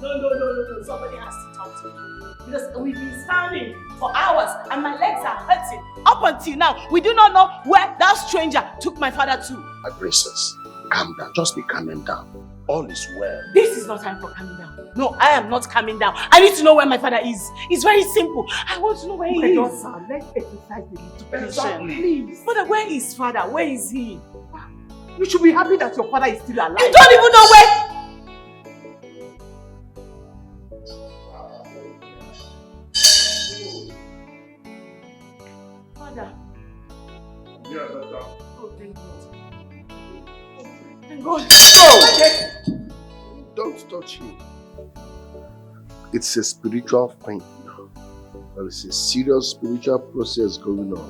No. Somebody has to talk to me. Because we've been standing for hours and my legs are hurting. Up until now, we do not know where that stranger took my father to. My princess, calm down. Just be calming down. All is well. This is not time for calming down. No, I am not calming down. I need to know where my father is. It's very simple. I want to know where he is. Daughter, let's exercise the little patience, please. Father, where is father? Where is he? You should be happy that your father is still alive. You don't even know where. Father. Yeah, doctor. Oh, thank God. Thank God. No! Don't touch him. It's a spiritual thing. There is a serious spiritual process going on.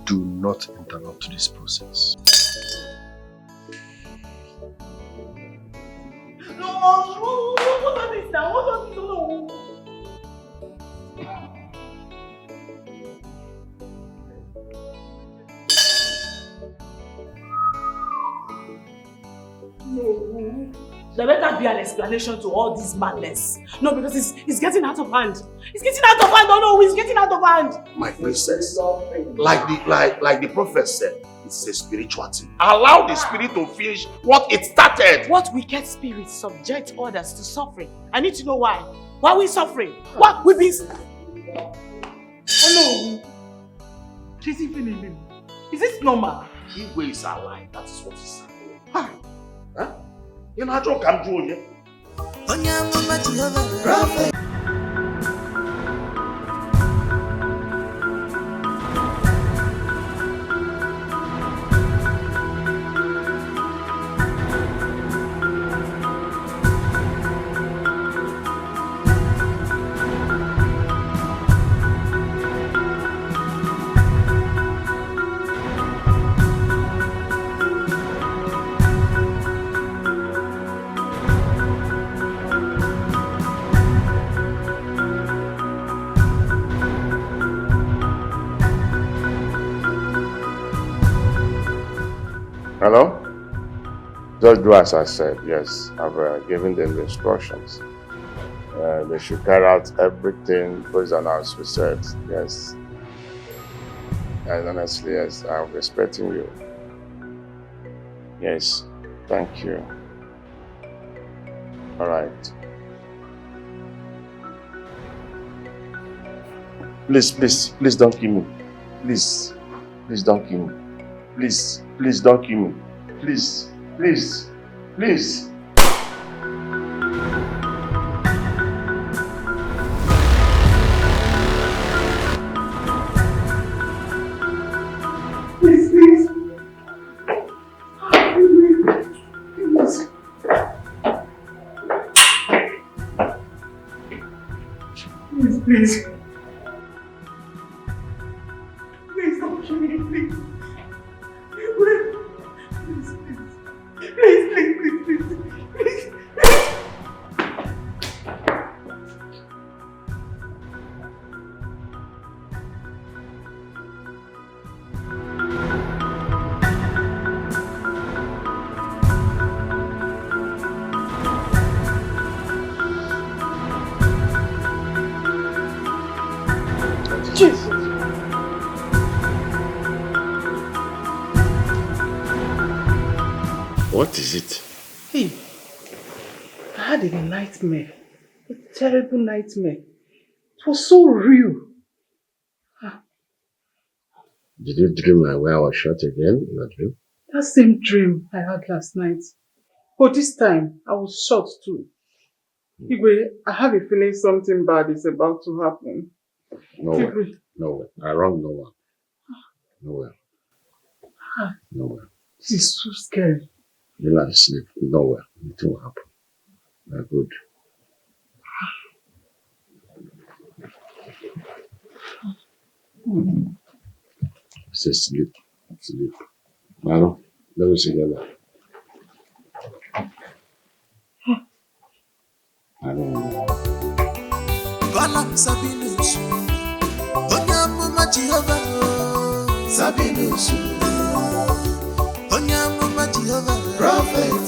Do not interrupt this process. No, what on this now? What on this? No. No. There better be an explanation to all this madness. No, because it's getting out of hand. It's getting out of hand. Oh no, it's getting out of hand. My princess, like the prophet said, it's a spiritual thing. Allow the spirit to finish what it started. What wicked spirits subject others to suffering? I need to know why. Why are we suffering? Why we be? Oh no. She's even in him. Is this normal? He is alive. That is what he's saying. Huh? You know, I don't come to you. Hello? Just do as I said, yes. I've given them the instructions. They should carry out everything based on as we said, yes. And honestly, yes, I'm expecting you. Yes, thank you. All right. Please don't kill me. Please don't kill me. Please don't kill me. Please. Please. Please, Please. Please don't kill me, please. Please. what is it? Hey, I had a nightmare. A terrible nightmare. It was so real. Did you dream where I was shot again in a dream? That same dream I had last night. But this time, I was shot too. Igwe, I have a feeling something bad is about to happen. Nowhere. I wrong nowhere. Nowhere. Nowhere. This is so scary. You like sleep. Nowhere. It will happen. Very good. Say sleep. Sleep. Maro, let me see together. I don't know. SABINUS Onyamuma Jehovah SABINUS Onyamuma Jehovah Prophet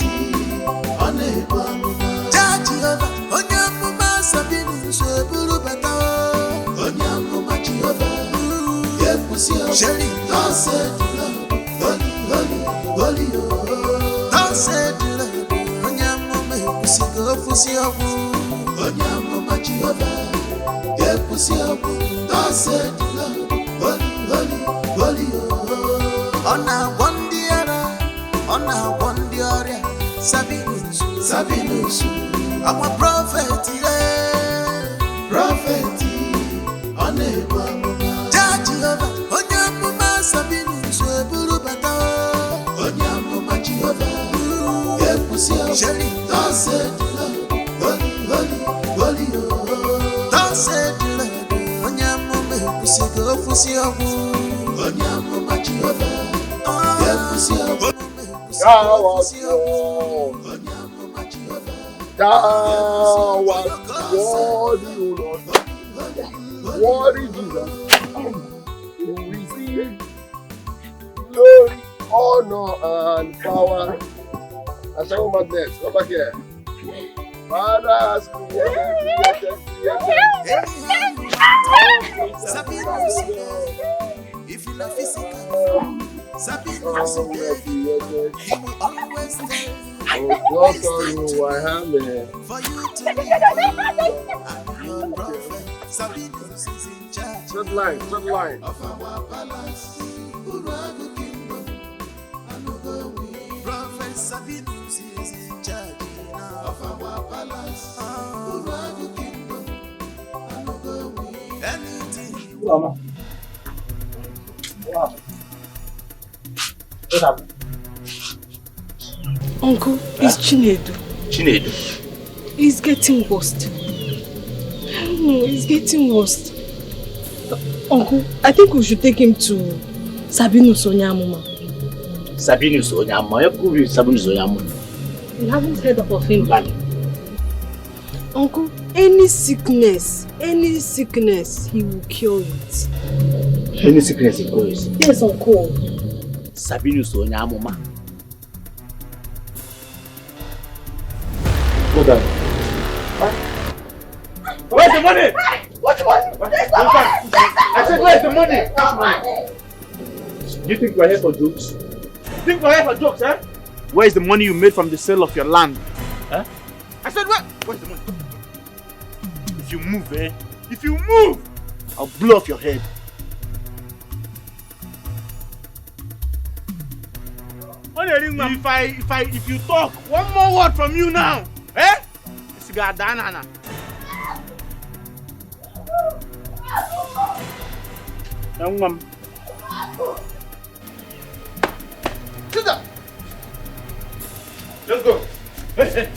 Oneba Jehovah Sherry, don't say the Lord. Holy, holy, holy, oh. Don't say the Lord. Onyamoma pussy go pussy up. Onyamoma Jehovah. Get pussy up. Don't say the Lord. Holy, holy, holy, oh. On a one diara. On a one diara. Sabinus, Sabinus. I'm a prophet, yeah. Prophet. On a Jehovah, Onyamoma Sabinus, Burubata, Onyamoma Jehovah, Epusia, Sherry, don't say the Lord, holy, holy, holy, don't say the Lord, Onyamoma Epusia, Onyamoma Jehovah, Epusia, Onyamoma Jehovah, What is Jesus? You receive glory, honor, and power. I shall madness. Come back here. Father has created. If you love physical, Sabinus, he will always stay. Just on you, I am here. For you to be your prophet, Sabinus is in charge. Straight line. Of our palace, Urago kingdom, and Prophet Sabinus is in charge now. Of our palace, Urago kingdom, and anything. Mama. Wow. What happened? Uncle, it's Chinedu. Chinedu? It's getting worse. No, it's getting worse. Uncle, I think we should take him to Sabinus Onyamoma. Sabinus Onyamoma? Who is Sabinus Onyamoma? You haven't heard of him? Uncle, any sickness, he will cure it. Any sickness he cures? Yes, Uncle. Sabinus Onyamoma. Hold on. Where's the money? What money? There's no money! I said, where's the money? Do you think we're here for jokes? Eh? Where's the money you made from the sale of your land? Huh? I said, where's the money? If you move, If you move, I'll blow off your head. If you talk one more word from you now, this guy Danana. Young mom. Sit down. Let's go. Hey.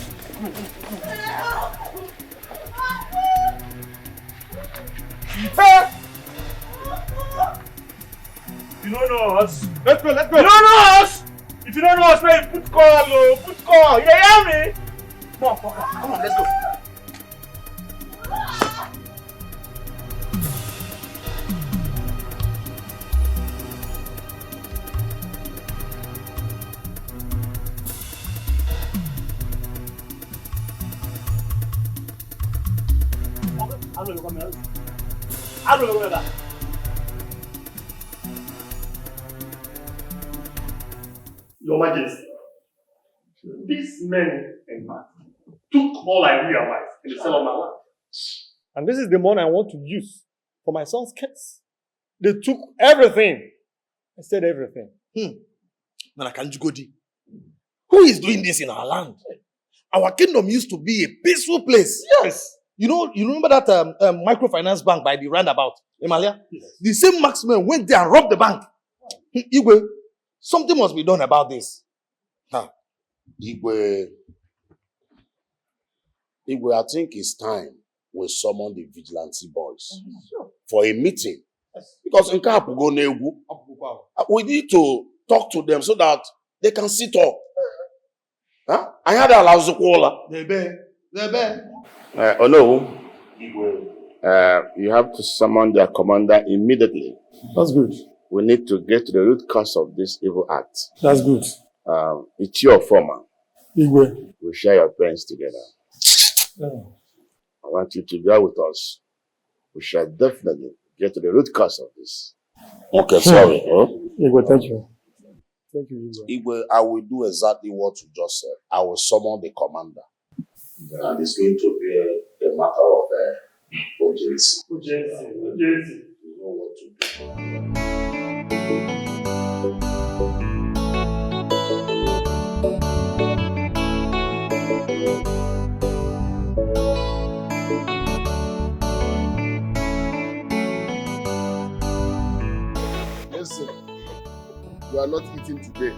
You don't know us. Let's go. You don't know us. If you don't know us, man, put call. You hear me? Come on, let's go. Your Majesty, these men and man took all I realized in the sale of my land. And this is the money I want to use for my son's case. They took everything. I said everything. Nanakanjugodi, who is doing this in our land? Our kingdom used to be a peaceful place. Yes. You remember that microfinance bank by the roundabout, Emalia? Yes. The same marksmen went there and robbed the bank. Igwe, something must be done about this. Igwe, I think it's time we summon the vigilante boys for a meeting. Yes. Because in we need to talk to them so that they can sit up. I had a lauzukola. Oh no. You have to summon their commander immediately. That's good. We need to get to the root cause of this evil act. That's good. It's your former. Igwe. We share your pains together. Yeah. I want you to bear with us. We shall definitely get to the root cause of this. Okay, sorry. Huh? Igwe, thank you. Thank you, Igwe. Igwe, I will do exactly what you just said. I will summon the commander. And it's going to be a matter of urgency. Urgency. You know what to do. Listen, you are not eating today.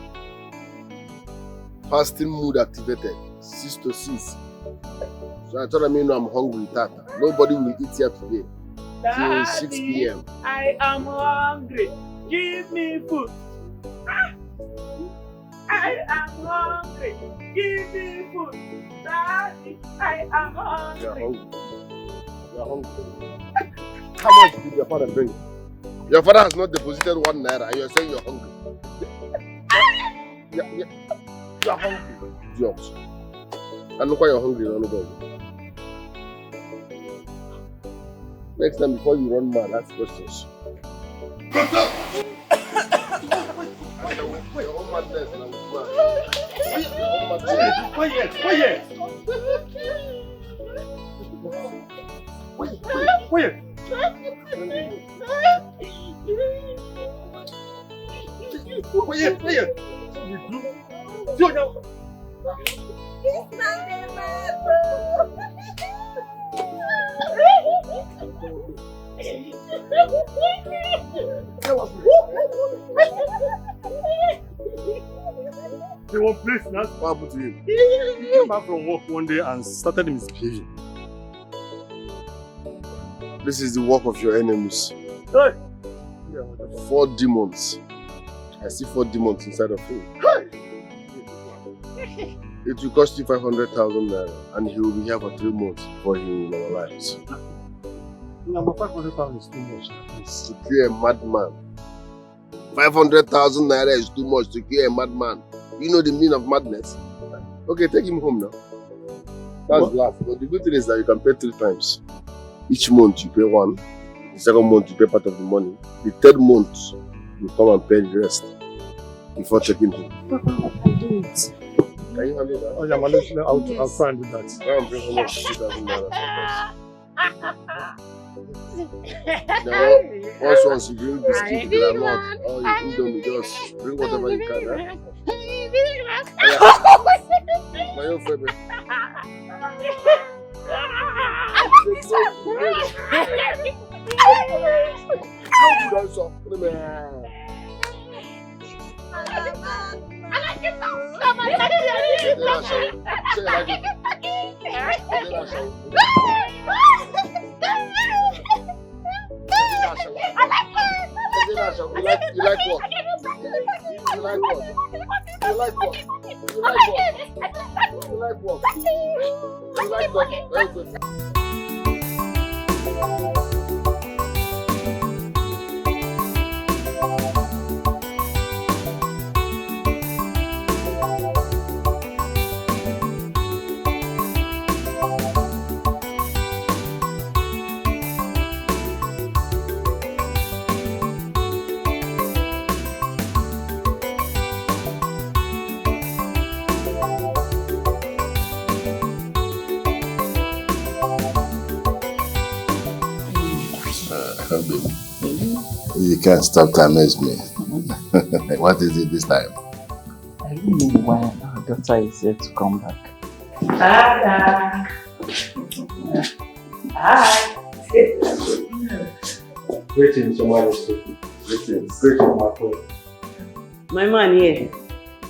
Fasting mood activated, 6 to 6. So I told him, I'm hungry, Tata. Nobody will eat here today. Till 6 p.m. I am hungry. Give me food. I am hungry. Give me food. Daddy, I am hungry. You are hungry. You are hungry. How much did your father bring? Your father has not deposited 1 naira and you are saying you are hungry. You are hungry. Idiot. And look why you are hungry, nobody. Next time before you run mad, ask questions. Your own madness now. Your own madness. Quiet. The one place now. What happened to him? He came back from work one day and started misbehaving. This is the work of your enemies. Hey! 4 demons. I see 4 demons inside of him. It will cost you 500,000 naira and he will be here for 3 months before he will normalize. Number 500,000 is too much. To kill a madman. 500,000 naira is too much to kill a madman. You know the meaning of madness? Okay, take him home now. That's laugh. But the good thing is that you can pay 3 times. Each month you pay 1. The second month you pay part of the money. The 3rd month you come and pay the rest before taking him. Papa, I can do it. Can you handle that? Oh yeah, Malaysia, I'll try and do that. I'm bringing home 50,000 naira. Now, once you bring biscuit, granola, or you indomie, just bring whatever you can. My own favorite. You like what? You like what? You like what? You like what? You like what? You like what? Very good. You can't stop to amaze me. What is it this time? I don't know why our daughter is yet to come back. Hi. Greetings, Your Majesty. Greetings, my father. My man here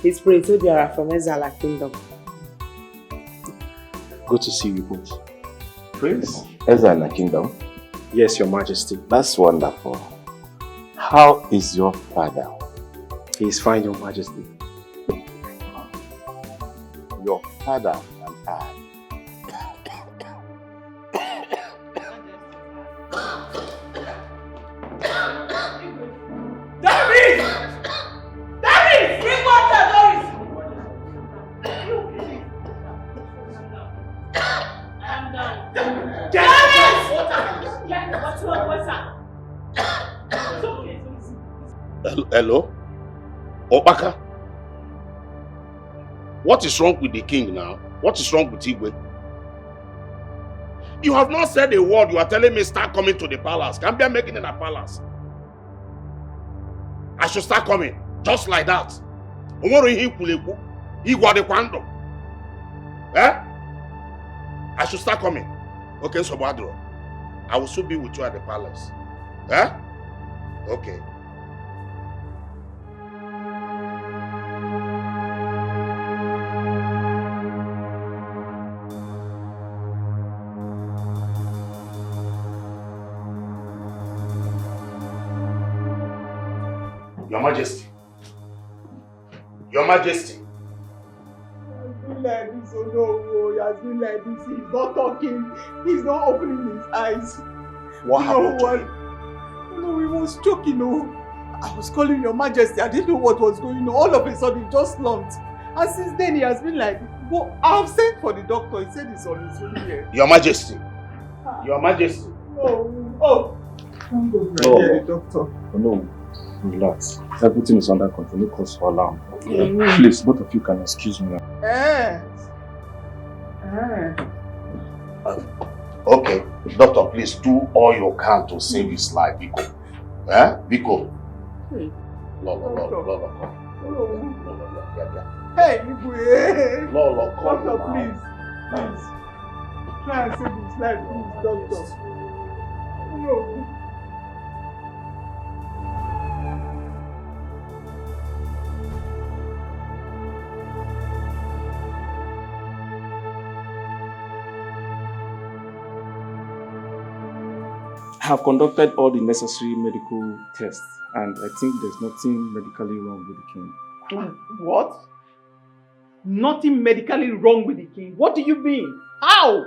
is Prince Obiara from Ezala Kingdom. Good to see you both. Prince? Ezala Kingdom? Yes, Your Majesty. That's wonderful. How is your father? He is fine, Your Majesty. Your father and I. Doris! Doris! Bring water, Doris! I'm done. Doris! What's up? It's okay. Hello? Opaka? What is wrong with the king now? What is wrong with Igwe? You have not said a word. You are telling me start coming to the palace. Can't be making in a palace. I should start coming. Just like that. Eh? I should start coming. Okay, so Badro, I will soon be with you at the palace. Eh? Okay. Your Majesty. Your Majesty. He has been like this, oh no, he has been like this. He's not talking. He's not opening his eyes. What happened to him? No, he was choking, I was calling Your Majesty. I didn't know what was going on. All of a sudden, he just slumped. And since then, he has been like, but I've sent for the doctor. He said he's on his way here. Your Majesty. Your Majesty. Oh. Thank God the doctor. No. Relax. Everything is under control. No cause for alarm. Please, both of you can excuse me. Okay, doctor, please do all you can to save his life, Biko. Eh? Biko. Lolo, Hey, Igwe. Lolo, Doctor, please. Try and save his life, please, doctor. No. I have conducted all the necessary medical tests and I think there's nothing medically wrong with the king. What? Nothing medically wrong with the king? What do you mean? How?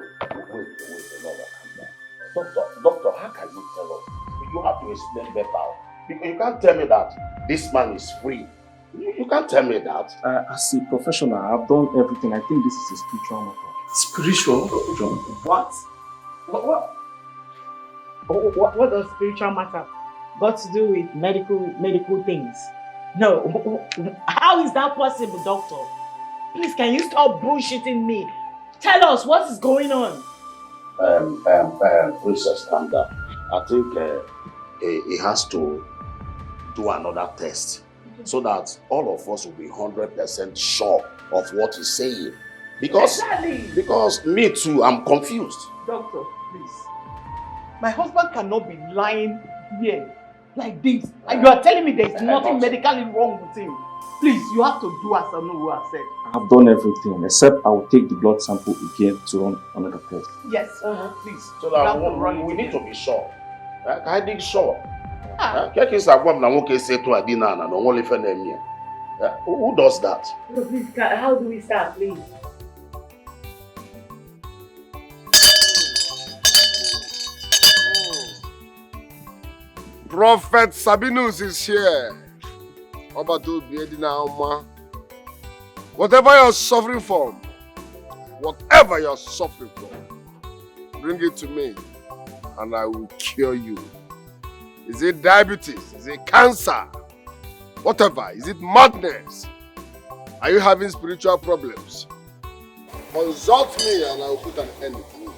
Wait, Doctor, how can you tell us? You have to explain better. You can't tell me that this man is free. You can't tell me that. As a professional, I've done everything. I think this is a spiritual matter. Spiritual? What? What does spiritual matter got to do with medical things? No. How is that possible, doctor? Please, can you stop bullshitting me? Tell us what is going on. Princess Tanda, I think he has to do another test so that all of us will be 100% sure of what he's saying. Because me too, I'm confused. Doctor, please. My husband cannot be lying here like this. And you are telling me there's nothing medically wrong with him. Please, you have to do as I know what I said. I've done everything except I will take the blood sample again to run another test. Yes, please. So that we need to be sure. I think sure. Who does that? So please, how do we start, please? Prophet Sabinus is here. Whatever you're suffering from, bring it to me and I will cure you. Is it diabetes? Is it cancer? Whatever. Is it madness? Are you having spiritual problems? Consult me and I will put an end to it.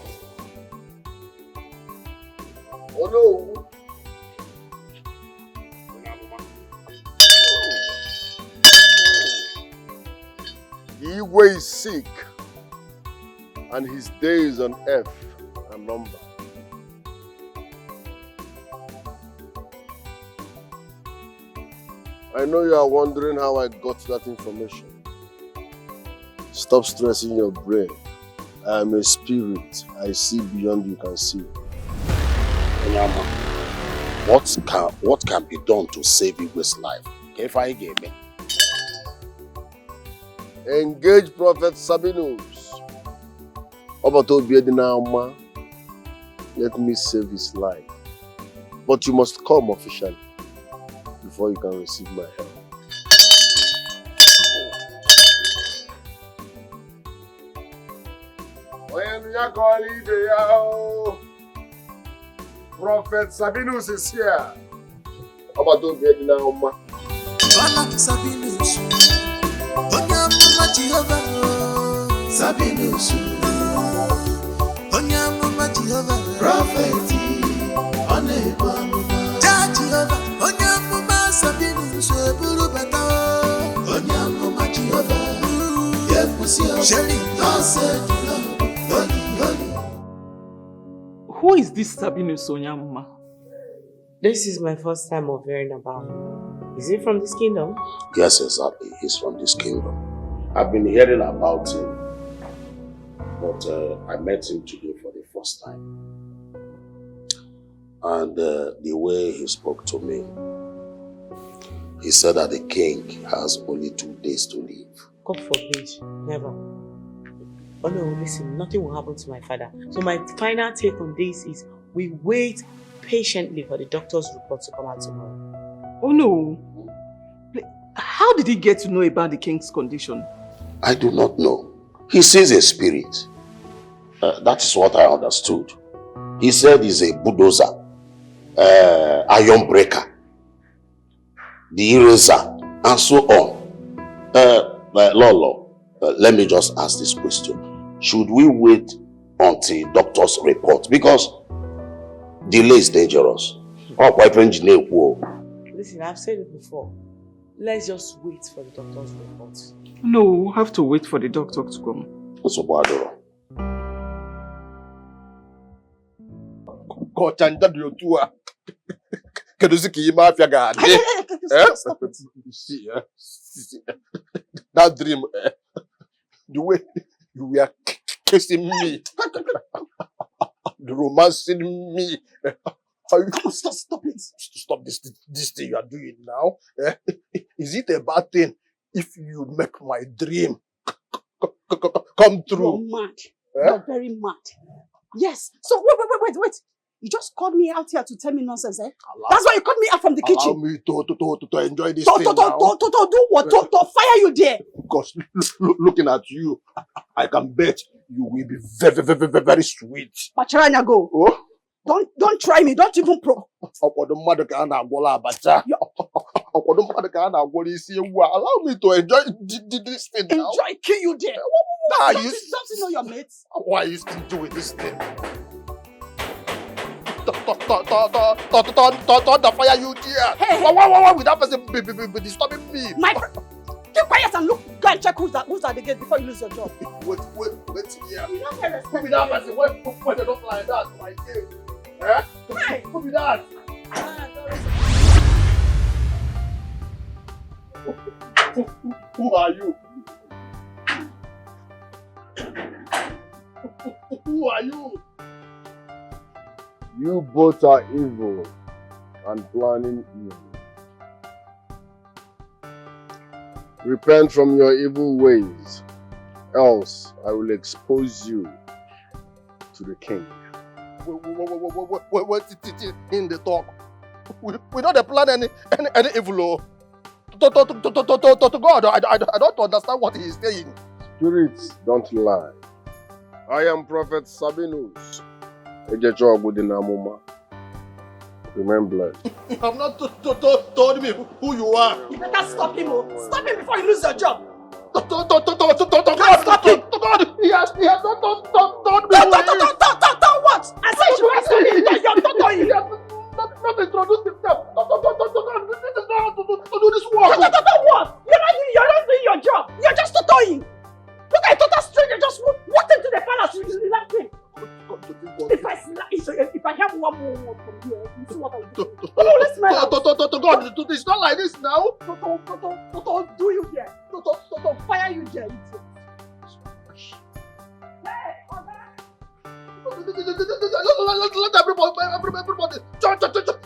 Oh no! Igwe is sick and his days on earth are numbered. I know you are wondering how I got that information. Stop stressing your brain. I am a spirit. I see beyond you can see. Onyama, what can be done to save Igwe's life? Engage Prophet Sabinus. Let me save his life. But you must come officially before you can receive my help. Prophet Sabinus is here. Fala Sabinus, Onyamuma Jehovah, Sabinus, Onyamuma Jehovah, prophet, Onebamuma, Jehovah, Onyamuma Sabinus, Burubata, Onyamuma Jehovah, Yepusia, Shelly, Who is this Sabinus Onyamuma? This is my first time of hearing about him. Is he from this kingdom? Yes, exactly. He's from this kingdom. I've been hearing about him, but I met him today for the first time. And the way he spoke to me, he said that the king has only 2 days to live. God forbid. Never. Oh no, listen, nothing will happen to my father. So my final take on this is we wait patiently for the doctor's report to come out tomorrow. Oh no. How did he get to know about the king's condition? I do not know. He sees a spirit. That is what I understood. He said he's a bulldozer, iron breaker, the eraser, and so on. Lolo, let me just ask this question. Should we wait until doctor's report? Because delay is dangerous. Listen, I've said it before. Let's just wait for the doctor's report. No, we'll have to wait for the doctor to come. That dream, the way you were kissing me, the romancing me. Stop it. Stop this thing you are doing now. Is it a bad thing if you make my dream come true? You're mad. You're very mad. Yes. So wait. You just called me out here to tell me nonsense, eh? That's why you called me out from the kitchen. Allow me to enjoy this thing now. To do what? To fire you there. Because looking at you, I can bet you will be very sweet. Bacharanya, go. Oh? Don't try me. Don't even pro. Allow me to enjoy this thing now. Enjoy, kill you there. Don't you know your mates? Why are you still doing this thing? To fire you there. Hey. Why would that person be disturbing me? My friend, keep quiet and look. Go and check who's at the gate before you lose your job. Wait here. You don't get respect. Who be that person? Why they don't like that? My game. Eh? Hi. Who be that? Who are you? Who are you? You both are evil and planning evil. Repent from your evil ways, else I will expose you to the king. What in the talk? We don't plan any evil. To God, I don't understand what he is saying. Spirits don't lie. I am Prophet Sabinus. Remain blessed. You have not told me who you are. You better stop him. Stop him before you lose your job. Stop him. He has not told me. What? I said you have to He has not introduced himself. This is not how to do this work. What? You're not doing your job. You're just totoing. Look at a total stranger just walked into the palace with his left thing. If I have one more word from you, you see what I will do. Let's smell out. God, it's not like this now. Toto, do you here? Toto, fire you here. Hey, let everybody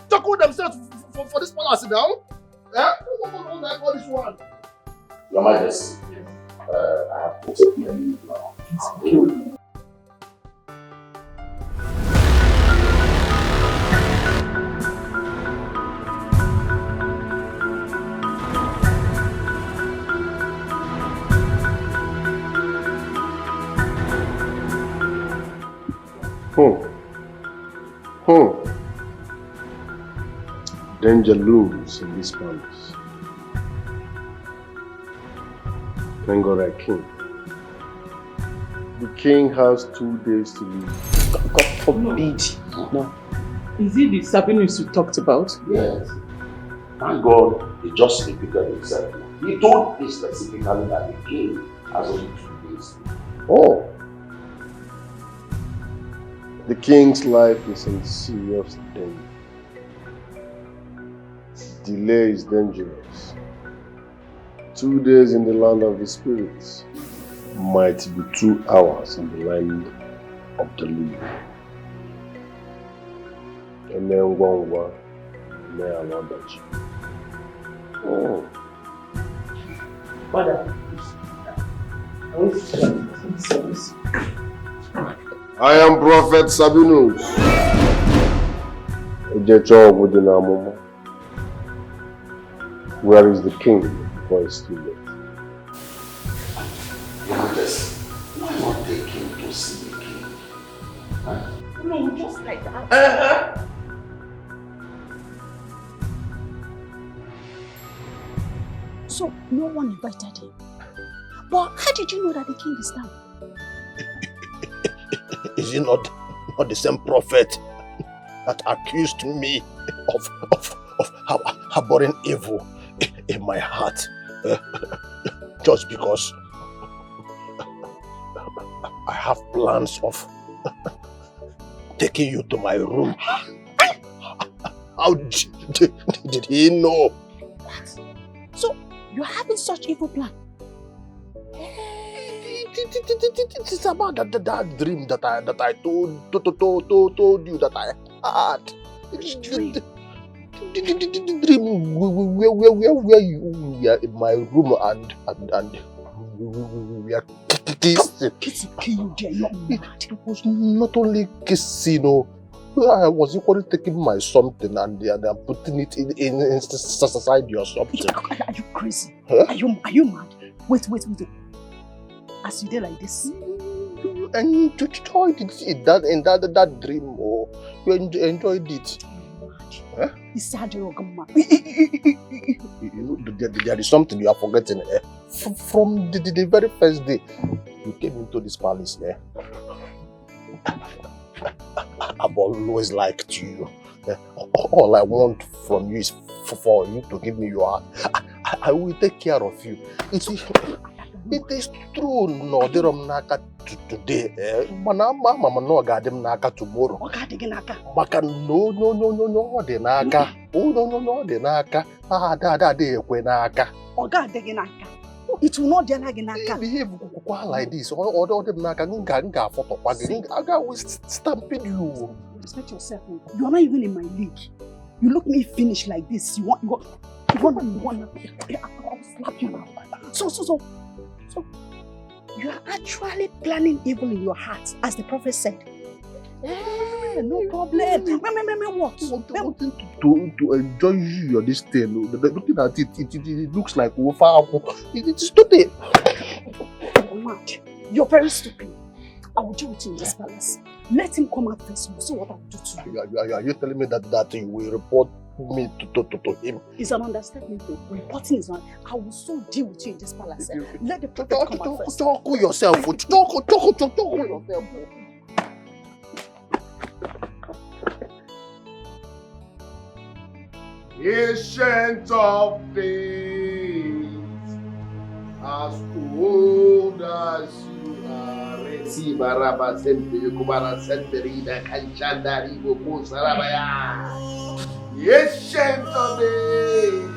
chuckle themselves for this palace now. Eh? What is this one? Your Majesty, I have to take my leave now. Danger looms in this palace. Thank God I came. The king has 2 days to live. God forbid. No. Is it the SABINUS you talked about? Yes. Thank God he just repeated himself. He told me specifically that the king has only 2 days. Oh. The king's life is in serious danger. Delay is dangerous. 2 days in the land of the spirits might be 2 hours in the land of the living. And then one may allow that. Oh. Father, I want to tell you service. I am Prophet SABINUS. Where is the king before it's too late? Why not take him to see the king? Huh? No, just like that. So, no one invited him. But how did you know that the king is down? Is he not the same prophet that accused me of harboring evil in my heart? Just because I have plans of taking you to my room. How did he know? What? So, you're having such evil plan? It's about that dream that I told you that I had. Which dream? The dream where you were in my room and we are kissing. Kissing, you're mad. It was not only kissing, I was equally taking my something and putting it inside your something. Are you crazy? Huh? Are you mad? Wait. As you did like this. You enjoyed it in that dream, or you enjoyed it. Huh? There is something you are forgetting. From the very first day you came into this palace, I've always liked you. All I want from you is for you to give me your heart. I will take care of you. It is true, no, naka today. Mana mama no gadim naka tomorrow. Maka no, de naka. Oh no, de naka. Da de kwe naka. It will not be naka. Behave like this. Or them naka nga photo kwagi. I will stampede you. Respect yourself. You are not even in my league. You look me finished like this. You want I'll slap you now. So you are actually planning evil in your heart, as the prophet said. No problem. What? Wanting to enjoy you this thing. Looking at it looks like it's stupid. You're very stupid. I will deal with you in this palace. Let him come out first. We'll see what I will do to you. Are you telling me that you will report me to him? It's an understatement. Reporting is not. I will so deal with you in this palace. Let the prophet come out first. Talk yourself. Talk yourself. Ancient of days, as old as you are, Baraba Sente Kubara Senterida Kanchandari Boku Sarabaya. Ancient of days,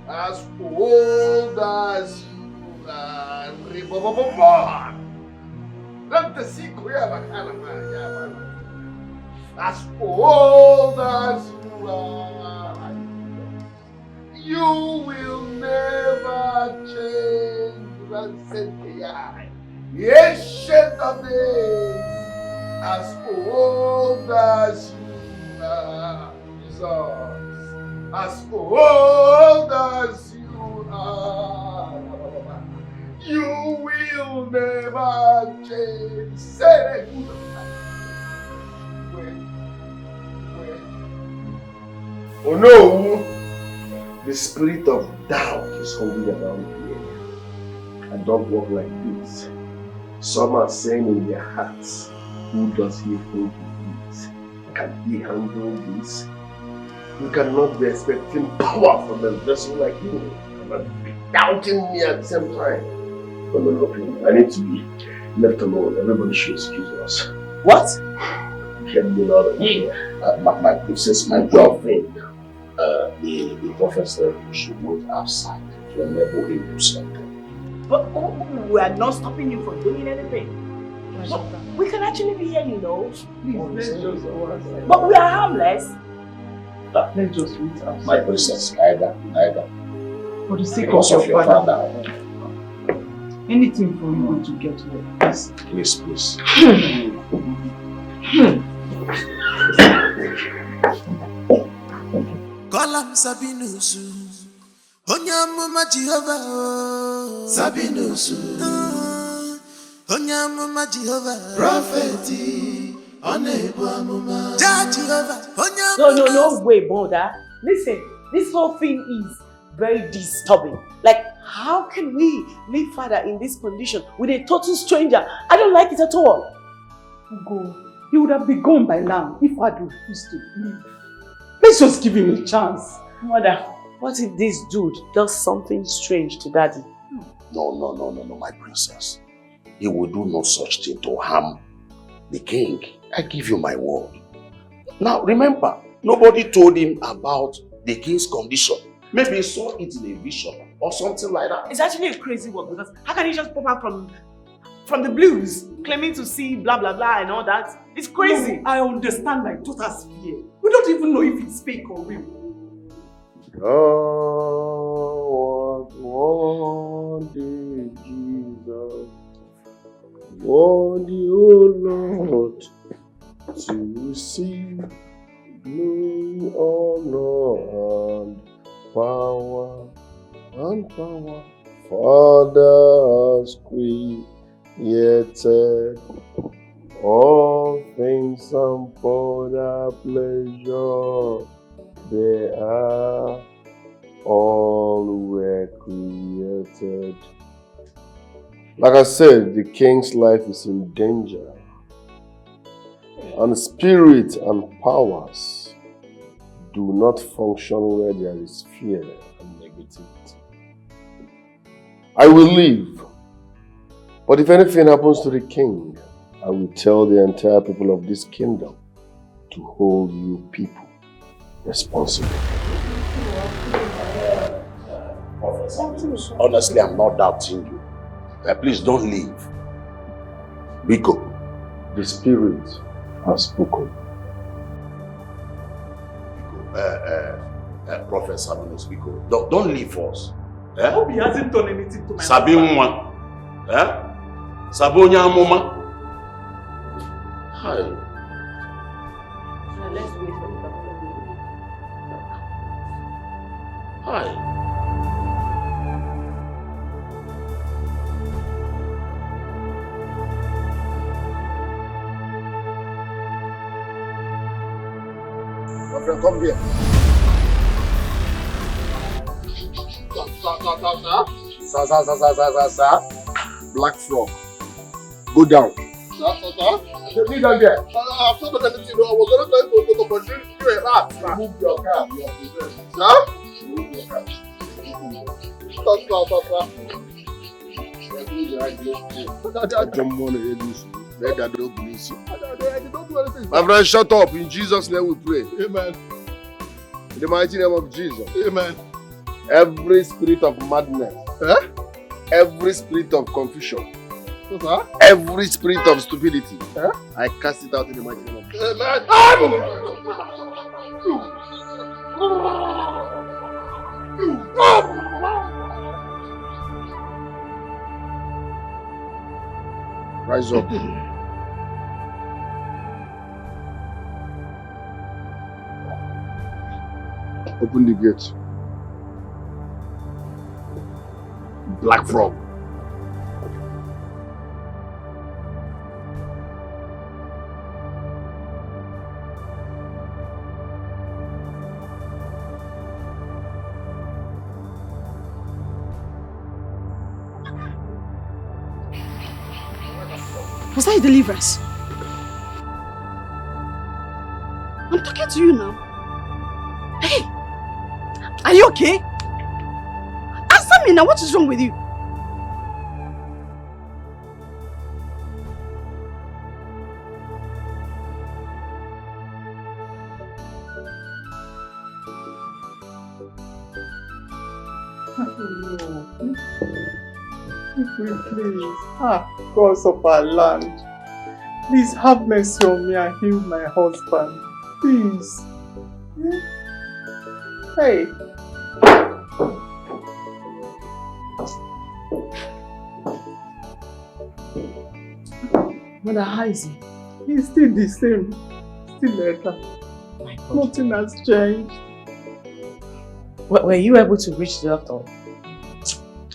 as old as you are, Ribobobomba. Let the secret as old as you are, you will never change. Ancient of days, as old as you are, Jesus, as old as you are, you will never change. Say it. Oh no! The spirit of doubt is hovering around here. and don't walk like this. Some are saying in their hearts, who does he think he is? Can he handle this? You cannot be expecting power from a vessel like you. You cannot be doubting me at the same time. No, I need to be left alone. Everybody should excuse us. What? Get me out of here. Since my girlfriend, the professor should wait outside to enable him to something. But we are not stopping you from doing anything. No, we can actually be here, you know. Please, let's just go outside. But we are harmless. Let's just wait outside. My princess, neither. For the sake Because of of your father. Anything for you to get well. Please. Kolam Sabinusu, Onyamuma Jehovah, Sabinusu, Onyamuma Jehovah, Prophet, Onebuamuma, Jehovah, Onyamuma. No, wait, brother. Listen, this whole thing is very disturbing. Like, how can we leave father in this condition with a total stranger? I don't like it at all. Go. He would have been gone by now if I refused to leave. Let's just give him a chance. Mother, what if this dude does something strange to daddy? No, my princess. He will do no such thing to harm the king. I give you my word. Now, remember, nobody told him about the king's condition. Maybe he saw it in a vision or something like that. It's actually a crazy one because how can he just pop out from the blues claiming to see blah blah blah and all that? It's crazy. No, I understand my daughter's fear. We don't even know if it's fake or real. God wanted Jesus, wanted, oh Lord, to see glory, honor, and power, Father has created all things and for their pleasure. They are all were created. Like I said, the king's life is in danger. And spirit and powers do not function where there is fear and negativity. I will leave. But if anything happens to the king, I will tell the entire people of this kingdom to hold you people responsible. Honestly, I'm not doubting you. Please don't leave. Biko. The spirit has spoken. Prophet SABINUS, Biko. Don't leave us. I hope he hasn't done anything to my Sabinwa. Sabonya Moma. Hi. Let's wait for the doctor. Hi. My friend, come here. Sir. Black frog. Go down. Sir. Leave them there. I've not done anything. I was only trying to opportunity you a rat. Remove your cap. Sir? Remove your cap. I don't want to hear this. Let that dog release you. I did not do anything. My friend, shut up. In Jesus' name we pray. Amen. In the mighty name of Jesus. Amen. Every spirit of madness, every spirit of confusion, every spirit of stupidity, I cast it out in the mighty name of Jesus. Rise up. Open the gate. Black frog. Was that a deliverance? I'm talking to you now. Hey! Are you okay? Answer me now, what is wrong with you? Please, gods of our land, please have mercy on me and heal my husband. Please. Hey. Mother, how is he? He's still the same. Still like that. Nothing has changed. Were you able to reach the doctor?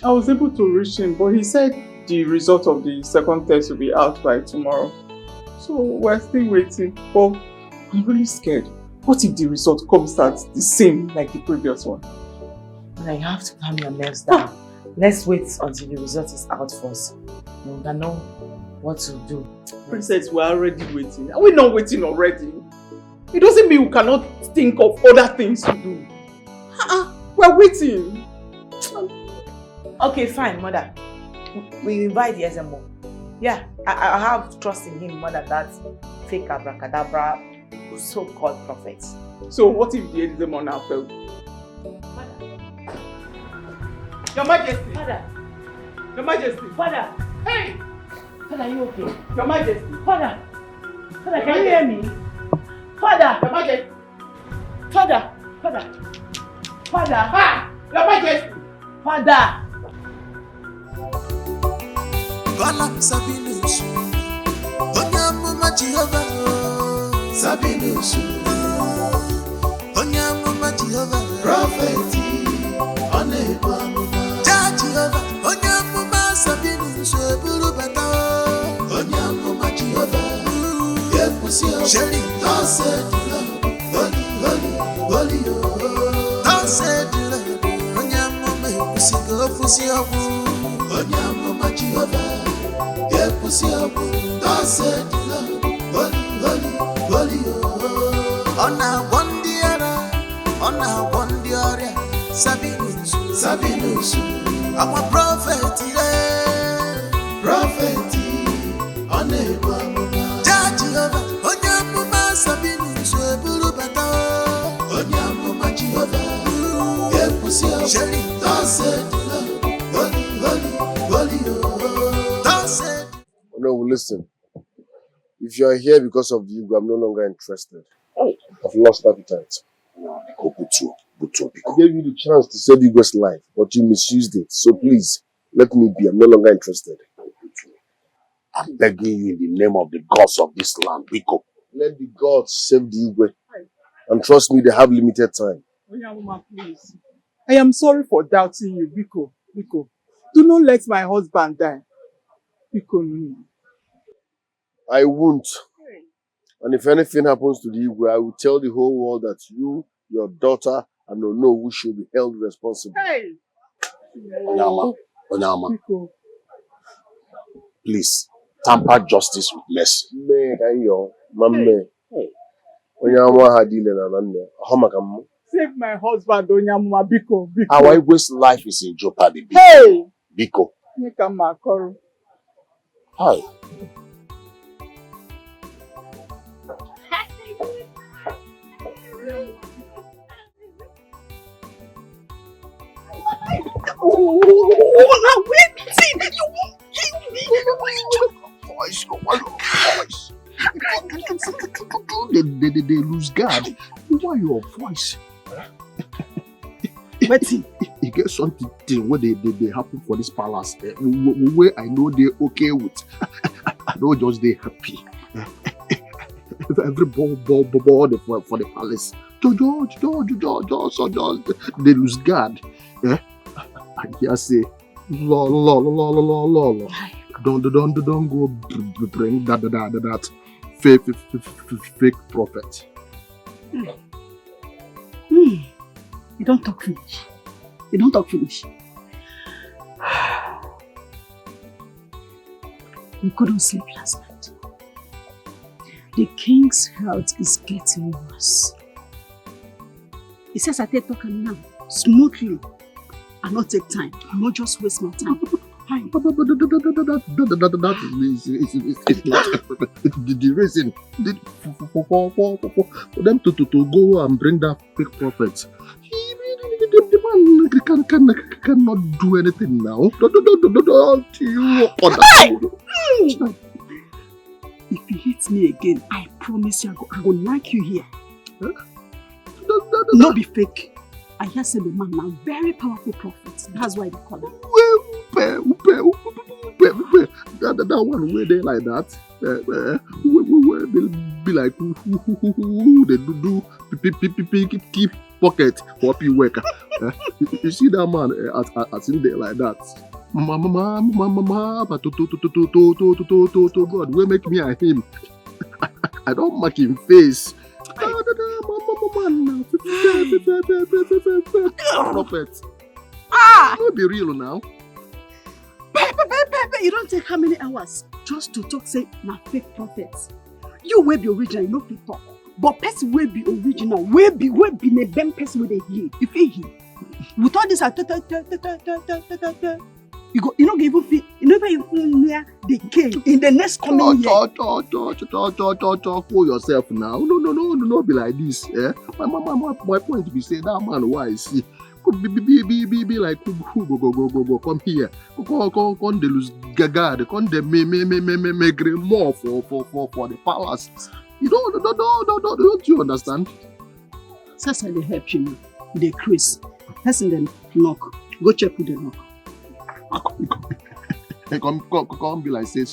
I was able to reach him, but he said the result of the second test will be out by tomorrow. So we're still waiting, but I'm really scared. What if the result comes out the same like the previous one? Mother, you have to calm your nerves down. Let's wait until the result is out first. We can know what to do. Princess, we're already waiting. Are we not waiting already? It doesn't mean we cannot think of other things to do. We're waiting. Okay, fine, Mother. We invite the SMO. Yeah, I have trust in him more than that fake abracadabra so-called prophet. So what if the SMO now failed? Your Majesty! Father! Your Majesty! Father! Hey! Father, are you okay? Your Majesty! Father! Father, can you hear me? Father! Your Majesty! Father! Father! Father! Your Majesty! Father! SABINUS Onyamuma Jehovah SABINUS Onyamuma Jehovah Prophet Jehovah Onyamuma SABINUS Burubata Onyamuma Jehovah Yepusi Sheri Tansed Holy Tansed Onyamuma Yepusi Gofusi Onyamuma Jehovah Yepusi Abu Tansed Holy Ona Wandiara SABINUS I'm a prophet Jehovah Onyamuma SABINUS Burubata Onyamuma Jehovah Yepusi Abu Tansed Holy No, listen. If you are here because of the Igbo, I'm no longer interested. I've lost appetite. I gave you the chance to save Igbo's life, but you misused it. So please, let me be. I'm no longer interested. I'm begging you in the name of the gods of this land, Biko. Let the gods save the Igbo. And trust me, they have limited time. Onyamuma, please. I am sorry for doubting you, Biko. Do not let my husband die. Biko, no. I won't. And if anything happens to the Igbo, I will tell the whole world that you, your daughter, and Onowu should be held responsible. Hey! Onyama, Biko. please, tamper justice with mercy. Save my husband, Onyamuma, Biko. Our Igbo's life is in jeopardy, Biko. Hey! Biko. Hi. They lose guard. Why your voice? Wetin? You get something where they happen for this palace. Where I know they okay with. I know just they happy. Every ball for the palace. George, they lose guard. I hear say, la. Don't go bring that fake prophet. You don't talk finish. You couldn't sleep last night. The king's health is getting worse. He says I take talk now, smoothly, and not take time. Not just waste my time. That is the reason for them to go and bring that fake prophet. The man cannot do anything now. If he hits me again, I promise you I will knock you here. No be fake. I hear say the man now very powerful prophet. That's why they call him. That one where they like that. Will be like they do keep pocket for people worker. You see that man as in there like that. Mama, but to God, will make me and him. I don't make him face. Prophet. Don't be real now. You don't take how many hours just to talk say na fake prophets. You will be original, you know fit talk. But person will be original, will be the bem person with a hear. If he hear, with all this you know even feel you never even near the king in the next coming year. For yourself now. No, be like this. My point be say that man wise. Could be like go come here. Come de lose gagard, come de me more for the palace. You don't you understand? Sasa they help you now. They Chris. Person then knock. Go check who they knock. Come be like say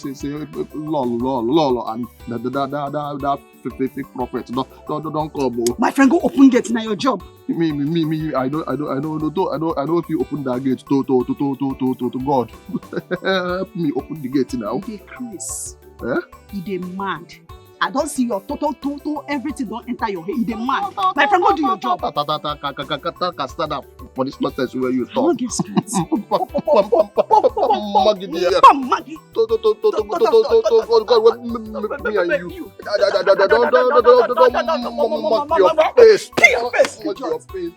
lol and that fake prophet don't come. My friend, go open gate now your job. Me I don't if you open that gate to God. Help me open the gate now. They Chris. Eh? They mad. I don't see your total everything don't enter your head. You demand. My friend, go do your job. Stand up for this nonsense where you I talk. don't get straight. Maggie. Me and you. Don't mock your face. Your face. Mock your face.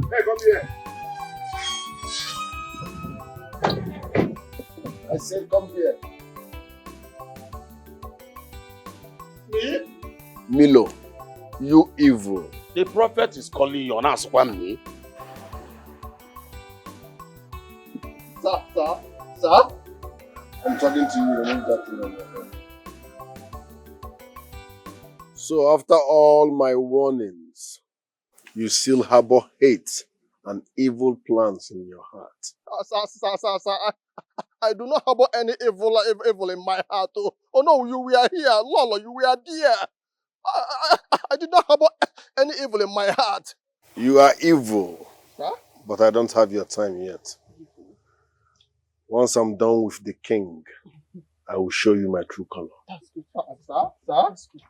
Hey, come here. I said, come here. Me? Milo, you evil. The prophet is calling you. Now, me. Sir? I'm talking to you. Remove that thing on your head. So after all my warnings, you still harbor hate and evil plans in your heart. Sir, I do not harbor any evil in my heart. Oh no, you were here. Lolo, you were there. I did not harbor any evil in my heart. You are evil, huh? But I don't have your time yet. Once I'm done with the king, I will show you my true color. That's good. Sir? That's good.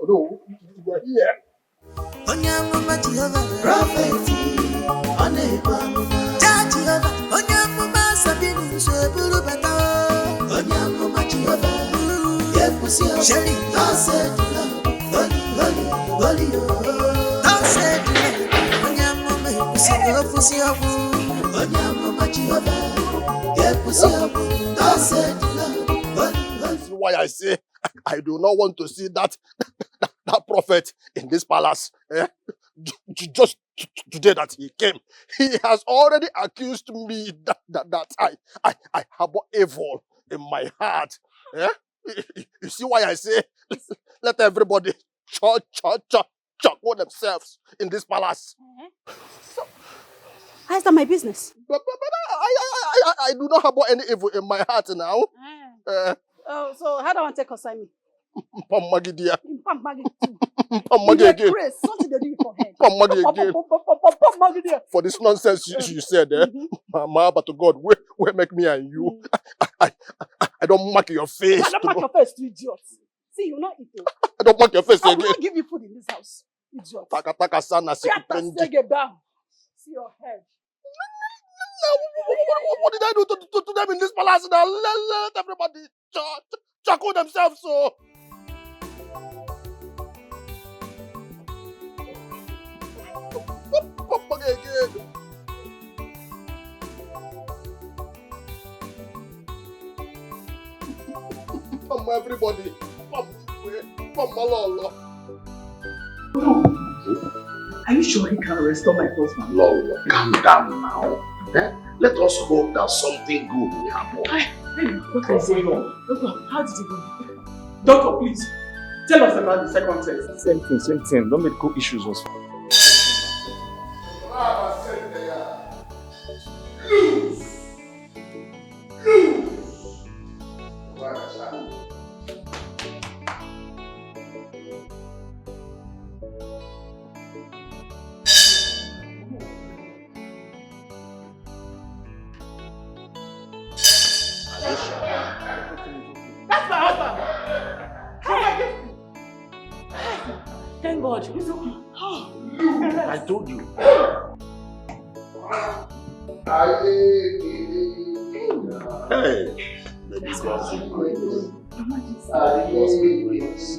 No, you are here. Prophet, Onyamuma SABINUS the Prophet. Sherry, don't say holy, don't say Onyamuma That's why I say I do not want to see that prophet in this palace. Just today that he came, he has already accused me that I harbor evil in my heart. You see why I say let everybody charcoal themselves in this palace. So, how is that my business? But I do not harbor any evil in my heart now. Oh, so how do I want to consign me? Pamagi dear. Pamagi Pamagi again. Something they do for head. Pamagi again. Pamagi dear. For this nonsense you said, Mama, but to God, where make me and you? I don't mark your face. I don't mark your face, you idiot. See, you're not eating. I don't mark your face I again. will not give you food in this house, idiot. Taka sana Take it down. See your head. What did I do to them in this palace now? Let everybody charcoal themselves, so. Again. Everybody. Are you sure he can restore my husband? Lord, calm down now. Let us hope that something good will happen. What is going on? Doctor, how did it go? Doctor, please, tell us about the second test. Same thing. No medical issues was found. That's my husband! Thank God. He's okay. I told you. Hey, baby, God's grace. God's grace.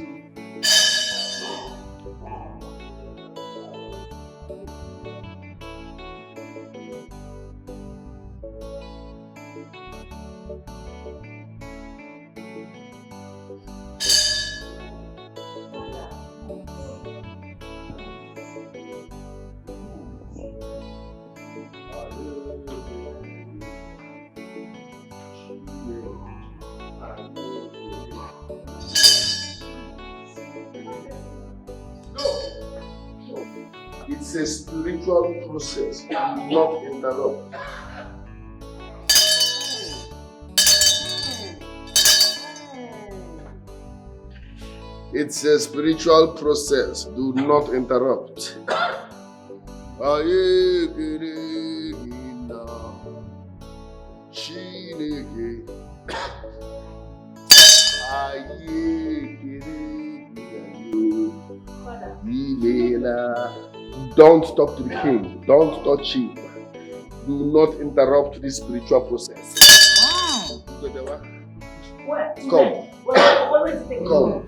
It's a spiritual process, not interrupt. It's a spiritual process, do not interrupt. Don't talk to the king. Don't touch him. Do not interrupt this spiritual process. Where? Come. Where is it? Come.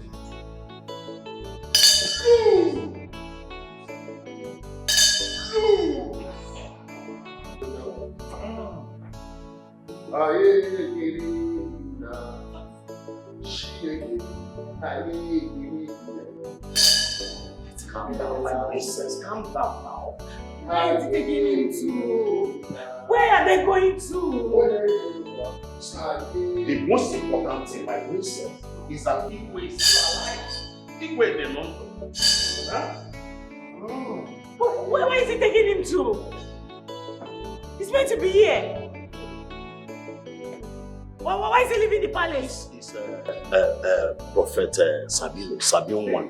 Calm down, my princess. Calm down now. Where is it taking him to? Where are they going to? The most important thing, my princess, is that Dikeh is still alive. Dikeh is in London. Huh? Where is he taking him to? He's meant to be here. Why is he leaving the palace? It's Prophet Sabinus one.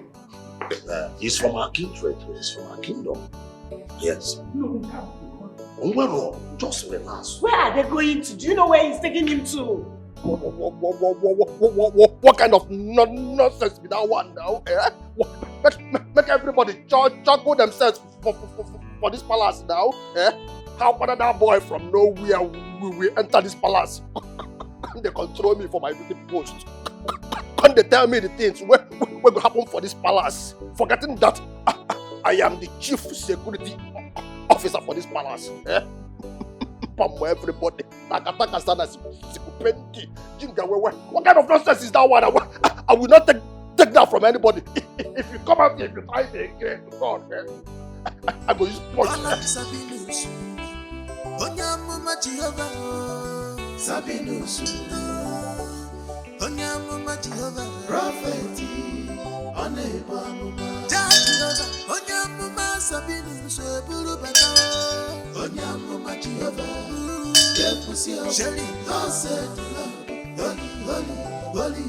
He's from our kindred. He's from our kingdom. Yes. No. Well, just relax. Where are they going to? Do you know where he's taking him to? What kind of nonsense be that one now? Make everybody charcoal themselves for this palace now. How about that boy from nowhere will enter this palace? They control me for my duty post. Can they tell me the things what will happen for this palace? Forgetting that I am the chief security officer for this palace. Everybody. What kind of nonsense is that one? I will not take that from anybody. If you come out here, if you try me again, God, man, I will use punch. SABINUS Prophet, SABINUS eburu bata Onyamoma Jehovah Yepusi Shelly don't say the Lord Holy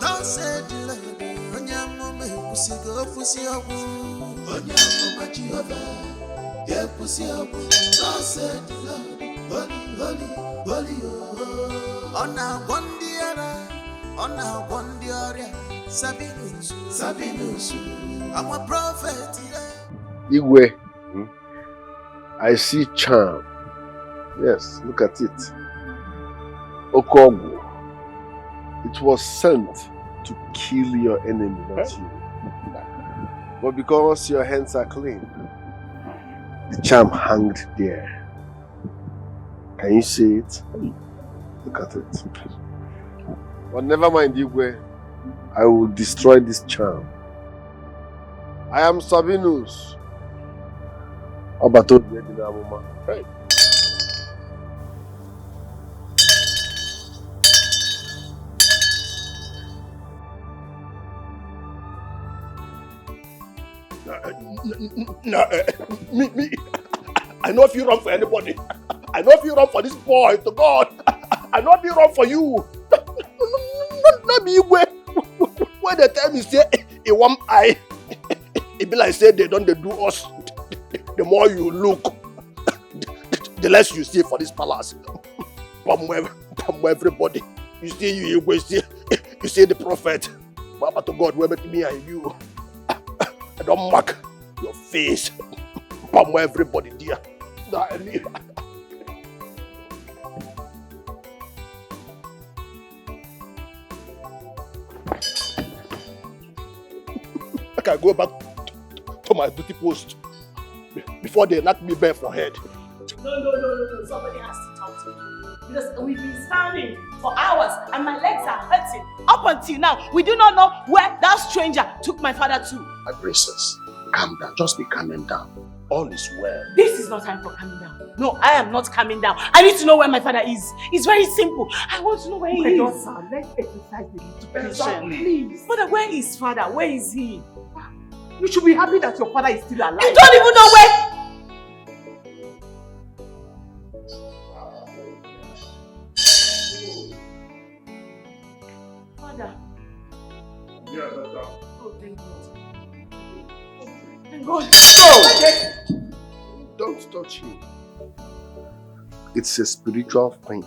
don't say the Lord Onyamoma Yepusi go fusi ogu Onyamoma Jehovah Yepusi ogu don't say the Lord Holy Ona Bondiara SABINUS I'm a prophet. Igwe, I see charm. Yes, look at it. Okogu. It was sent to kill your enemy, not you. But because your hands are clean, the charm hanged there. Can you see it? Look at it. But never mind, Igwe. I will destroy this charm. I am SABINUS. Hey. Me. I know if you run for anybody. I know if you run for this boy to God. I know if you run for you. Not me. When the time is say, in one eye. It be like say they don't do us. The more you look, the less you see for this palace. From everybody. You see the prophet. But to God, whoever me and you. I don't mark your face. From everybody dear. I can go back to my duty post before they knock me bare for head. No. Somebody has to talk to me. Because we've been standing for hours and my legs are hurting. Up until now, we do not know where that stranger took my father to. My princess, calm down. Just be calming down. All is well. This is not time for calming down. No, I am not calming down. I need to know where my father is. It's very simple. I want to know where he is. Let's exercise the little patience, please. Father, where is father? Where is he? You should be happy that your father is still alive. You don't even know where. Father. Yeah, that's Oh, thank God. Thank God. Don't touch him. It's a spiritual thing.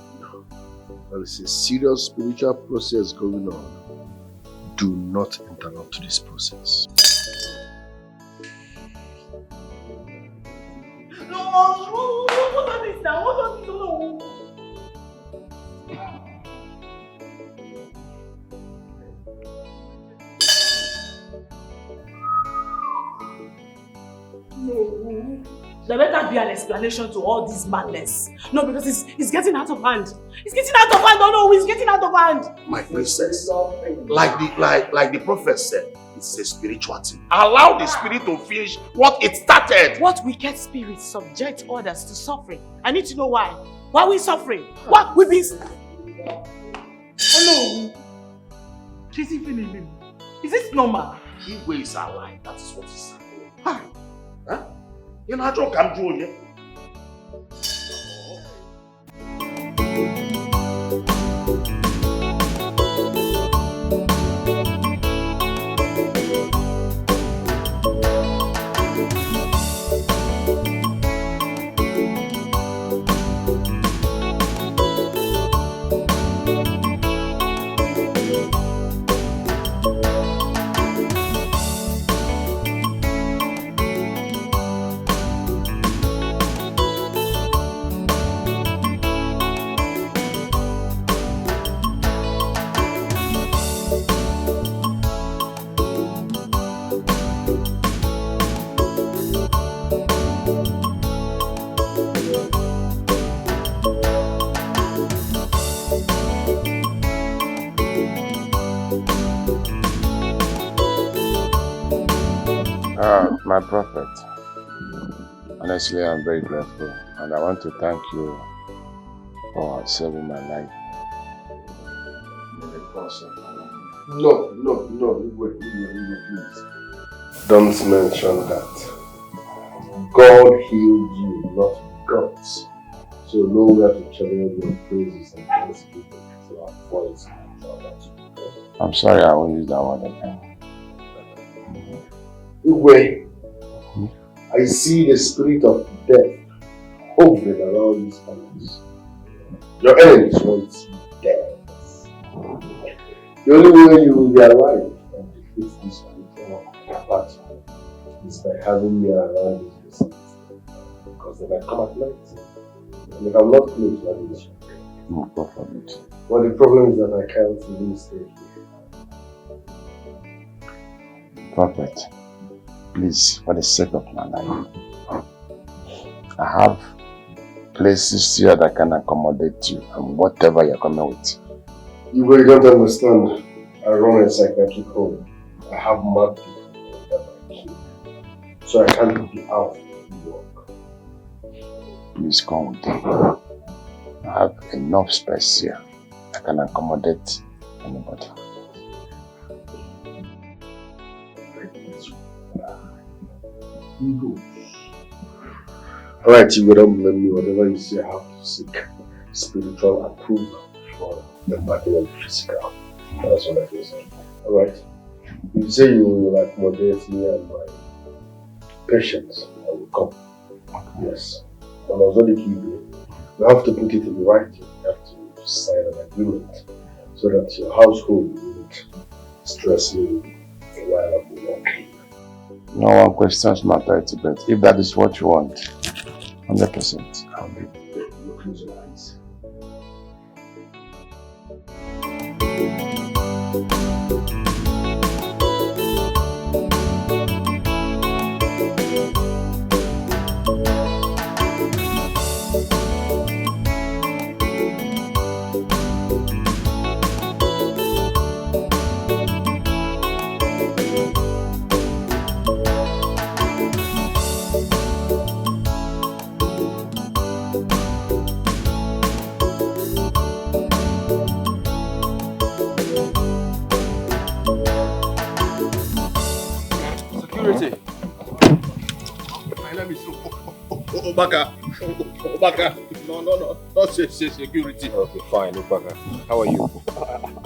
There is a serious spiritual process going on. Do not interrupt this process. No, what are this now? What are this? No. There better be an explanation to all this madness. No, because it's getting out of hand. It's getting out of hand. No, it's getting out of hand. My princess, like the prophet said, it's a spiritual thing. Allow the spirit to finish what it started. What wicked spirits subject others to suffering? I need to know why. Why are we suffering? Why we be? Oh no. She's feeling. Is this normal? Igwe is alive. That is what is happening. Huh? You know, I don't come to you. My prophet, honestly, I'm very grateful, and I want to thank you for saving my life in the process. No, wait, please. Don't mention that. God healed you, not gods. So nowhere to channel your praises and thanksgiving to our voice. I'm sorry, I won't use that word again. Anyway, I see the spirit of death hovering around this palace. Your enemies want you dead. The only way you will be alive and defeat this spiritual battle is by having me around this vicinity. Because they might come at night. And if I'm not close, that is no problem. But the problem is that I can't even stay here. Prophet, please, for the sake of my life, I have places here that can accommodate you and whatever you're coming with. You don't understand. I run a psychiatric home. I have mad people that I kill. So I can't be out of work. Please come with me. I have enough space here. I can accommodate anybody. Alright, you don't blame me. Whatever you say, I have to seek spiritual approval for the material and physical. That's what I can say. Alright. You say you will accommodate me and my patients. I will come. Yes. But also the key bit, you have to put it in writing. You have to sign an agreement so that your household won't stress me while I'm working. No one questions my authority, but if that is what you want, 100%, I'll do it. You close your eyes. Obaka. No, not security. Okay, fine, Obaka. How are you?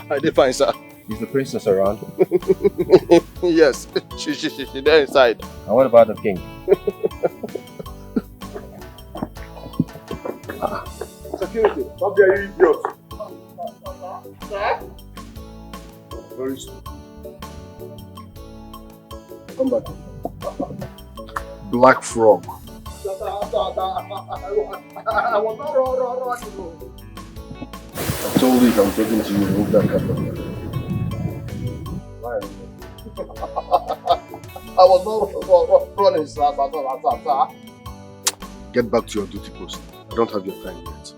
I'm fine, sir. Is the princess around? Yes, she's there inside. And what about the king? Security, what are you idiots? Very stupid. Come back. Black frog. I told you if I'm talking to you, move that camera. Why? I was not running, sir. Get back to your duty post. I don't have your time yet.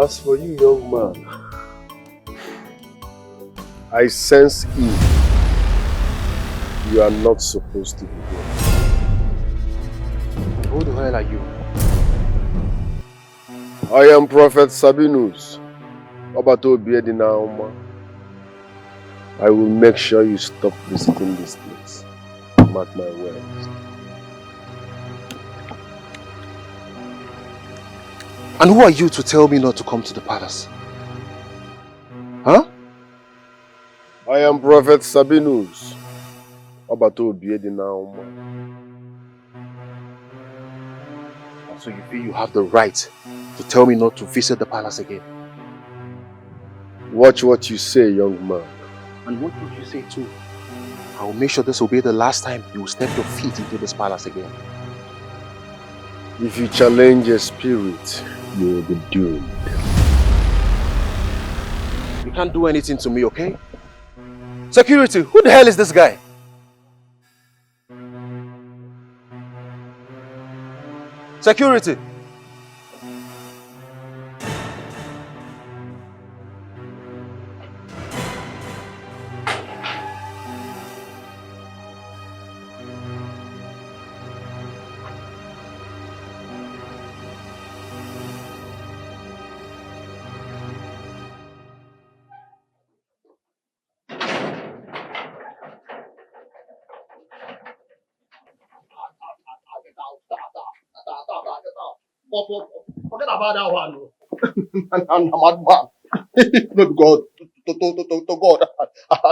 As for you, young man, I sense evil. You are not supposed to be here. Who the hell are you? I am Prophet SABINUS. I will make sure you stop visiting this place. Mark my words. And who are you to tell me not to come to the palace? Huh? I am Prophet SABINUS. So you feel you have the right to tell me not to visit the palace again? Watch what you say, young man. And what would you say too? I will make sure this will be the last time you will step your feet into this palace again. If you challenge a spirit, you will be doomed. You can't do anything to me, okay? Security, who the hell is this guy? Security! Forget about that one. I'm a madman. Not God. To God.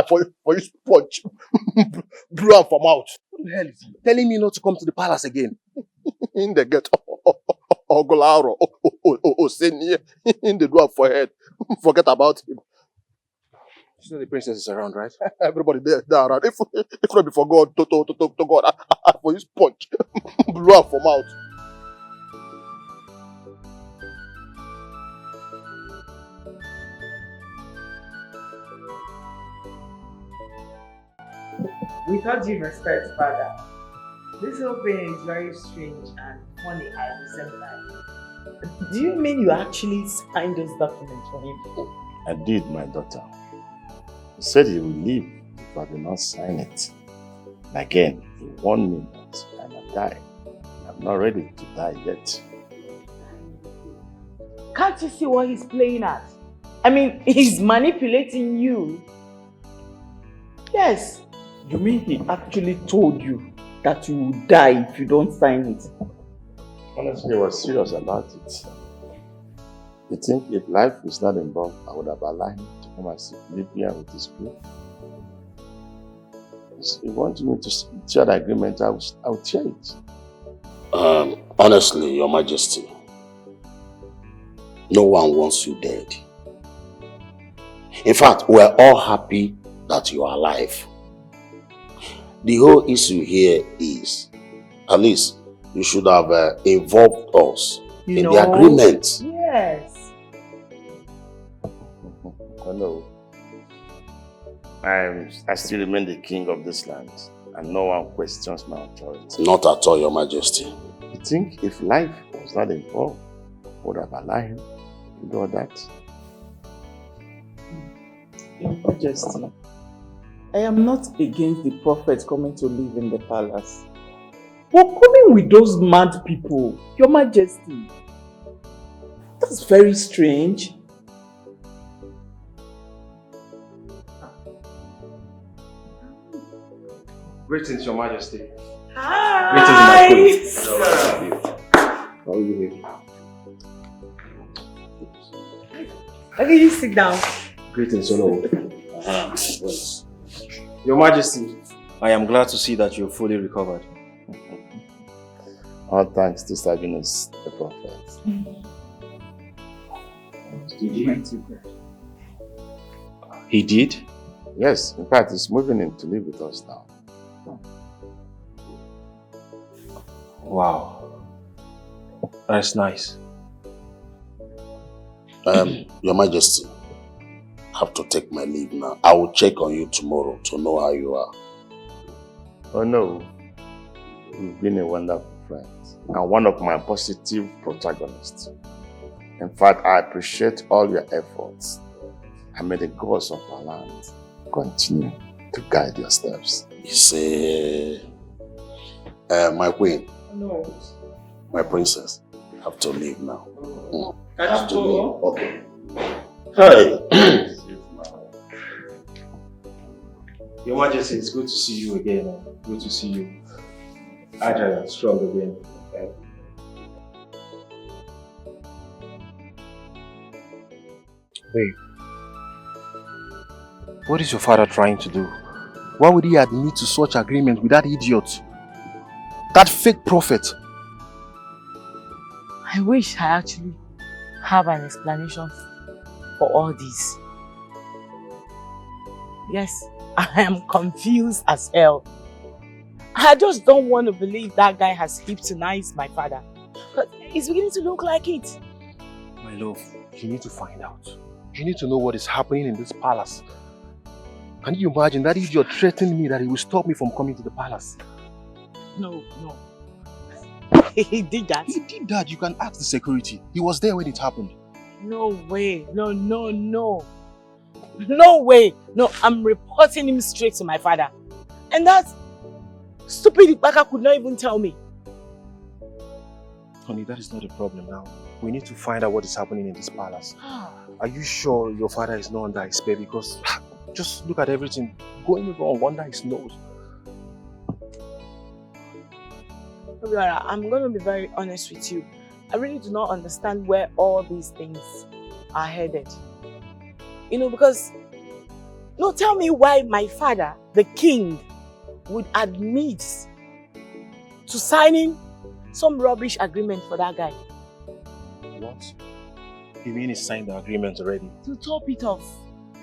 For his punch. Blew him from out. What the hell is he? Telling me not to come to the palace again. In the gate. Ogolaro. Senior. In the dwarf forehead. Forget about him. You know the princess is around, right? Everybody there around. If not before God, to God, for his punch. Blew him from out. With all due respect, Father, this whole thing is very strange and funny at the same time. Do you mean you actually signed those documents for him? I did, my daughter. He said he would leave if I did not sign it. And again, he warned me that I might die. I'm not ready to die yet. Can't you see what he's playing at? I mean, he's manipulating you. Yes. You mean he actually told you that you will die if you don't sign it? Honestly, I was serious about it. You think if life is not involved, I would have allowed him to come and live here with his group? If he wants me to tear the agreement, I will tear it. Honestly, Your Majesty, no one wants you dead. In fact, we're all happy that you are alive. The whole issue here is, at least, you should have involved us in the agreement. Yes. Oh no. I still remain the king of this land, and no one questions my authority. Not at all, Your Majesty. You think if life was not involved, I would have allowed him to do all that? Your Majesty, I am not against the prophet coming to live in the palace. But coming with those mad people, Your Majesty, that's very strange. Greetings, Your Majesty. Hi. Greetings, my queen. How are you here? Okay, you sit down. Greetings, Solo. Your Majesty, I am glad to see that you're fully recovered. All thanks to SABINUS the prophet. He did? Yes, in fact, he's moving in to live with us now. Wow. That's nice. Your Majesty, I have to take my leave now. I will check on you tomorrow to know how you are. Oh no, you've been a wonderful friend and one of my positive protagonists. In fact, I appreciate all your efforts, and may the gods of our land continue to guide your steps. You say, my queen, No. my princess, I have to leave now. I have to leave. Okay. Hi. Your Majesty, it's good to see you again. Good to see you agile and strong again. Wait. What is your father trying to do? Why would he admit to such agreement with that idiot? That fake prophet? I wish I actually have an explanation for all this. Yes, I am confused as hell. I just don't want to believe that guy has hypnotized my father. But it's beginning to look like it. My love, you need to find out. You need to know what is happening in this palace. Can you imagine that idiot threatened me that he will stop me from coming to the palace? No. He did that? He did that. You can ask the security. He was there when it happened. No way. No. No way. No, I'm reporting him straight to my father. And that stupid Ibaka could not even tell me. Honey, that is not a problem now. We need to find out what is happening in this palace. Are you sure your father is not under his spell? Because just look at everything going wrong under his nose. I'm going to be very honest with you. I really do not understand where all these things are headed. You know, because, no, tell me why my father, the king, would admit to signing some rubbish agreement for that guy. What? You mean he signed the agreement already? To top it off,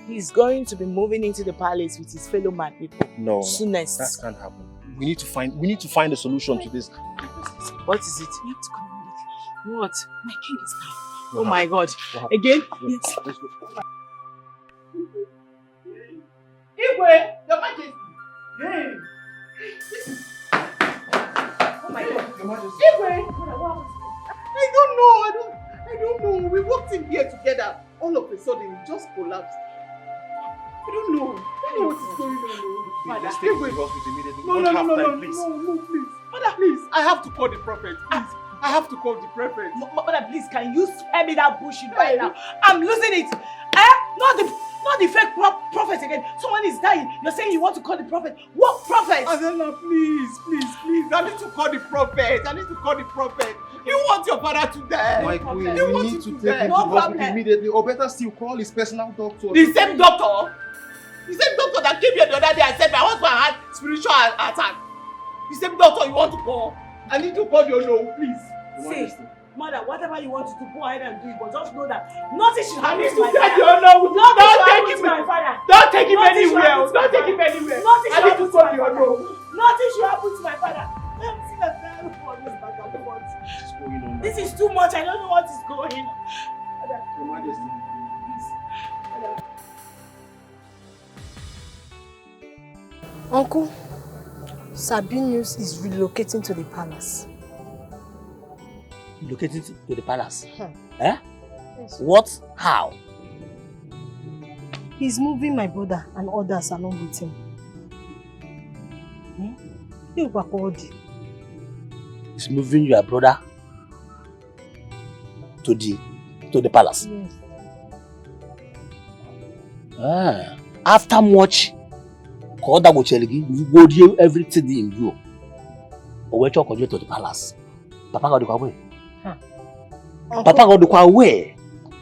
he's going to be moving into the palace with his fellow mad people. No, soonest. That can't happen. We need to find a solution to this. What is it? You have to come immediately. What? My king is down. Oh my God. Again? Yes. Let's go. Igwe, Your Majesty. Hey. Oh my God. Your Majesty. Igwe. I don't know. We walked in here together. All of a sudden, it just collapsed. I don't know. I don't know what is going on. Father, let's take him to the hospital immediately. No, please. Father, please. I have to call the prophet. Please. I have to call the prophet. Mother, please, can you spare me that bullshit right now? I'm losing it. Not the fake prophet again. Someone is dying. You're saying you want to call the prophet. What prophet? Adela, please. I need to call the prophet. You want your father to die. My queen, you we want need him to take die. him to the hospital immediately, or better still, call his personal doctor. The same doctor? The same doctor that came here the other day and said my husband had spiritual attack. The same doctor you want to call. I need to call your no, please. See, mother, whatever you want to go ahead and do it, but just know that nothing should happen to my father. Don't take him anywhere. Don't take him anywhere. I need to call your no. Nothing should happen to my father. Let me see that man for this back and forth. This is too much. I don't know what is going on. Your Majesty. Uncle, Sabinus is relocating to the palace. Relocating to the palace? Eh? Yes. What? How? He's moving my brother and others along with him. He's moving your brother to the palace? Yes. After much, you go do everything in you. Or where you go to the palace? Papa got the away. Papa got the away.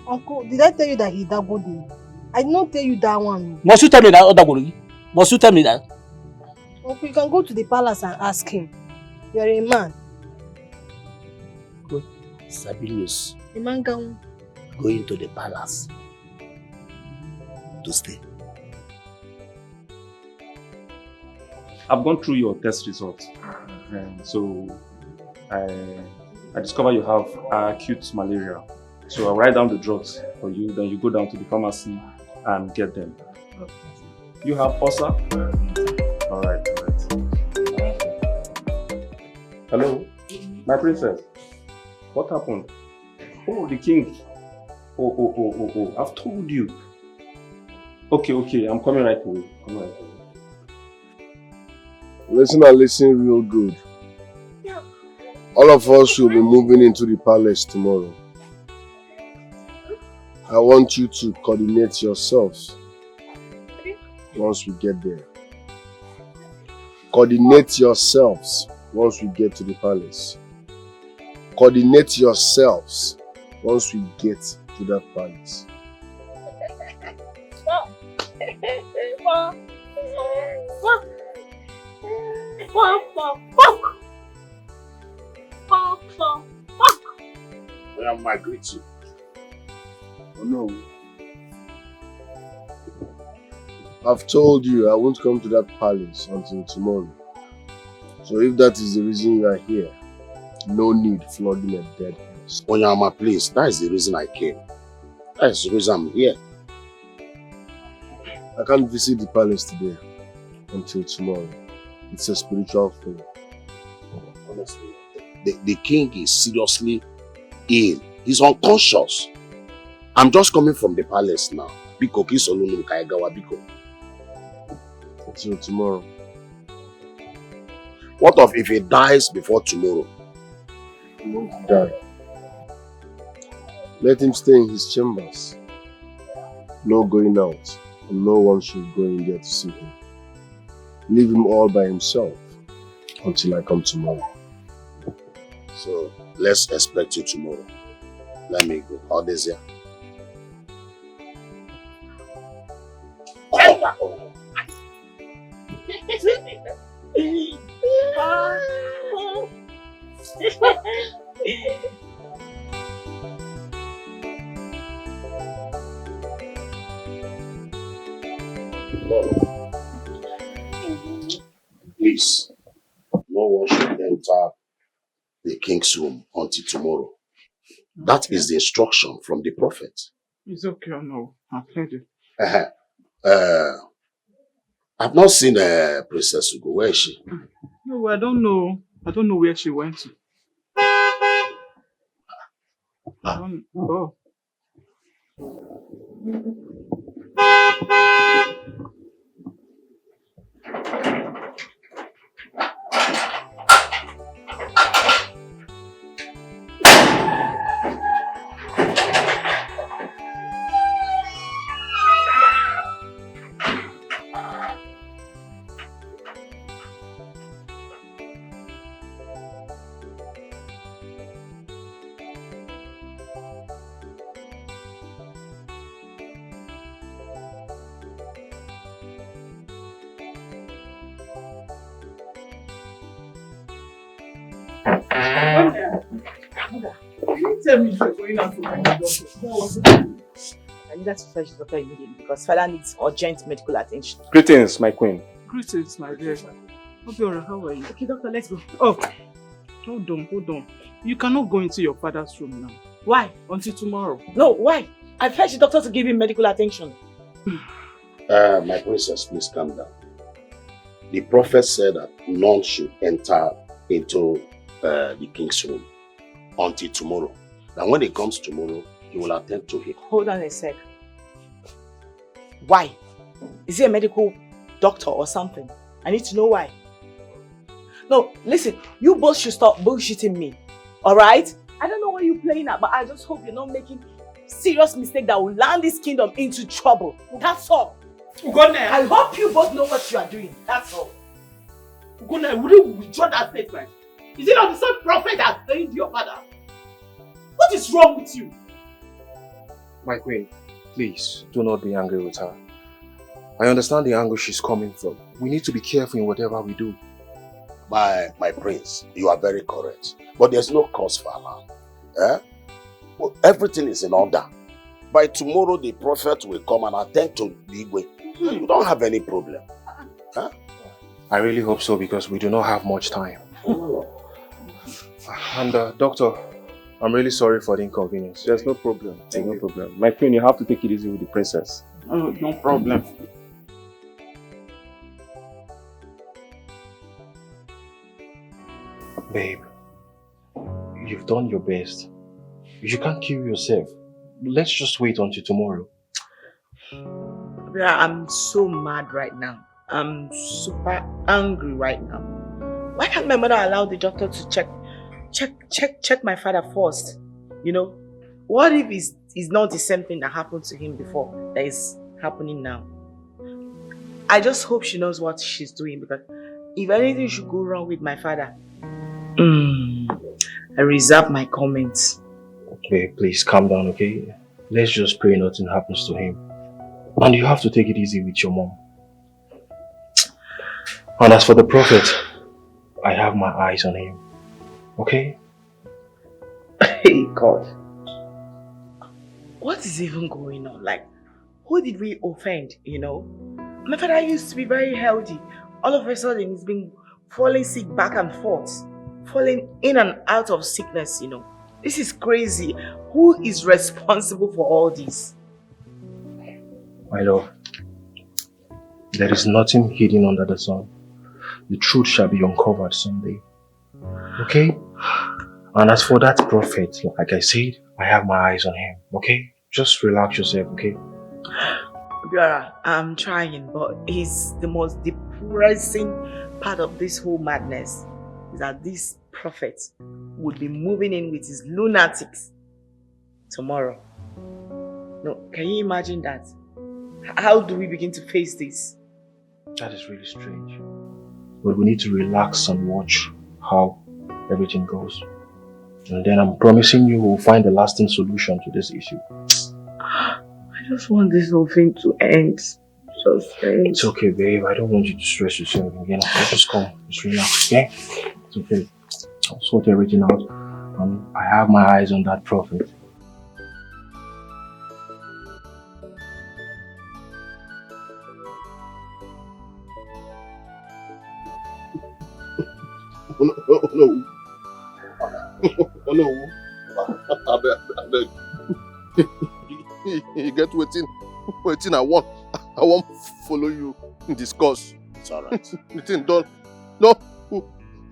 Uncle, did I tell you that he doubled me? I did not tell you that one. Must you tell me that other one? Must you tell me that? Uncle, you can go to the palace and ask him. You're a man. Good. Sabinus. A man going to the palace to stay. I've gone through your test results, and so I discovered you have acute malaria. So I'll write down the drugs for you, then you go down to the pharmacy and get them. Okay. You have ulcer? All right. Hello, my princess. What happened? Oh, the king. Oh. I've told you. Okay. I'm coming right away. Listen real good. All of us will be moving into the palace tomorrow. I want you to coordinate yourselves once we get there. Coordinate yourselves once we get to the palace. Coordinate yourselves once we get to that palace. I migrate you. Oh no. I've told you I won't come to that palace until tomorrow. So if that is the reason you are here, no need flogging a dead horse. Onyama, please, that is the reason I came. That is the reason I'm here. I can't visit the palace today until tomorrow. It's a spiritual thing. Honestly, the king is seriously ill. He's unconscious. I'm just coming from the palace now. Biko kisolunu kaigawa biko. Until tomorrow. What if he dies before tomorrow? He won't die. Let him stay in his chambers. No going out. And no one should go in there to see him. Leave him all by himself until I come tomorrow. So let's expect you tomorrow. Let me go. How is it? Please, no one should enter the king's room until tomorrow. That is the instruction from the prophet. It's okay, no. I've heard it. I've not seen Princess Ugo. Where is she? No, I don't know. I don't know where she went to. I don't know. Tell me you're going out to find the doctor. I need to fetch the doctor immediately because father needs urgent medical attention. Greetings, my queen. Greetings, my dear. Obiora, how are you? Okay, doctor, let's go. Oh, hold on. You cannot go into your father's room now. Why? Until tomorrow. No, why? I fetched the doctor to give him medical attention. My princess, please calm down. The prophet said that none should enter into the king's room until tomorrow. And when he comes tomorrow, he will attend to him. Hold on a sec. Why? Is he a medical doctor or something? I need to know why. No, listen, you both should stop bullshitting me. Alright? I don't know what you're playing at, but I just hope you're not making serious mistake that will land this kingdom into trouble. That's all. Ugonna, I hope you both know what you are doing. That's all. Ugonna, will you withdraw that statement? Is it not the same prophet that trained your father? What is wrong with you? My queen, please do not be angry with her. I understand the angle she's coming from. We need to be careful in whatever we do. My prince, you are very correct. But there's no cause for alarm. Well, everything is in order. By tomorrow, the prophet will come and attend to Dikeh. You don't have any problem. Huh? I really hope so because we do not have much time. And doctor, I'm really sorry for the inconvenience. There's no problem. There's no problem. My queen, you have to take it easy with the princess. Oh, no problem. Babe, you've done your best. You can't kill yourself. Let's just wait until tomorrow. Yeah, I'm so mad right now. I'm super angry right now. Why can't my mother allow the doctor to check my father first? You know, what if it's not the same thing that happened to him before that is happening now? I just hope she knows what she's doing because if anything should go wrong with my father, I reserve my comments. Okay, please calm down, okay? Let's just pray nothing happens to him. And you have to take it easy with your mom. And as for the prophet, I have my eyes on him. Okay? Hey God. What is even going on? Like, who did we offend, you know? My father used to be very healthy. All of a sudden, he's been falling sick back and forth. Falling in and out of sickness, you know. This is crazy. Who is responsible for all this? My love, there is nothing hidden under the sun. The truth shall be uncovered someday. Okay? And as for that prophet, like I said, I have my eyes on him. Okay? Just relax yourself, okay? Biora, I'm trying, but it's the most depressing part of this whole madness is that this prophet would be moving in with his lunatics tomorrow. No, can you imagine that? How do we begin to face this? That is really strange. But we need to relax and watch how everything goes. And then I'm promising you we'll find a lasting solution to this issue. I just want this whole thing to end. It's okay, babe. I don't want you to stress yourself again. Just come. Just relax, okay? It's okay. I'll sort everything out. I have my eyes on that prophet. No. No. I beg. You get waiting. I won't follow you in discourse. It's alright. The thing don't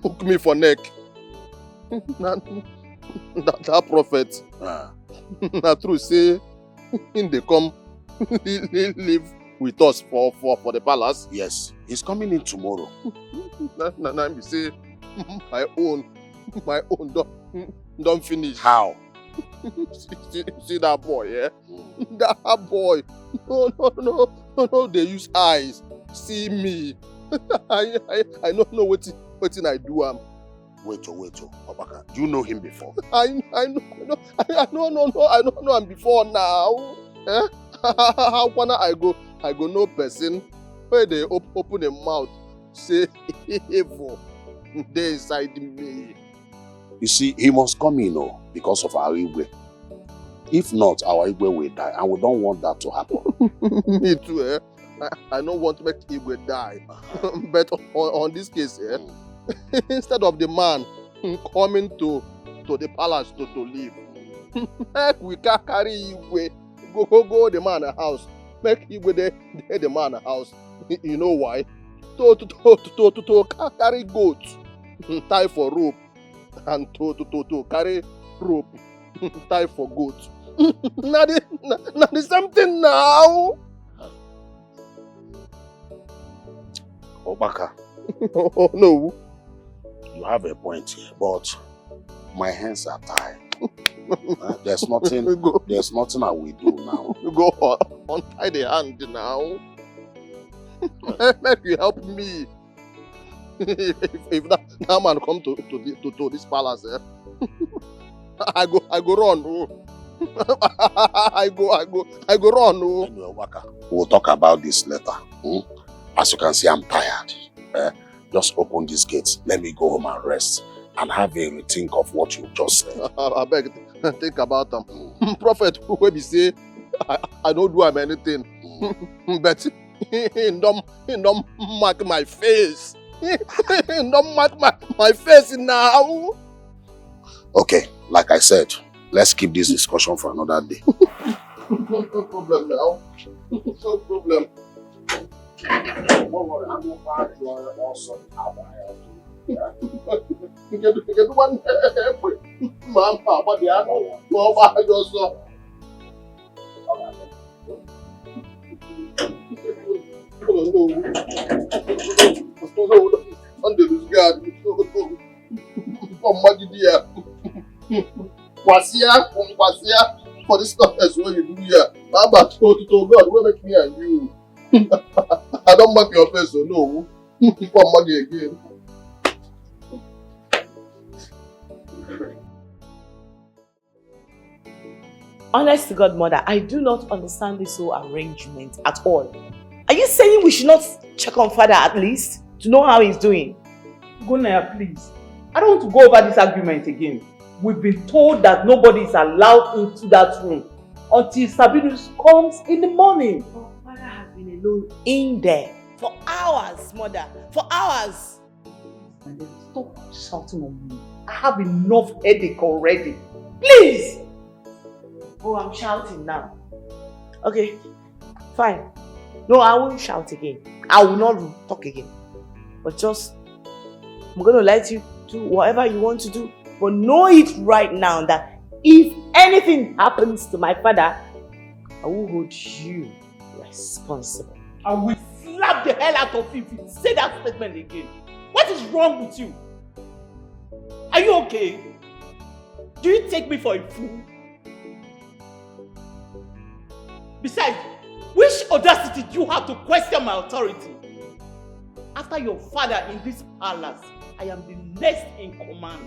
hook me for neck. That prophet. Na true say they come live with us for the palace. Yes, he's coming in tomorrow. Na me say my own don't finish. How? See that boy, yeah? That boy. No, they use eyes. See me. I don't know what I do. Wait, Obaka. Do you know him before? I don't know him before now. Eh? How can I go no person where they open their mouth say evil they inside me. You see, he must come in, because of our Igwe. If not, our Igwe will die, and we don't want that to happen. Me too, eh? I don't want to make Igwe die. But on this case, instead of the man coming to the palace to live, make we carry Igwe, go the man a house. Make Igwe the man a house. You know why? To carry goat, tie for rope, and to carry rope, tie for goat. Not the same thing now. Obaka. Oh no. You have a point here, but my hands are tied. There's nothing I will do now. You go untie the hand now. Make you help me. If that man come to this palace, I go run. I go run. Anyway, Waka, we'll talk about this later. As you can see, I'm tired. Just open these gates. Let me go home and rest and have a rethink of what you just said. I beg, think about them. Prophet, who be say, I don't do him anything, but he don't mark my face. He don't mark my face now. Okay, like I said, let's keep this discussion for another day. No problem now. No problem. Don't worry, I'm going to find you also. You get one Mama, but the other one, I just saw. Under this guard, Kwasia, for this stuff as well you do here. Baba told God, where make me and you. I don't mark your face, so no. For money again. Honest to God, mother, I do not understand this whole arrangement at all. Are you saying we should not check on father at least to know how he's doing? Gunaya, please. I don't want to go over this argument again. We've been told that nobody is allowed into that room until SABINUS comes in the morning. Oh, father has been alone in there for hours, mother. For hours. And then stop shouting on me. I have enough headache already. Please! Oh, I'm shouting now. Okay, fine. No, I won't shout again. I will not talk again. But just, I'm going to let you do whatever you want to do. But know it right now that if anything happens to my father, I will hold you responsible. I will slap the hell out of you if you say that statement again. What is wrong with you? Are you okay? Do you take me for a fool? Besides, which audacity do you have to question my authority? After your father in this palace, I am the next in command.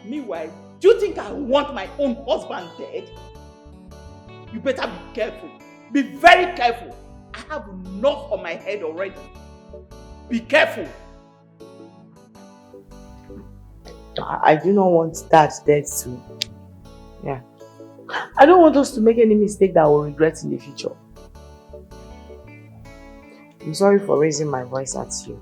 Meanwhile, Do you think I want my own husband dead? You better be careful. Be very careful. I have enough on my head already. Be careful. I do not want that dead too. Yeah. I don't want us to make any mistake that we'll regret in the future. I'm sorry for raising my voice at you.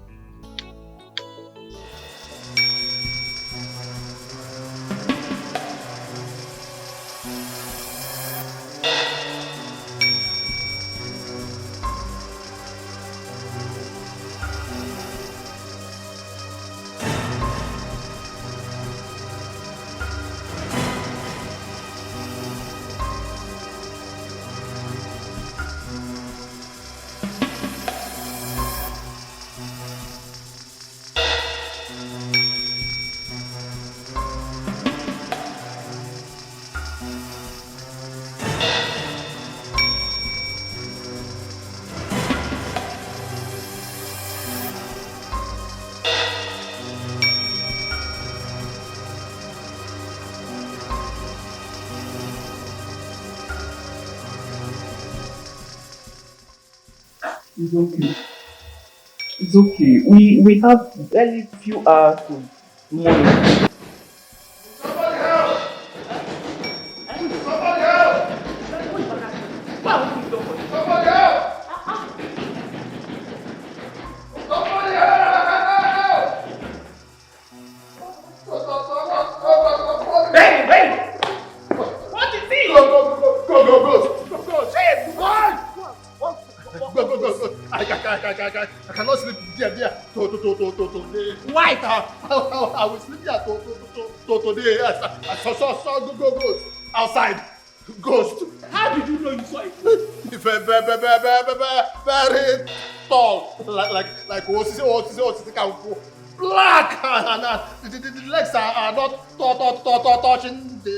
It's okay. It's okay. We have very few hours to monitor. Somebody help! Somebody help! Somebody help! Somebody help! Hey! What is it? Go! Hey, what? Go! I cannot sleep there. Why? I will sleep there today. Go. Outside. Ghost. How did you know you saw it? Very tall. Like what's black. And the legs are not touching the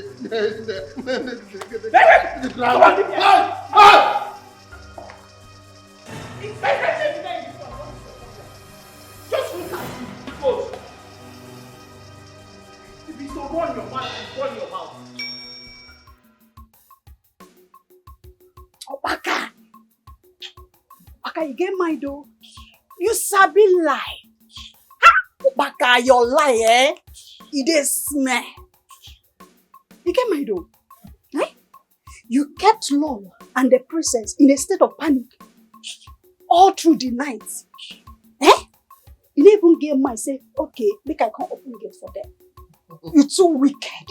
ground. Just look at you, ghost. If you don't run your mouth, you run your mouth. Obaka, you get mind though. You sabi lie. Ha! Obaka, your lie, eh? It is smell. You get mind though. Eh? You kept Lord and the princess in a state of panic all through the night. Eh? You didn't even get mind say, okay, make I come open gate for them. You too wicked.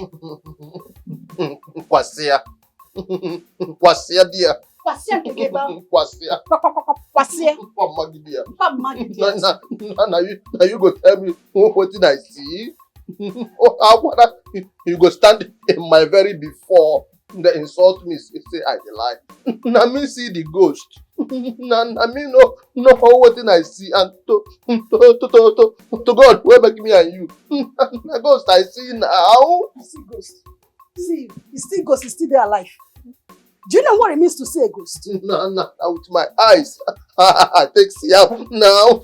Kwasia dear. Kwasia kekeba. Kwasia. Kwasia. Pamagidia. Pamagidia. Now you go tell me what did I see? You go stand in my very before. They insult me, say I lie. Now me see the ghost. Now me know what thing I see, and to God where make me and you. The ghost I see now. You see ghost. See, you see ghost is still there alive. Do you know what it means to see a ghost? No, with my eyes. I take see out now.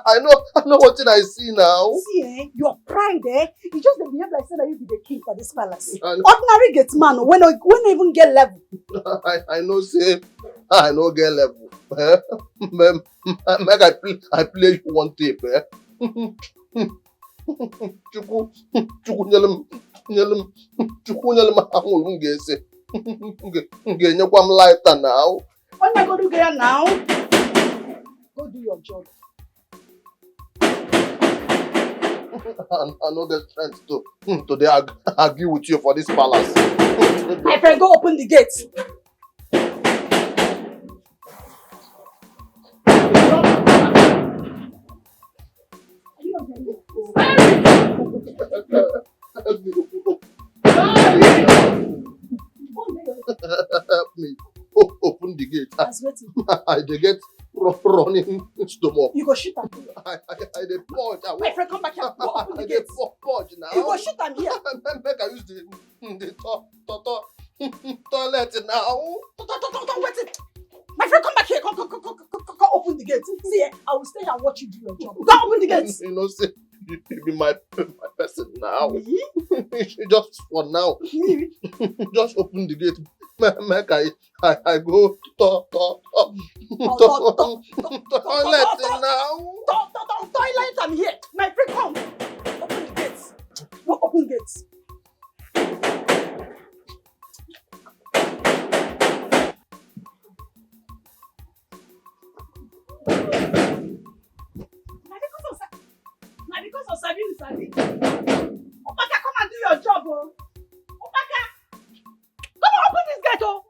I know what thing I see now. See, your pride, you just behave like say that you be the king for this palace. Ordinary get man, when even get level. I know say, I know get level. Make I play you one tape. Chuku nyelum ahụ ngese. Ngenyekwa m lighter now. What am I going to do here now? Go do your job. I no get strength to today argue with you for this palace. My friend, go open the gate. Help me. Open the gate. I dey get running stomach. You go shoot am. I dey purge. My friend, come back here. Go open the gate. Purge now. You go shoot am here. Make I use the toilet now. Wait. My friend, come back here. Come open the gate. See, I will stay here and watch you do your job. Go open the gate. be my person now. Just for now. Just open the gate. Make I go toilet now. Toilet, I'm here. My friend, come. Open the gates. No, open the gates. Because of SABINUS, Opaka, come and do your job, oh. Opaka, come and open this gate, oh.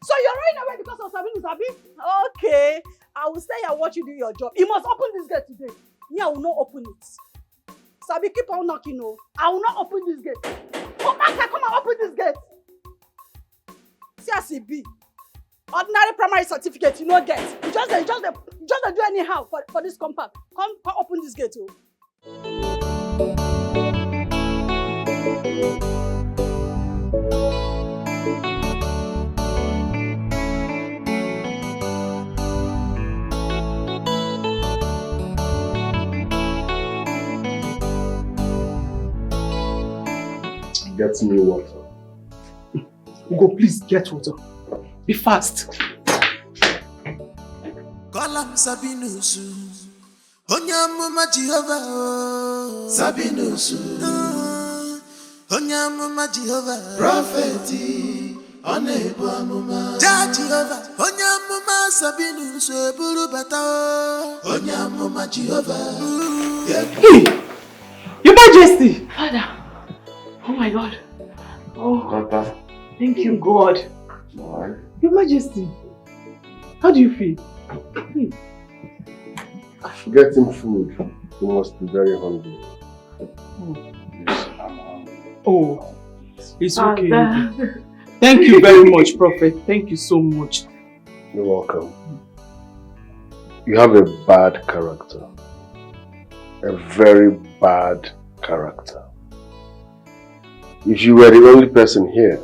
So you're running away because of SABINUS, Abi? Okay, I will stay and watch you do your job. You must open this gate today. Me, I will not open it. Sabi, keep on knocking, oh. I will not open this gate. Opaka, come and open this gate. See as it be. Ordinary primary certificate, you no get. You just do anyhow for this compound. Come open this gate, oh. Get me water. Ugo, please get water. Be fast. Call him SABINUS. Onyamuma Jehovah. SABINUS. Onyamuma Jehovah. Prophet. Onebu amuma. Jehovah. Onyamuma SABINUS. Eburu bata. Onyamuma Jehovah. Hey! Your Majesty! Father! Oh my God. Oh. Thank you, God. Why? Your Majesty. How do you feel? Get him food. He must be very hungry. Oh, it's okay. Thank you very much, Prophet. Thank you so much. You're welcome. You have a bad character. A very bad character. If you were the only person here,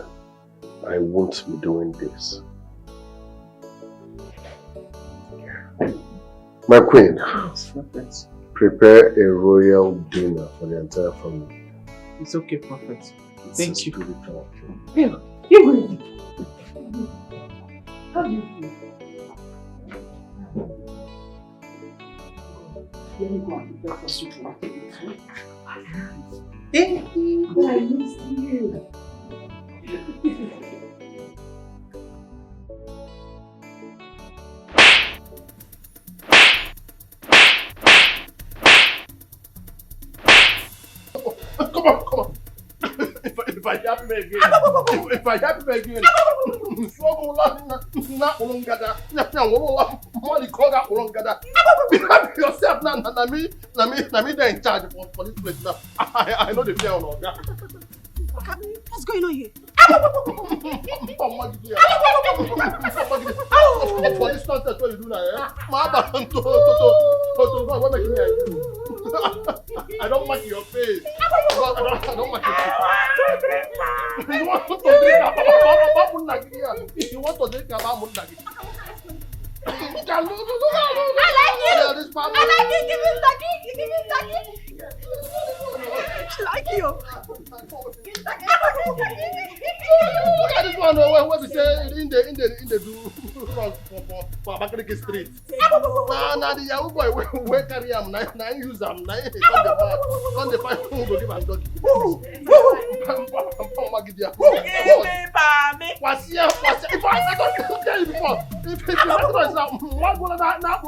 I won't be doing this. My queen, prepare a royal dinner for the entire family. It's okay, Prophet. Thank you. Here, you go. How do you feel? Let me go and prepare for soup. Thank you. I miss you. Come on. If I happen again, yourself now, me there in charge for this place now. I know the fear on Oga. What's going on here? For this nonsense, what you do now, I don't like your face. I don't like your face. You want to drink about Munagi? You want to drink about Munagi? I like it. Give me Dikeh. Like you. Look at this one where we say in the do for Abakaliki Street. Now the young boy where carry him, now use him, now he don't the find who go give him doggy. Was here. If I don't tell you before, if you recognize now, what going on now?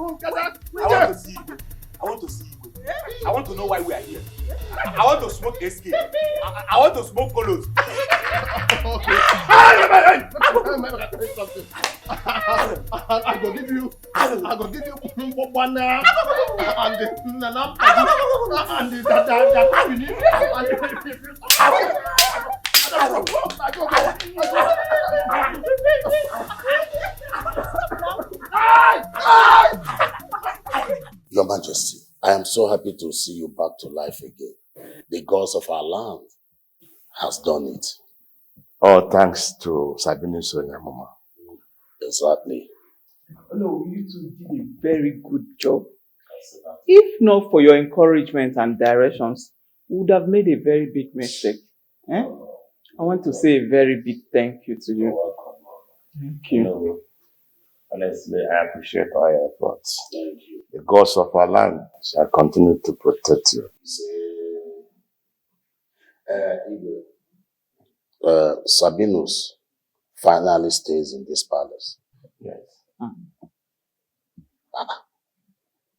I want to see you. I want to know why we are here. I want to smoke SK. I want to smoke colos. I go give you banana and the nana and the Your Majesty, I am so happy to see you back to life again. The gods of our land has done it. Oh, thanks to SABINUS Mama. Exactly. No, you two did a very good job. If not for your encouragement and directions, we would have made a very big mistake. Eh? I want to say a very big thank you to you. Thank you. Honestly, I appreciate all your efforts. Thank you. The gods of our land shall continue to protect you. Sabinus finally stays in this palace. Yes.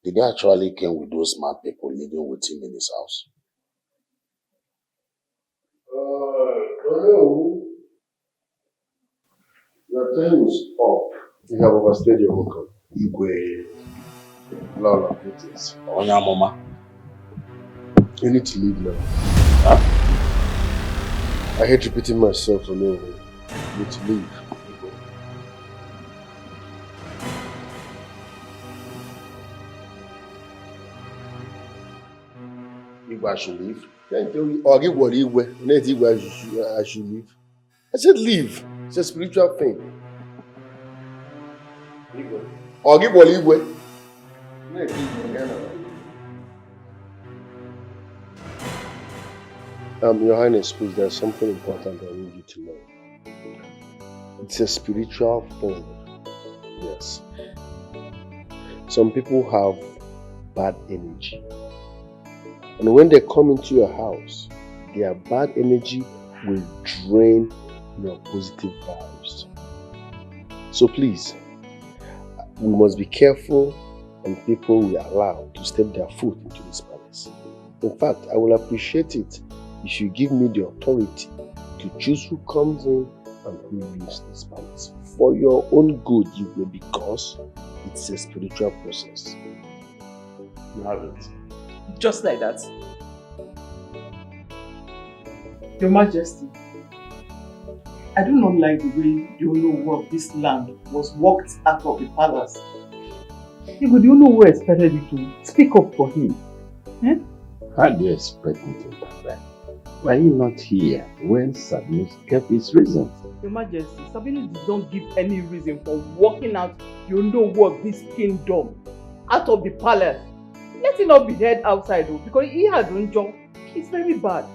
Did he actually came with those mad people living with him in his house? Hello. Your time is up. You have overstayed your welcome. Igwe. Lord of Beauties. Onyamoma. You need to leave now. Huh? I hate repeating myself for no reason. You need to leave. Igwe, I should leave. Or give what Igwe. Let Igwe I should leave. I said leave. It's a spiritual thing. Igwe. Or give what Igwe. Your Highness, please, there's something important I need you to know. It's a spiritual thing. Yes. Some people have bad energy. And when they come into your house, their bad energy will drain your positive vibes. So please, we must be careful on people we allow to step their foot into this palace. In fact, I will appreciate it if you give me the authority to choose who comes in and who leaves this palace. For your own good, you will, because it's a spiritual process. You have it. Just like that. Your Majesty, I do not like the way the owner of this land was walked out of the palace. Even the owner expected you to speak up for him. Eh? How do you expect me to do that? Were you not here when Sabinus gave his reasons? Your Majesty, Sabinus did not give any reason for walking out the owner of this kingdom out of the palace. Let him not be heard outside though, because he has own job. It's very bad.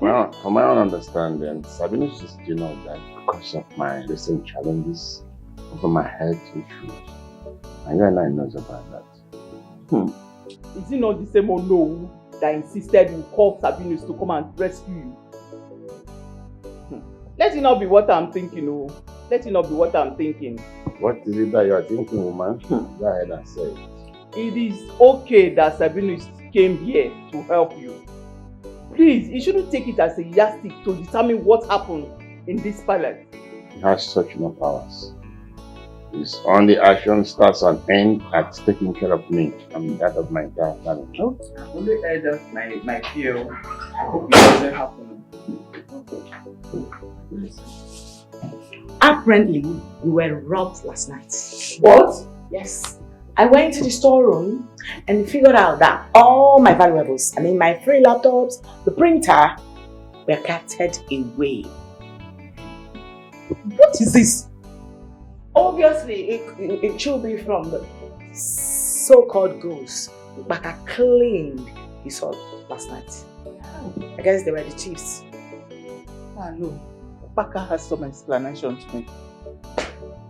Well, from my own understanding, Sabinus is doing all that because of my recent challenges over my health issues. And you and I knows about that. Is it not the same Ono that insisted you call Sabinus to come and rescue you? Let it not be what I'm thinking, oh. Let it not be what I'm thinking. What is it that you are thinking, woman? Go ahead and say it. It is okay that Sabinus came here to help you. Please, you shouldn't take it as a yardstick to determine what happened in this palace. He has such no powers. His only action starts and ends at taking care of me and that of my entire family. No, I've only heard that my fear. I hope it doesn't happen. Apparently, we were robbed last night. What? Yes. I went to the storeroom and figured out that all my valuables, my 3 laptops, the printer, were carted away. What is this? Obviously, it should be from the so-called ghosts Baka claimed he saw last night. I guess they were the chiefs. Ah, no. Baka has some explanation to make.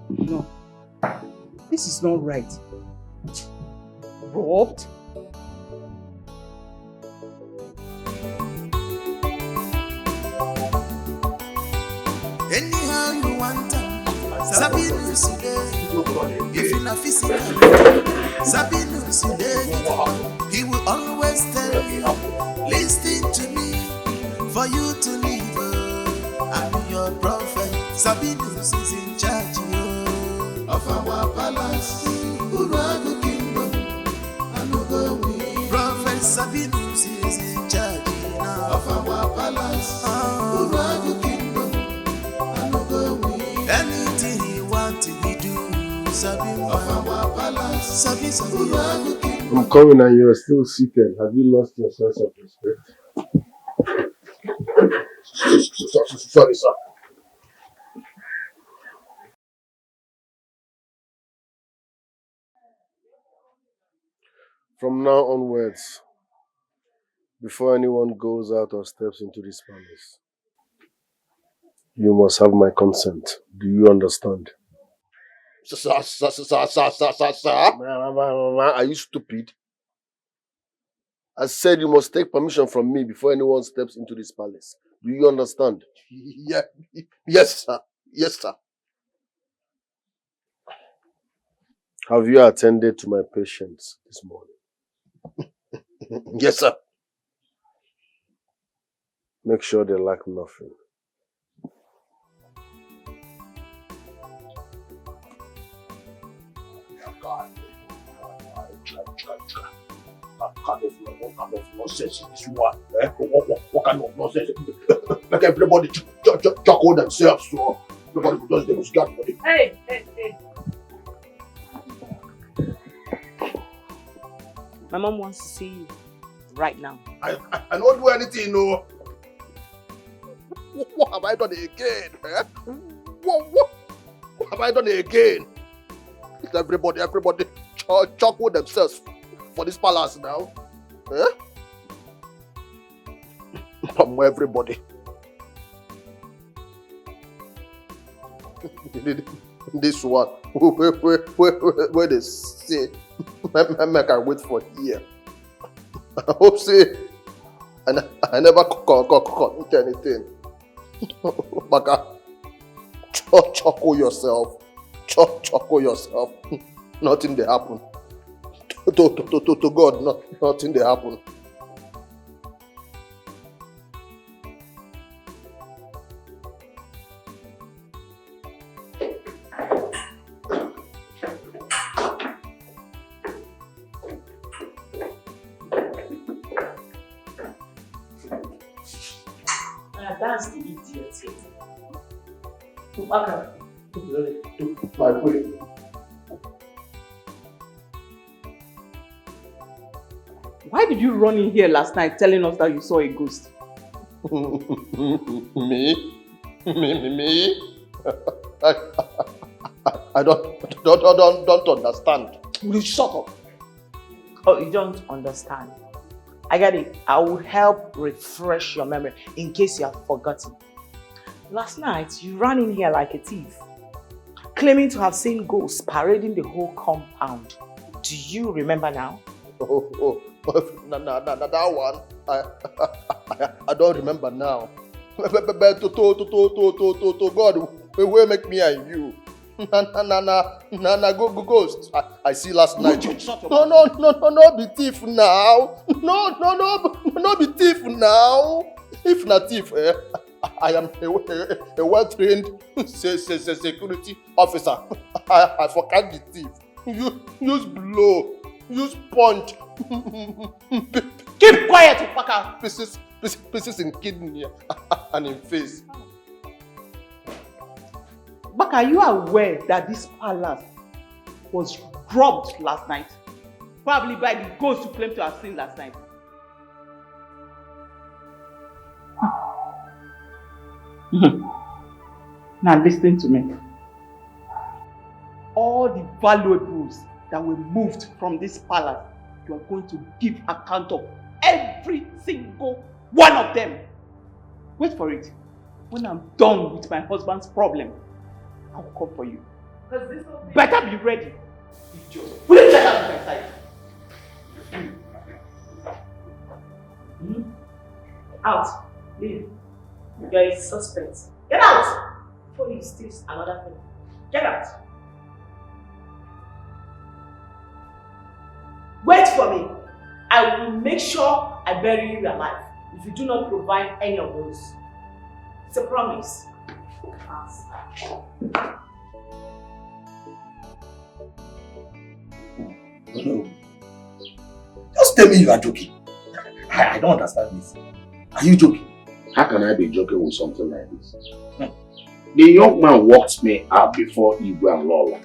No. This is not right. Robbed? Anyhow you want Sabinus if you not physical, Sabinus he will always tell you, listen to me, for you to live. I'm your prophet. Sabinus is in charge of our palace, Urago kingdom, and Ugo. Prophet Sabinus is in charge now of our palace, Urago kingdom, and Ugo. Anything he want to do, Sabin of our palace, Urago kingdom. I'm coming and you are still seated. Have you lost your sense of respect? Sorry, sir. From now onwards, before anyone goes out or steps into this palace, you must have my consent. Do you understand? Sir? Are you stupid? I said you must take permission from me before anyone steps into this palace. Do you understand? Yeah. Yes, sir. Yes, sir. Have you attended to my patients this morning? Yes, sir. Make sure they lack nothing. What kind of nonsense is this one? What kind of nonsense? Like everybody chuckle themselves, so nobody will just demonstrate for it. Hey. My mom wants to see you right now. I don't do anything, no. What have I done again? What have I done again? Everybody chuckle themselves for this palace now. From everybody. This one, where they say, make I wait for here. I hope say, and I never commit anything. Baka, chuckle yourself. Chuckle yourself. Nothing they happen. To God, nothing they happen. That's the idiot here. Why did you run in here last night telling us that you saw a ghost? Me? I don't understand. Will you shut up? Oh, you don't understand. I get it. I will help refresh your memory in case you have forgotten. Last night, you ran in here like a thief, claiming to have seen ghosts parading the whole compound. Do you remember now? Oh, that one. I don't remember now. But to God, will make me and you. Go ghost. I see last night. No, be thief now. No, be thief now. If not thief, I am a well-trained security officer. I forgot the thief. Use blow, use punch. Keep quiet, fucker. Pieces in kidney and in face. But are you aware that this palace was robbed last night? Probably by the ghost you claimed to have seen last night. Now listen to me. All the valuables that were moved from this palace, you are going to give account of every single one of them. Wait for it. When I'm done with my husband's problem, I'll come for you. Better be ready. Will you get out of my sight? Out. Leave. You're a suspect. Get out! Before you steal another thing. Get out. Wait for me. I will make sure I bury you alive if you do not provide any of those. It's a promise. No. Just tell me you are joking. I don't understand this. Are you joking? How can I be joking with something like this? The young man walked me out before Igwe and Lola.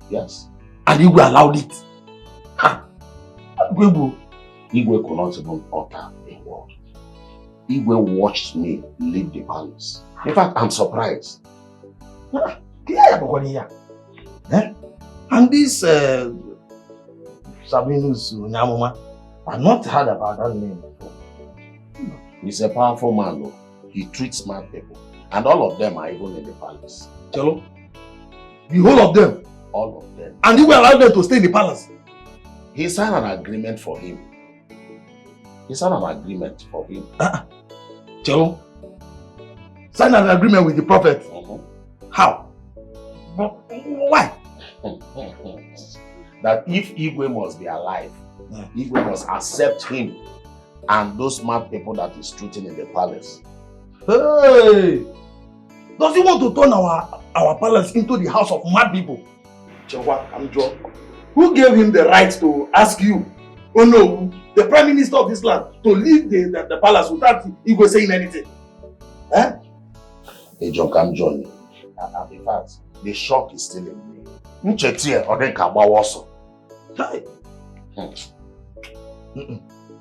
Yes. And Igwe allowed it? Igwe could not even utter a word. Igwe watched me leave the palace. In fact, I'm surprised. And this Sabinus Nyamuma. I've not heard about that name before. He's a powerful man, though. He treats smart people. And all of them are even in the palace. Chelo? The whole of them? All of them. And you will allow them to stay in the palace? He signed an agreement for him. Chelo? Sign an agreement with the prophet? How? But why? That if Igwe must be alive, Igwe must accept him and those smart people that he's treating in the palace. Hey! Does he want to turn our palace into the house of mad people? Chewa, Amjo, who gave him the right to ask you, oh no, the Prime Minister of this land, to leave the palace without Igwe saying anything? Eh? Hey, John, Johnny. In fact, the shock is still in me. Nchetie Odenka also. Hey.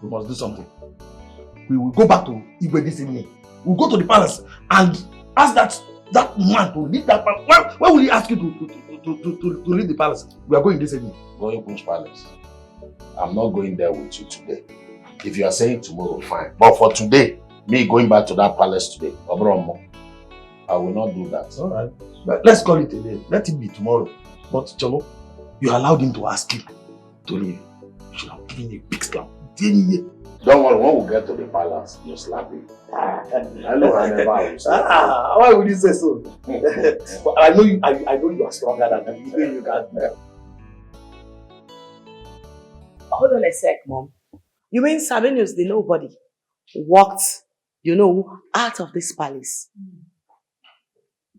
We must do something. We will go back to Igwe this evening. We'll go to the palace and ask that man to leave that palace. Why will he ask you to leave the palace? We are going this evening. Going which palace? I'm not going there with you today. If you are saying tomorrow, fine. But for today, me going back to that palace today, I will not do that. Alright. But let's call it today. Let it be tomorrow. But Cholo, you allowed him to ask you to leave. You should have given a big slap. Don't worry, when we get to the palace, you'll slap him. I know I never will slap him. Why would you say so? I know you are stronger than me. You can. Hold on a sec, Mom. You mean Sabinus the nobody walked, out of this palace?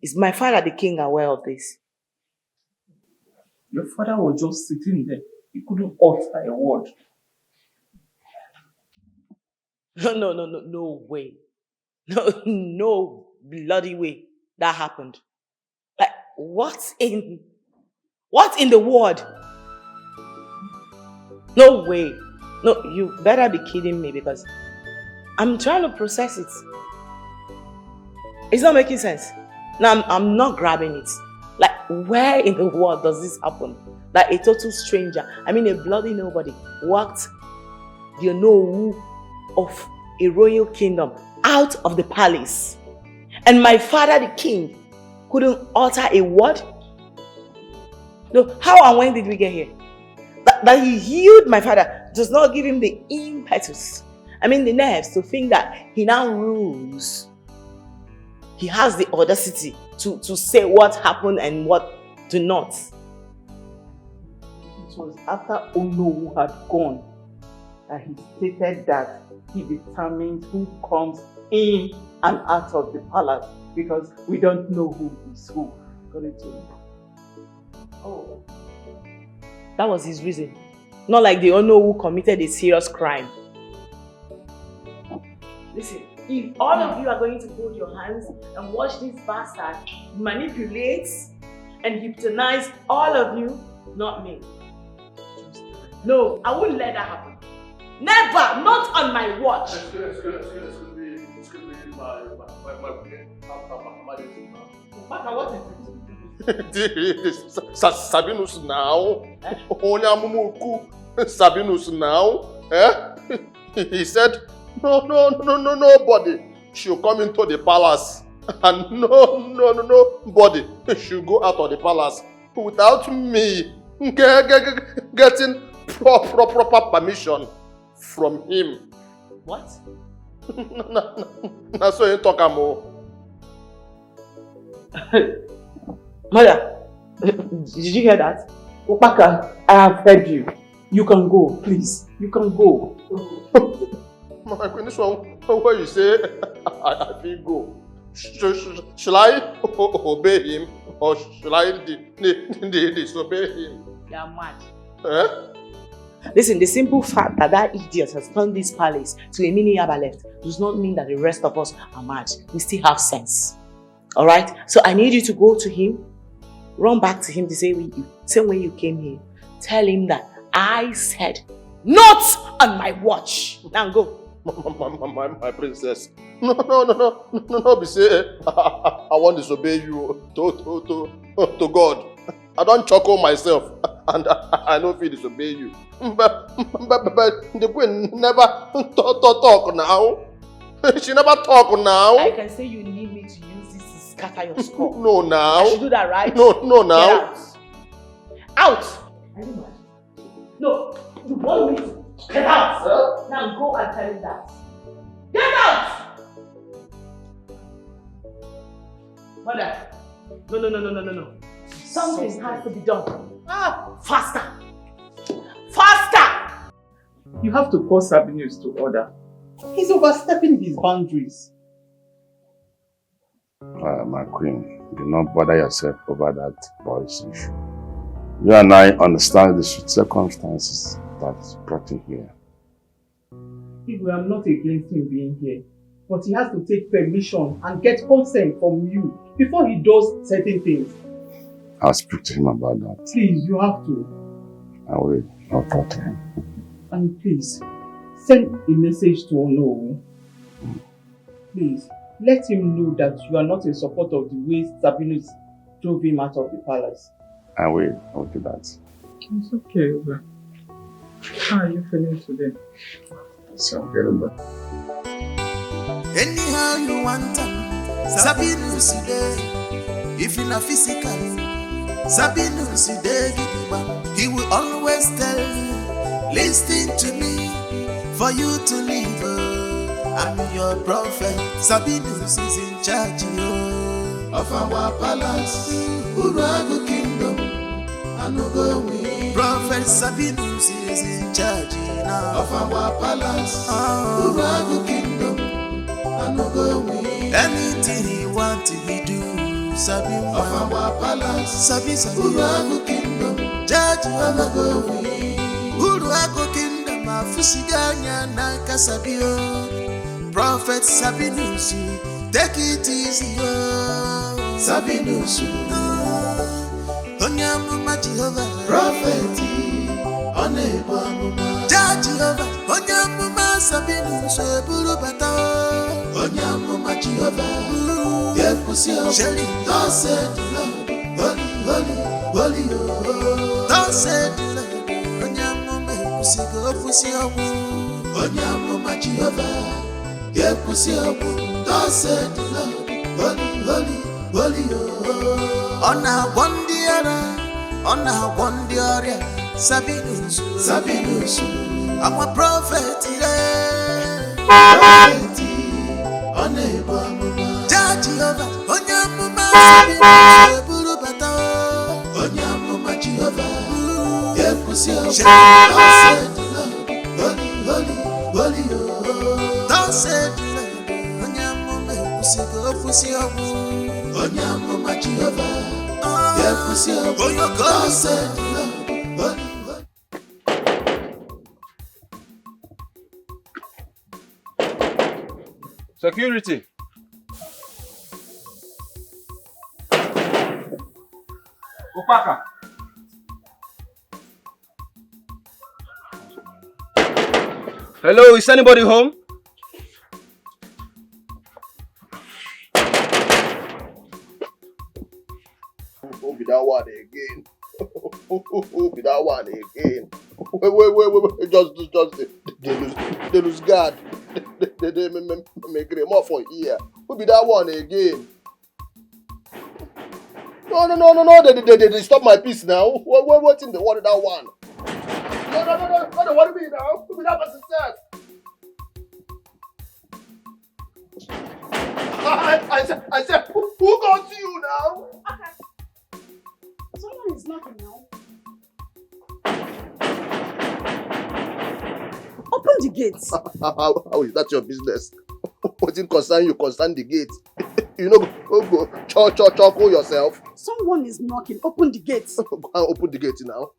Is my father the king aware of this? Your father was just sitting there. He couldn't utter a word. No way. No bloody way that happened. Like, what in the world? No way. No, you better be kidding me because I'm trying to process it. It's not making sense. Now, I'm not grabbing it. Like, where in the world does this happen? Like a total stranger, a bloody nobody, walked of a royal kingdom out of the palace. And my father, the king, couldn't utter a word? No, how and when did we get here? That he healed my father does not give him the impetus, the nerves to think that he now rules. He has the audacity to say what happened and what do not. It was after Onowu had gone that he stated that he determines who comes in and out of the palace because we don't know who is who. Oh. That was his reason. Not like the Onowu committed a serious crime. Listen, if all of you are going to hold your hands and watch this bastard manipulate and hypnotize all of you, not me. No, I won't let that happen. Never! Not on my watch! Excuse me, my what is it? Sabinus now? Onyamuku Sabinus now? He said, no, nobody should come into the palace. And nobody should go out of the palace without me getting proper permission from him. What? That's what you talk about. Mother, did you hear that? Opaka, I have heard you. You can go, please. You can go. My goodness, what you say, I feel go. Shall I obey him or shall I disobey him? You are mad. Eh? Listen, the simple fact that idiot has turned this palace to a mini Yaba left does not mean that the rest of us are mad. We still have sense. Alright? So I need you to go to him, run back to him the same way you came here. Tell him that I said, not on my watch. Now go. My princess. No, be say, I want to disobey you to God. I don't chuckle myself. and I no fit disobey you. But the queen never talk now. She never talk now. I can say you need me to use this to scatter your skull. No, now. I should do that, right? No, now. Get out. Out! Are you mad? No, you want me to get out? Huh? Now go and tell him that. Get out! Mother, no. Something has to be done. Faster! Faster! You have to call Sabinus to order. He's overstepping his boundaries. My queen, do not bother yourself over that boy's issue. You and I understand the circumstances that brought him here. I'm not against him being here, but he has to take permission and get consent from you before he does certain things. I'll speak to him about that. Please, you have to. I will. I'll talk to him. And please, send a message to Ono. Please, let him know that you are not in support of the way Sabinus drove him out of the palace. I will. I'll do that. It's okay, Oba. How are you feeling today? So, I'm getting better. Anyhow you want them, Sabinus today. If you're not physical, Sabinus today. He will always tell you, listen to me, for you to live. I'm your prophet. Sabinus is in charge of our palace, Urago kingdom. I no go away. Prophet Sabinus is in charge now of our palace, Urago kingdom. I no go away. Anything he want he do. Sabin of our palace, Sabi Urago kingdom. Judge I no go away. Urago kingdom. Afusiganya na kasabio. Prophet Sabinus, take it easy, Sabinus. Onyamuma Jehovah, prophet, Oneba, Judge Jehovah, Onyamuma Sabinus, Burubata, Onyamuma Jehovah, Yepusia, Shelly, don't say holy, don't say Onyamuma Musigo, Fusia, Onyamuma Jehovah, Yepusia, don't say holy, on a one dear, Sabinus, I'm a prophet, Judge Jehovah, Onyamuma Sabinus, Burubata, Onyamuma Jehovah, Yepusia, holy, don't say Onyamuma Musigo, Fusia, Onyamuma Jehovah. Security. Opaka. Hello, is anybody home? Who be that one again? Who be that one again? Wait. Just they lose guard. They make more for here. Who be that one again? No. They stop my peace now. What's in the water that one? No. Don't worry me now. Who be that person said? I said, who got to you now? Okay. Someone is knocking now. Open the gates. How is that your business? What it concern you? Concern the gate. You know, go choco yourself. Someone is knocking. Open the gates. Go and open the gate now.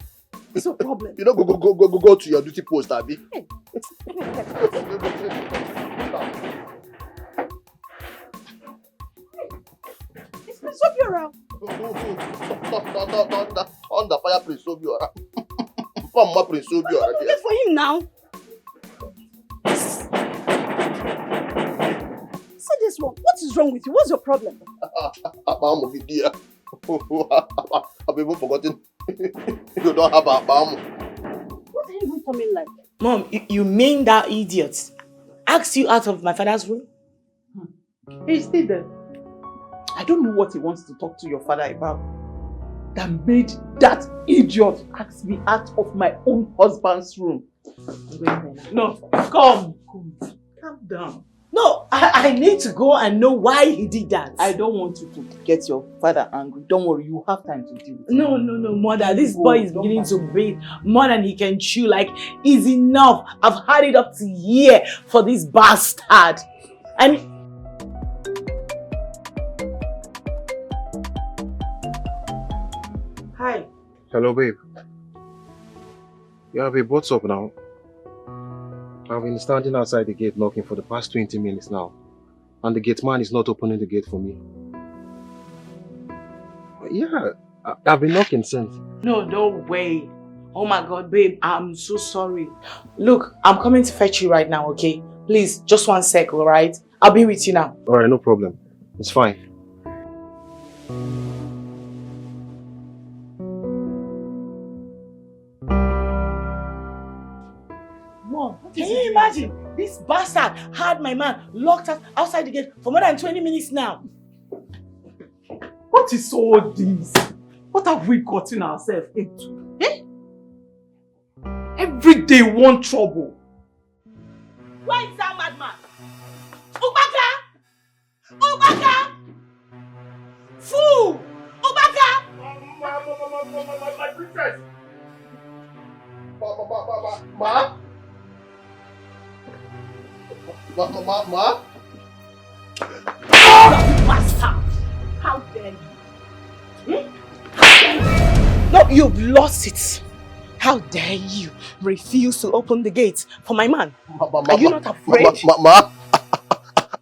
It's no problem. You know, go to your duty post, Abby. Hey. It's Prince Obiora. On the fire, Prince Obiora. Mama, Prince Obiora. Wait for him now. Say this one. What is wrong with you? What's your problem? I'm a dear. I've even forgotten You don't have a bam. What are you even coming like? Mom, you mean that idiot asked you out of my father's room? He's still there. I don't know what he wants to talk to your father about. That made that idiot ask me out of my own husband's room. No, calm down. No, I need to go and know why he did that. I don't want you to get your father angry. Don't worry, you have time to deal with it. No, mother. This boy is beginning to breathe more than he can chew. Like, it's enough. I've had it up to here for this bastard. And hi. Hello, babe. Yeah, babe, what's up now? I've been standing outside the gate knocking for the past 20 minutes now. And the gate man is not opening the gate for me. Yeah, I've been knocking since. No way. Oh my God, babe, I'm so sorry. Look, I'm coming to fetch you right now, okay? Please, just 1 sec, alright? I'll be with you now. Alright, no problem. It's fine. Mom, can you imagine? This bastard had my man locked up outside the gate for more than 20 minutes now. What is all this? What have we gotten ourselves into? Eh? Every day one trouble. Why is that madman? Ubaka! Fool! Ubaka! My princess! Ma? Ma? Bastard! How dare you? No, you've lost it. How dare you refuse to open the gate for my man? Are you not afraid? Ma?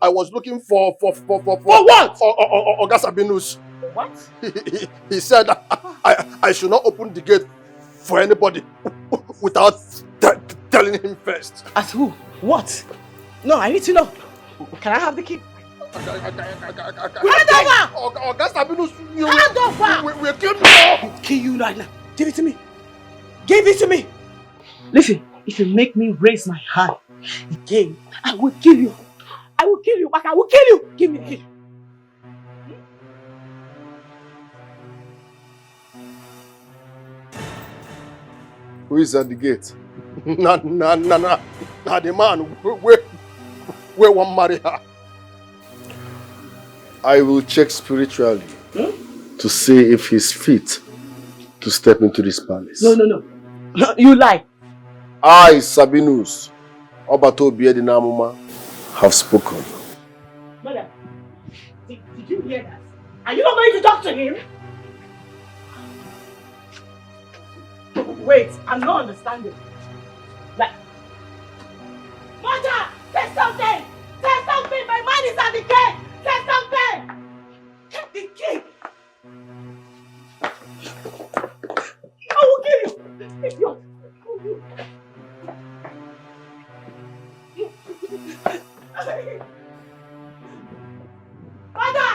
I was looking for what? Oga SABINUS. What? He said I should not open the gate for anybody without telling him first. As who? What? No, I need to know. Can I have the key? Hand over! Oga SABINUS, hand over! We'll kill you! Kill you right now. Give it to me. Give it to me. Listen, if you make me raise my hand again, I will kill you. I will kill you, Baka. I will kill you. Give me the key. Who is at the gate? Nah, the man where one marry her. I will check spiritually to see if he's fit to step into this palace. No, you lie. I, SABINUS, Obato Biedinamuma, have spoken. Mother, did you hear that? Are you not going to talk to him? Wait, I'm not understanding. Like, Mother, say something! Say something! My mind is at the gate! Say something! Get the key! I will kill you! Idiot! Father!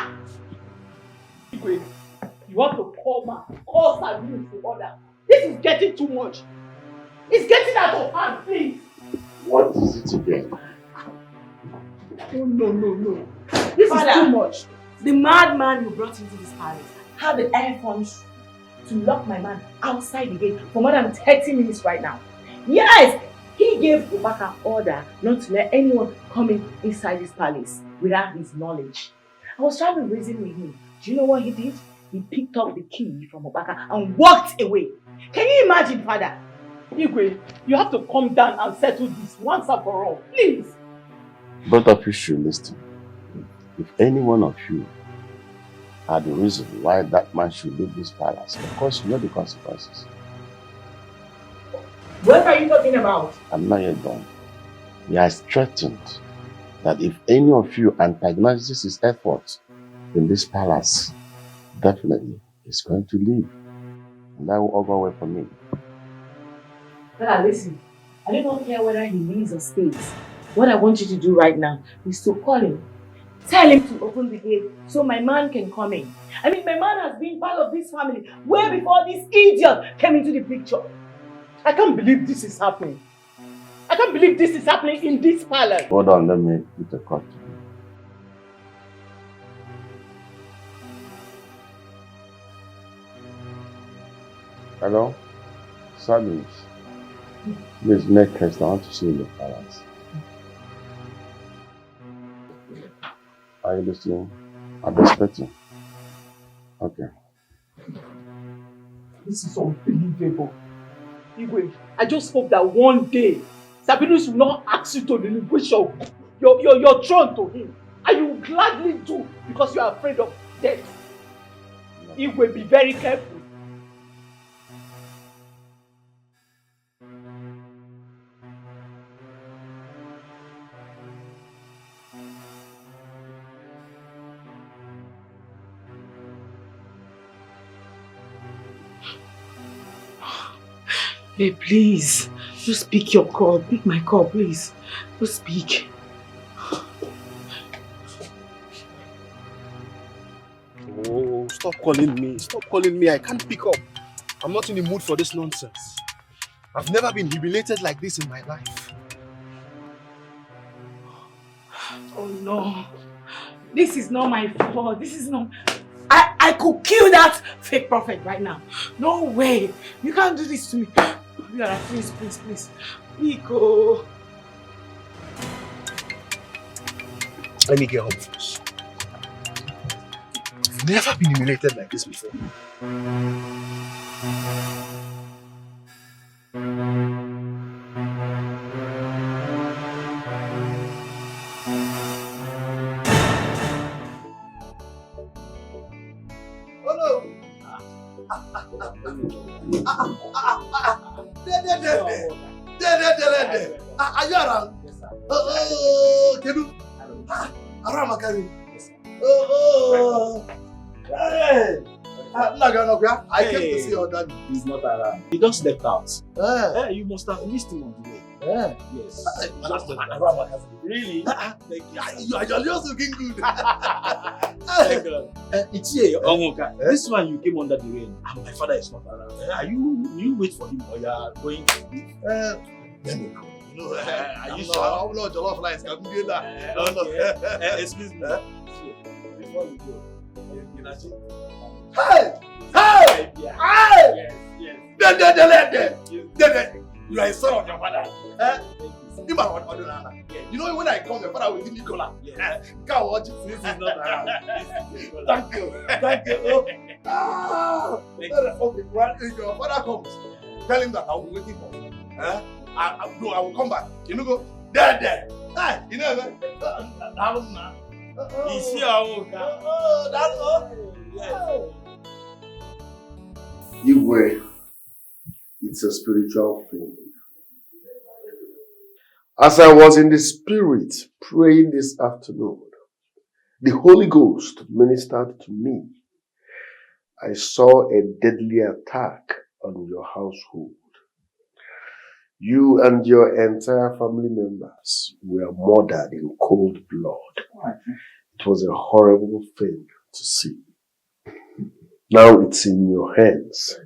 You have to call SABINUS to order. This is getting too much. It's getting out of hand, please. What is it again? No. This is too much. The madman you brought into this palace had the air funds to lock my man outside the gate for more than 30 minutes right now. Yes! He gave Ubaka order not to let anyone come inside this palace without his knowledge. I was trying to reason with him. Do you know what he did? He picked up the key from Ubaka and walked away. Can you imagine, Father? Igwe, you have to calm down and settle this once and for all. Please. Both of you should listen. If any one of you had the reason why that man should leave this palace, of course you know the consequences. What are you talking about? I'm not yet done. He has threatened that if any of you antagonizes his efforts in this palace, definitely he's going to leave. And that will all go away from me. Father, listen. I don't care whether he leaves or stays. What I want you to do right now is to call him. Tell him to open the gate so my man can come in. I mean, my man has been part of this family way before this idiot came into the picture. I can't believe this is happening. I can't believe this is happening in this palace. Hold on, let me put a cut. Hello? SABINUS. Please make haste. I want to see you in the palace. Are you listening? I'm expecting. Okay. This is unbelievable. Igwe, I just hope that one day SABINUS will not ask you to relinquish your throne to him. And you will gladly do because you are afraid of death. Igwe, be very careful. Babe, please. Just pick your call. Pick my call, please. Just speak. Oh, stop calling me. Stop calling me. I can't pick up. I'm not in the mood for this nonsense. I've never been humiliated like this in my life. Oh no. This is not my fault. This is not... I could kill that fake prophet right now. No way. You can't do this to me. Please, please, please. Nico. Let me get home first. I've never been humiliated like this before. Are you around? Oh, Kedu. Around Makari. Oh, hey. I came to see your daddy. He's not around. He just stepped out. You must have missed him on the way. Yes. Really? You are just looking good. It's here, Omoka. This one you came under the rain, and my father is not around. Are you wait for him or you are going to leave? Let me go. No, are you sure? How long jollof rice can do that? Excuse me. Before you go, you know, hey! You are a son of your father. You know when I come, your father will give me cola. Go watch it. This is not around. Thank you. Okay, if your father comes, tell him that I will be waiting for him. I will come back. You know, go there. Hey, you know, Is he that's all. Igwe, it's a spiritual thing. As I was in the spirit praying this afternoon, the Holy Ghost ministered to me. I saw a deadly attack on your household. You and your entire family members were murdered in cold blood. It was a horrible thing to see. Now it's in your hands.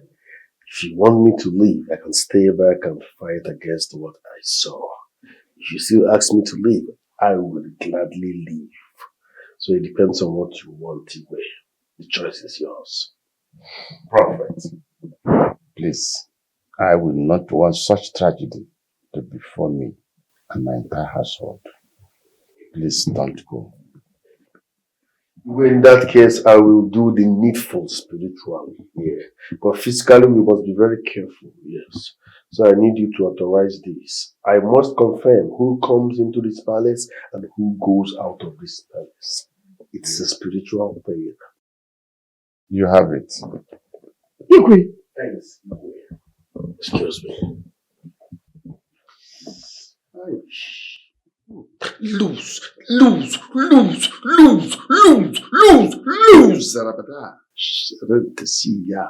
If you want me to leave, I can stay back and fight against what I saw. If you still ask me to leave, I will gladly leave. So it depends on what you want, Igwe. The choice is yours. Prophet, please, I will not want such tragedy to befall me and my entire household. Please don't go. In that case, I will do the needful spiritually here. But physically, we must be very careful, yes. So I need you to authorize this. I must confirm who comes into this palace and who goes out of this palace. It's a spiritual thing. You have it. Igwe. Thanks, Igwe. Excuse me. Lose. Zarabada. Sarantasiya.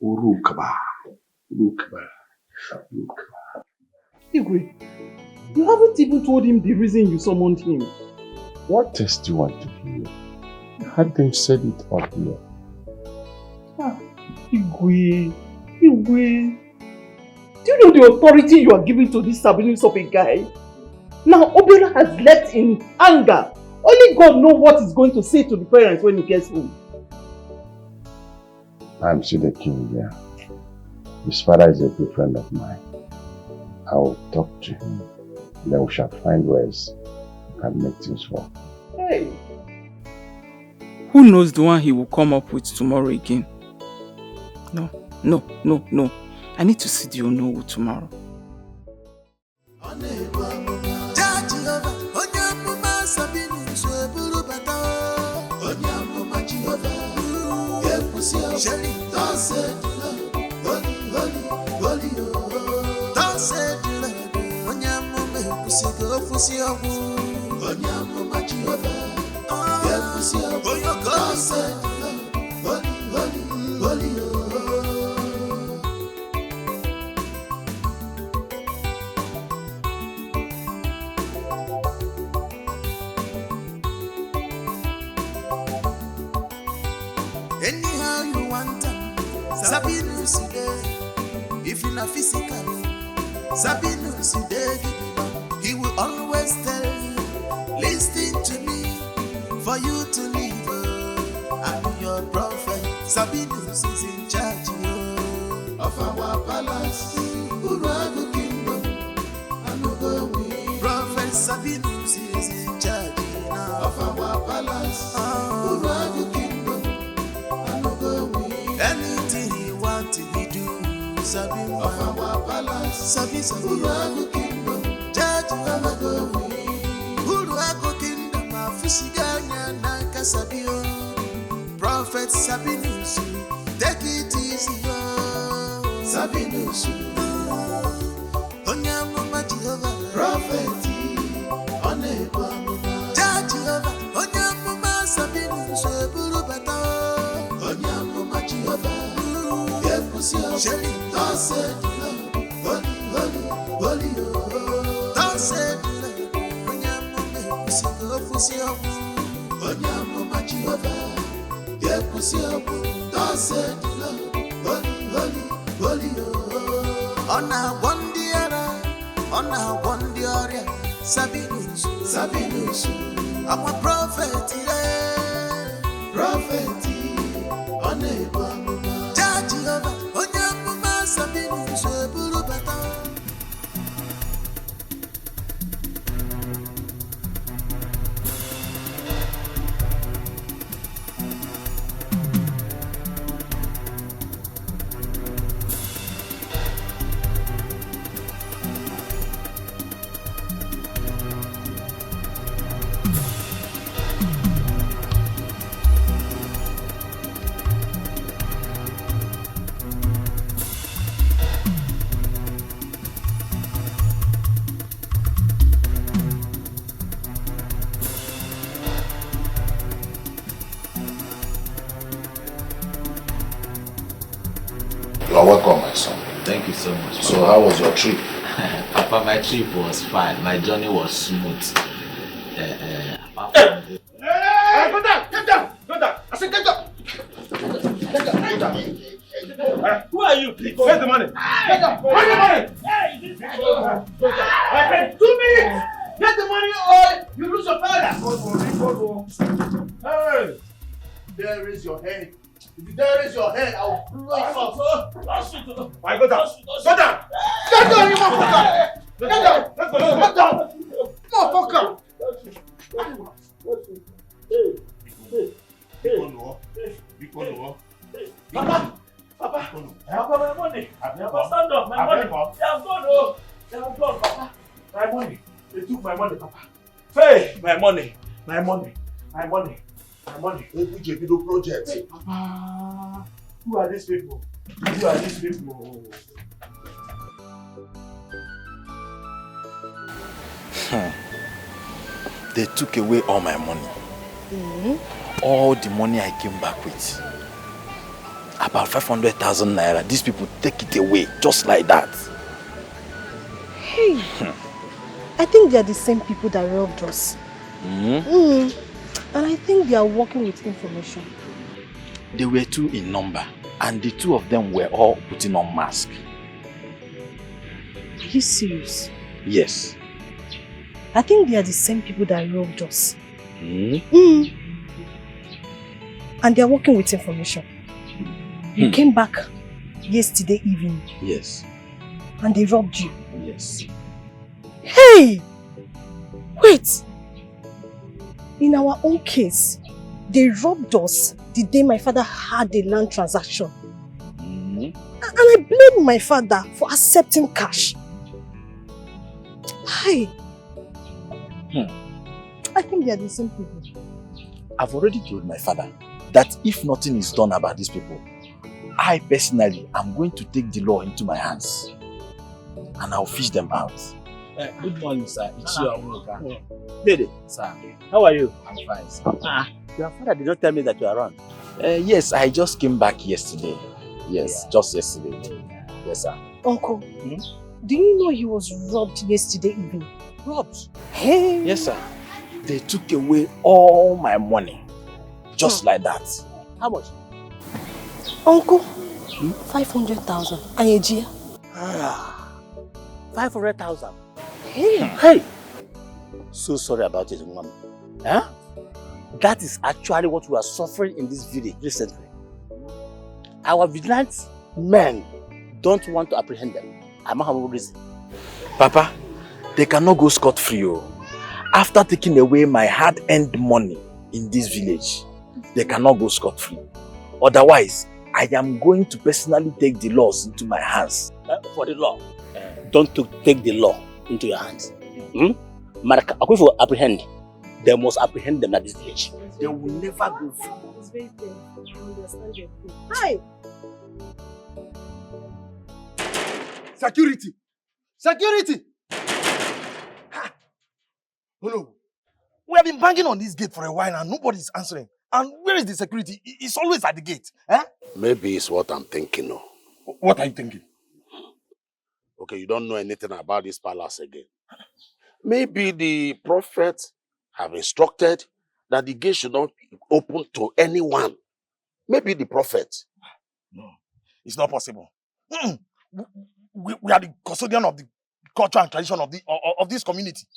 Urukaba. Igwe, you haven't even told him the reason you summoned him. What test do you want to hear? You had them said it up here. Igwe. Do you know the authority you are giving to this SABINUS of a guy? Now Obiora has left in anger. Only God knows what he's going to say to the parents when he gets home. I'm still the king here. His father is a good friend of mine. I will talk to him. Then we shall find ways we can make things work. Hey. Who knows the one he will come up with tomorrow again? No. I need to see the Onowu tomorrow. Anyhow you want them, SABINUS if you're not physical, SABINUS he will always tell you, listen to me, for you to live. I'm your prophet, SABINUS is in charge of our palace, Urago kingdom, and we prophet SABINUS is in charge now of our palace, Urago kingdom. Anything he want to be do, Sabi of our palace, Sabi Urago kingdom, Judge Urago Urago kingdom, Fusiganya Nanka Sabio, Prophet SABINUS, take it easy, SABINUS, Onyamuma Jehovah, Prophet, Onekwa, Judge Jehovah, Onyamuma SABINUS, Burubata. SABINUS, I'm a prophet, prophet, unable. Judge Jehovah, Onyamuma SABINUS, Burubata. You are welcome, my son. Thank you so much. So how was your trip? Papa, my trip was fine. My journey was smooth. Hey, go down! I said get down! Who are you? Where's the money? Get down! Where's the money? Hey, 2 minutes! Get the money or you lose your father! Hey! There is your head. If there is your head, I'll blow you off. Why go down? Go down! Get down, you motherfucker! Get down! Let's go! Get down! Motherfucker! Papa, my money. Papa, stand up. My money. They have gone, oh. They have gone, Papa. My money. They took my money, Papa. Hey, my money. Which video project? Hey, Papa. Who are these people? They took away all my money. All the money I came back with. About 500,000 naira. These people take it away just like that. Hey, I think they are the same people that robbed us. And I think they are working with information. They were 2 in number, and the 2 of them were all putting on masks. Are you serious? Yes. I think they are the same people that robbed us. And they are working with information. You came back yesterday evening. Yes. And they robbed you. Yes. Hey! Wait! In our own case, they robbed us the day my father had a land transaction. And I blame my father for accepting cash. Hey! I think they are the same people. I've already told my father that if nothing is done about these people, I personally am going to take the law into my hands and I'll fish them out. Good morning, sir. It's your Amuka. Dede, sir. How are you? I'm fine, sir. Your father did not tell me that you are around. Yes, I just came back yesterday. Yes, just yesterday. Yes, sir. Uncle, do you know he was robbed yesterday evening? Robbed? Hey! Yes, sir. They took away all my money. Just like that. How much? Uncle, 500,000. And a year? 500,000. Hey! So sorry about it, Mom. That is actually what we are suffering in this village recently. Our vigilant men don't want to apprehend them. I don't have a reason. Papa, they cannot go scot-free. After taking away my hard-earned money in this village, they cannot go scot-free. Otherwise, I am going to personally take the laws into my hands. For the law, don't take the law into your hands. Mark, if you apprehend, they must apprehend them at this village. They will never go free. It's very painful. I understand your pain. Hi! Security! Security! Oh no. We have been banging on this gate for a while and nobody is answering. And where is the security? It's always at the gate. Maybe it's what I'm thinking of. What are you thinking? Okay, you don't know anything about this palace again. Maybe the prophet have instructed that the gate should not be open to anyone. Maybe the prophet. No, it's not possible. We are the custodian of the culture and tradition of this community.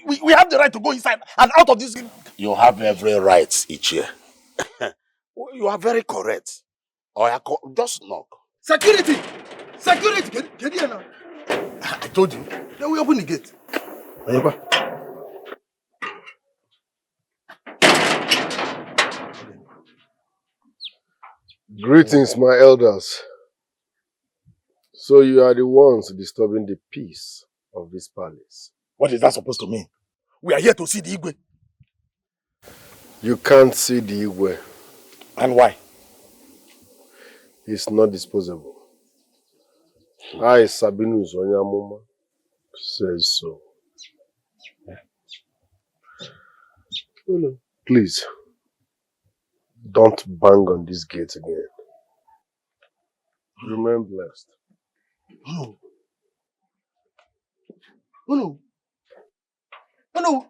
We have the right to go inside and out of this. You have every right, Ichie. You are very correct. Just knock. Security! Security! Get here now. I told you. Then we open the gate. Greetings, my elders. So you are the ones disturbing the peace of this palace. What is that supposed to mean? We are here to see the Igwe. You can't see the Igwe. And why? He's not disposable. I, SABINUS Onyamuma, says so. Please, don't bang on this gate again. Remain blessed. Oh no. Oh no.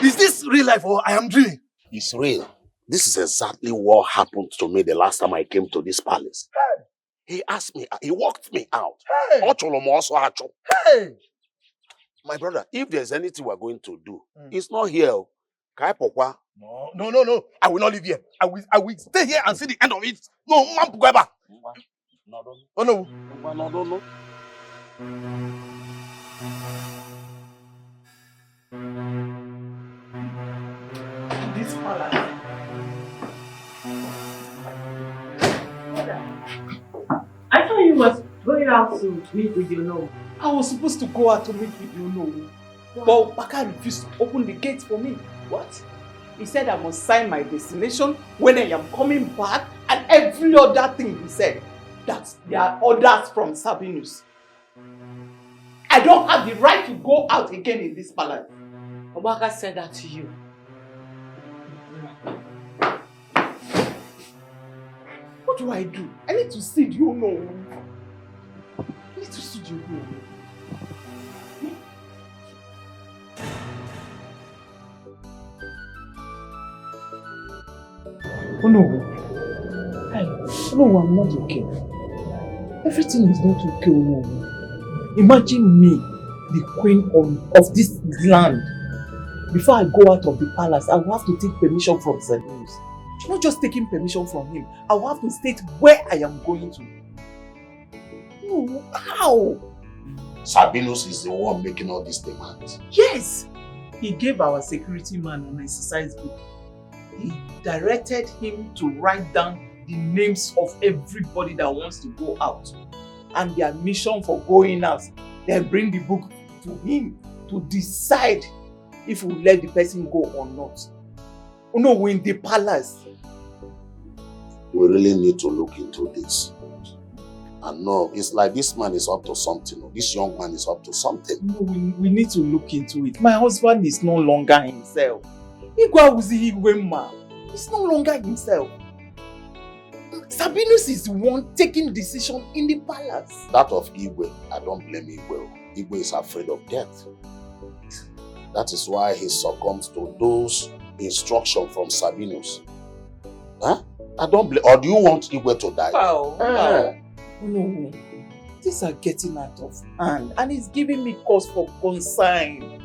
Is this real life or I am dreaming? It's real. This is exactly what happened to me the last time I came to this palace. He asked me, he walked me out. Hey! My brother, if there's anything we're going to do, it's not here. No. I will not live here. I will stay here and see the end of it. No, Mampugaba. Oh no. No. This palace. I thought you was going out to meet with your no. I was supposed to go out to meet with you, no. But Baka refused to open the gate for me. What? He said I must sign my destination when I am coming back and every other thing he said. That there are orders from SABINUS. I don't have the right to go out again in this palace. Obaka said that to you. What do I do? I need to see you know. I need to see you know. Oh no. No, I'm not okay. Everything is not okay. Oh no. Imagine me, the queen of this land. Before I go out of the palace, I will have to take permission from SABINUS. Not just taking permission from him, I will have to state where I am going to. No, how? SABINUS is the one making all these demands. Yes! He gave our security man an exercise book. He directed him to write down the names of everybody that wants to go out and their mission for going out. Then bring the book to him to decide if we let the person go or not. Oh no, we're in the palace. We really need to look into this. And no, it's like this man is up to something. This young man is up to something. No, we need to look into it. My husband is no longer himself. He's no longer himself. SABINUS is the one taking decision in the palace. That of Igwe, I don't blame Igwe. Igwe is afraid of death. That is why he succumbs to those instructions from SABINUS. Huh? I don't blame. Or do you want Igwe to die? Wow. No. These are getting out of hand and it's giving me cause for concern.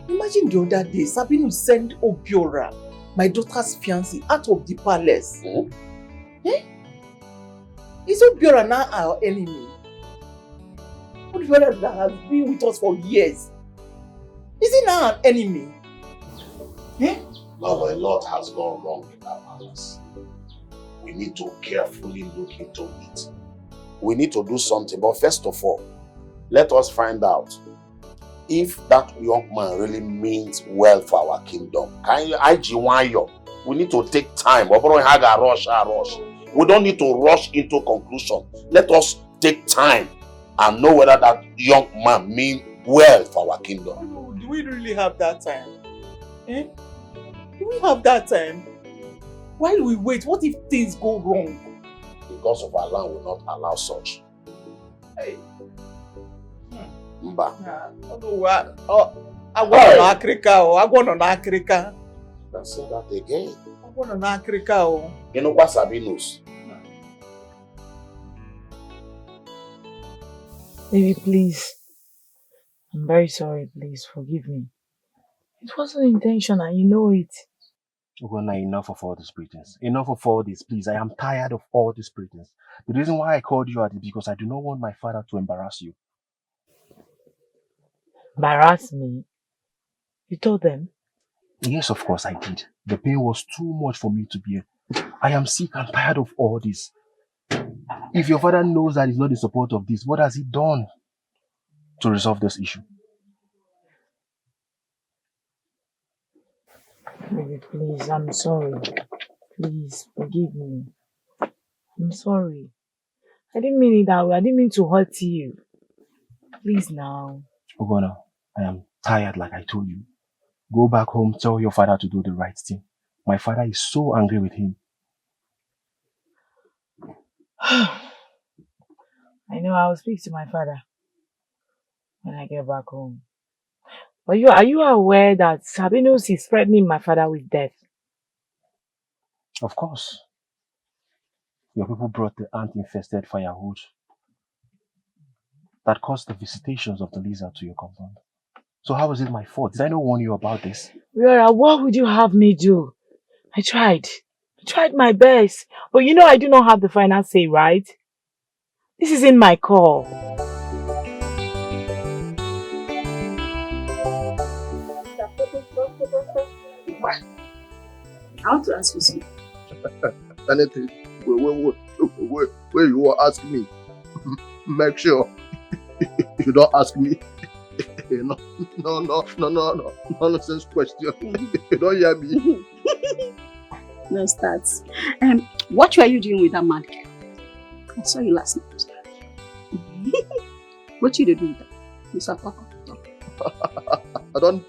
Imagine the other day, SABINUS sent Obiora, my daughter's fiancé, out of the palace. Eh? Is Obiora now our enemy? Obiora that has been with us for years. Is he now an enemy? Eh? No, a lot has gone wrong in our palace. We need to carefully look into it. We need to do something, but first of all, let us find out if that young man really means well for our kingdom. We need to take time. We don't need to rush into conclusion. Let us take time and know whether that young man means well for our kingdom. Do we really have that time? Eh? Do we have that time? While we wait, what if things go wrong? Because of our land will not allow such. Hey. Mba. I want on Africa. I want on Africa. Let's say that again. I want on Africa. You know what SABINUS? Baby, please. I'm very sorry. Please forgive me. It wasn't intentional. You know it. Ogona, enough of all these pretense. Enough of all this, please. I am tired of all these pretense. The reason why I called you out is because I do not want my father to embarrass you. Embarrass me? You told them? Yes, of course I did. The pain was too much for me to bear. I am sick and tired of all this. If your father knows that he's not in support of this, what has he done to resolve this issue? Baby, please, I'm sorry. Please, forgive me. I'm sorry. I didn't mean it that way. I didn't mean to hurt you. Please now. Ogona, I am tired like I told you. Go back home, tell your father to do the right thing. My father is so angry with him. I know I will speak to my father when I get back home. But are you aware that SABINUS is threatening my father with death? Of course. Your people brought the ant-infested firewood that caused the visitations of the lizard to your compound. So how was it my fault? Did I not warn you about this? Riora, what would you have me do? I tried my best. But you know I do not have the final say, right? This isn't my call. I want to ask you something. Anything where you will ask me, make sure you don't ask me no nonsense question. You don't hear me. No starts. What were you doing with that man? I saw you last night. What did you do with that, Mr. Papa? I don't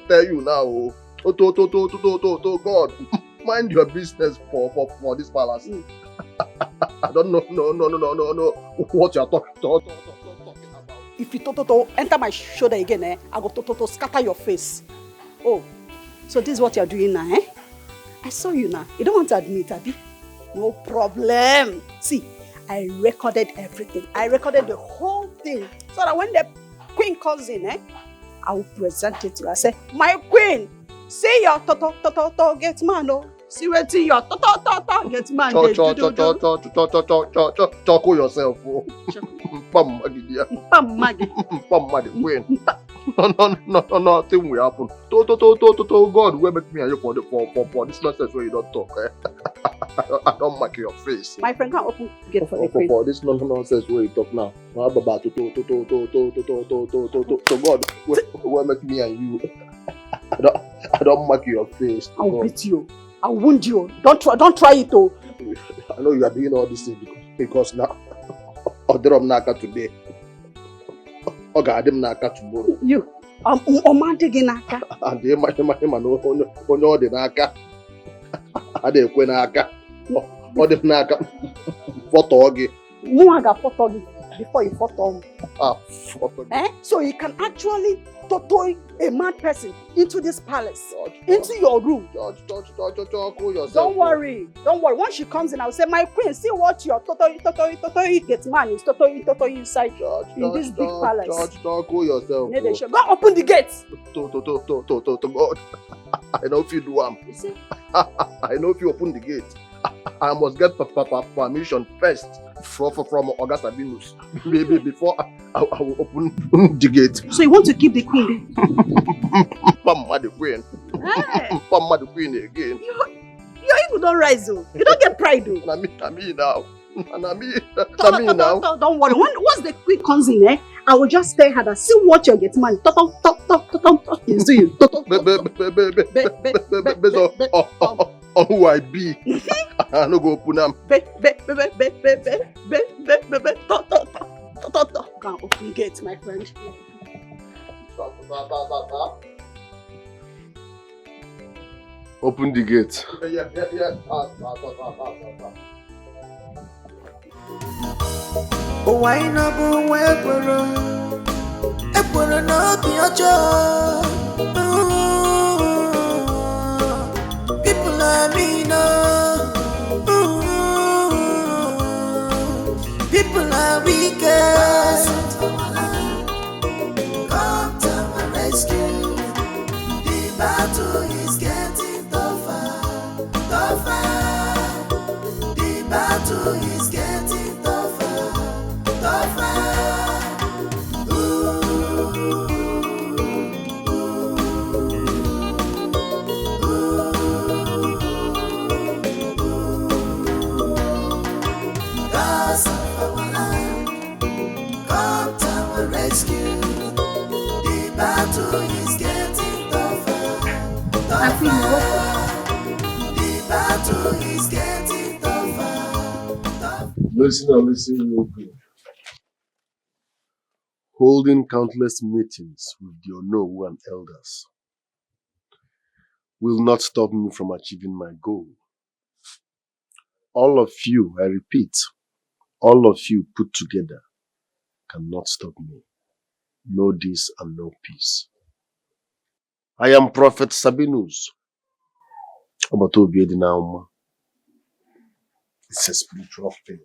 tell you now. God, mind your business for this palace. I don't know what you are talking about. If you enter my shoulder again, I go to scatter your face. Oh, so this is what you are doing now, eh? I saw you now. You don't want to admit, Abi? No problem. See, I recorded everything. I recorded the whole thing. So that when the queen calls in, I will present it to her. I say, my queen, see your to get man, oh. See what your to get man. Choco yourself, oh. Pam Maggie, Pam Maggie, Pam Maggie, queen. No, nothing will happen. To God, where make me and you for this nonsense where you don't talk, I don't mark your face. My friend can't open gate for the queen. For this nonsense where you talk now. To God, where make me and you. I don't mark your face. I'll beat you. I'll wound you. Don't try it, oh. I know you are doing all these things because now Odrom Naka today. Ogadim Naka tomorrow. You. Omante Naka. And the no the Naka. Ade Kwenaka. Odim Naka. Photogi. Muaga photogi before you photo. Photogi. So you can actually totoy a mad person into this palace, into your room. Don't worry. Once she comes in, I'll say, my queen, see what your totoy gets man is totoy inside in this big palace. Cool yourself. Go open the gates. To God. I know if you do You see? I know if you open the gate. I must get permission first from August SABINUS. Maybe before I will open the gate. So you want to keep the queen there? Pamma the queen. Pamma the queen again. Your ego don't rise, though. You don't get pride, though. Na me now. Don't worry. Once the queen comes in, I will just tell her that see what you get man. You see you. Who I be? I no go open them. Can't open gates, my friend. Open the gate. Oh, why not go Ekworo no be ojo. People are mean, people are wicked. Come to my rescue. The battle is getting tougher. The battle is getting tougher. Rescue. The battle is getting tougher. The battle is getting tougher. Listen real good. Holding countless meetings with the Onowu and elders will not stop me from achieving my goal. All of you, I repeat, all of you put together cannot stop me. No this and no peace. I am Prophet SABINUS. It's a spiritual thing.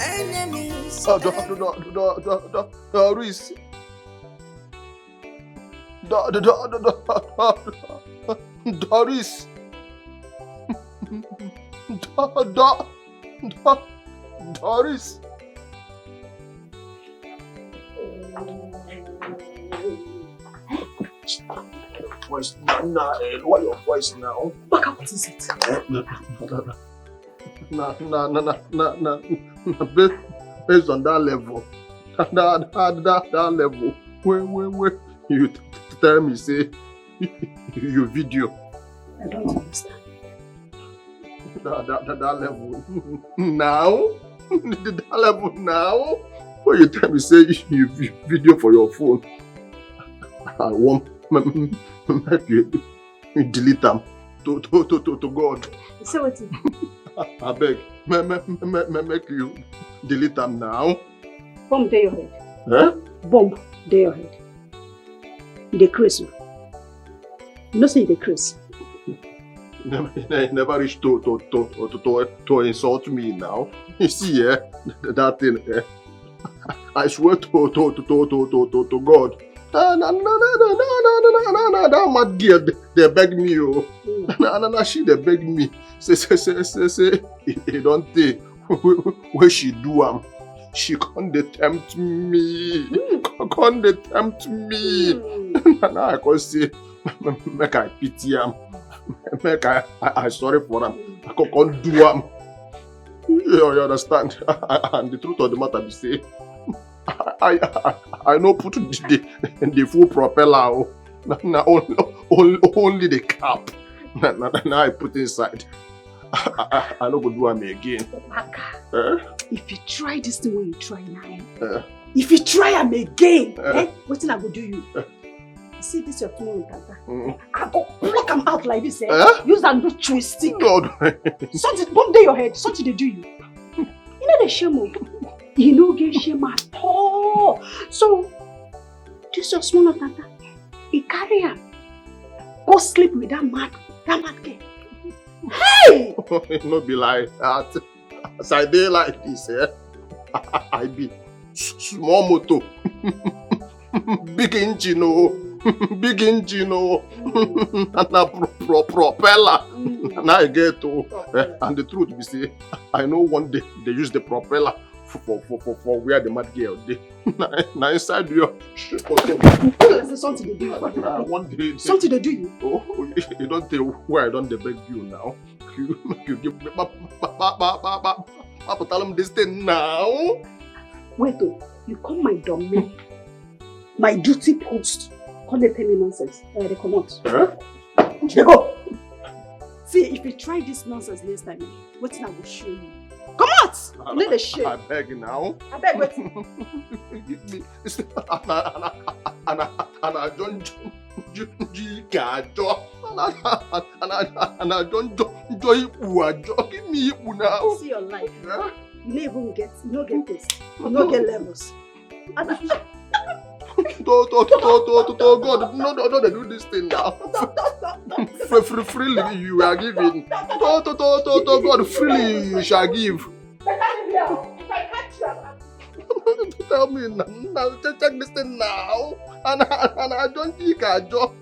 Enemies. Doris. Doris. Doris. Voice now. Lower your voice now. Back up, what is it? Based on that level. That level. Where you tell me, say, your video. I don't understand. That level. Now? That level now? Where you tell me, say, you video for your phone. I want make you delete them to God. So what is it? I beg, make you delete them now. Bomb day your head. Huh? Bomb day your head. The Chris. You know say the Chris. Never reach to insult me now. You see, that thing. I swear to God. That mad girl, they beg me, she they beg me. Say, he don't take where she do she can't tempt me. Can't tempt me. Now I can say, make I pity him. Make I sorry for him. I can't do him. You understand? And the truth of the matter is say, I know put the full propeller. Now only the cap. Now I put inside. I don't go do him again. If you try this thing when you try now, if you try him again, what thing I go do you? You see this your phone, I go pluck him out like this, use and do twisting. God. Something bomb there your head, something they do you. You know the shame. You no get shame at all. So this your small tata, he carry him. Go sleep with that mad girl. Hey! No be like that. As I dey like this, I be small motor. Big engine, big engine, and a propeller. Now I get to, and the truth be say, I know one day they use the propeller for where the mad girl dey. Now inside your something they do you. One day something they do you. Oh, you don't tell where I don't beg you now. You give me Papa tell him this thing now. Wait you come my domain, my duty post. Come they tell me nonsense. They come out. They go. See, if you try this nonsense next time, what I will show you. Come out! Let the shit. I beg now. I beg wait. Give me. And I don't give me now. See your life. You don't get this. You don't get levels. God, no, they do this thing now. Freely you are giving. God, freely you shall give. Tell me now, check this thing now. And I don't think I don't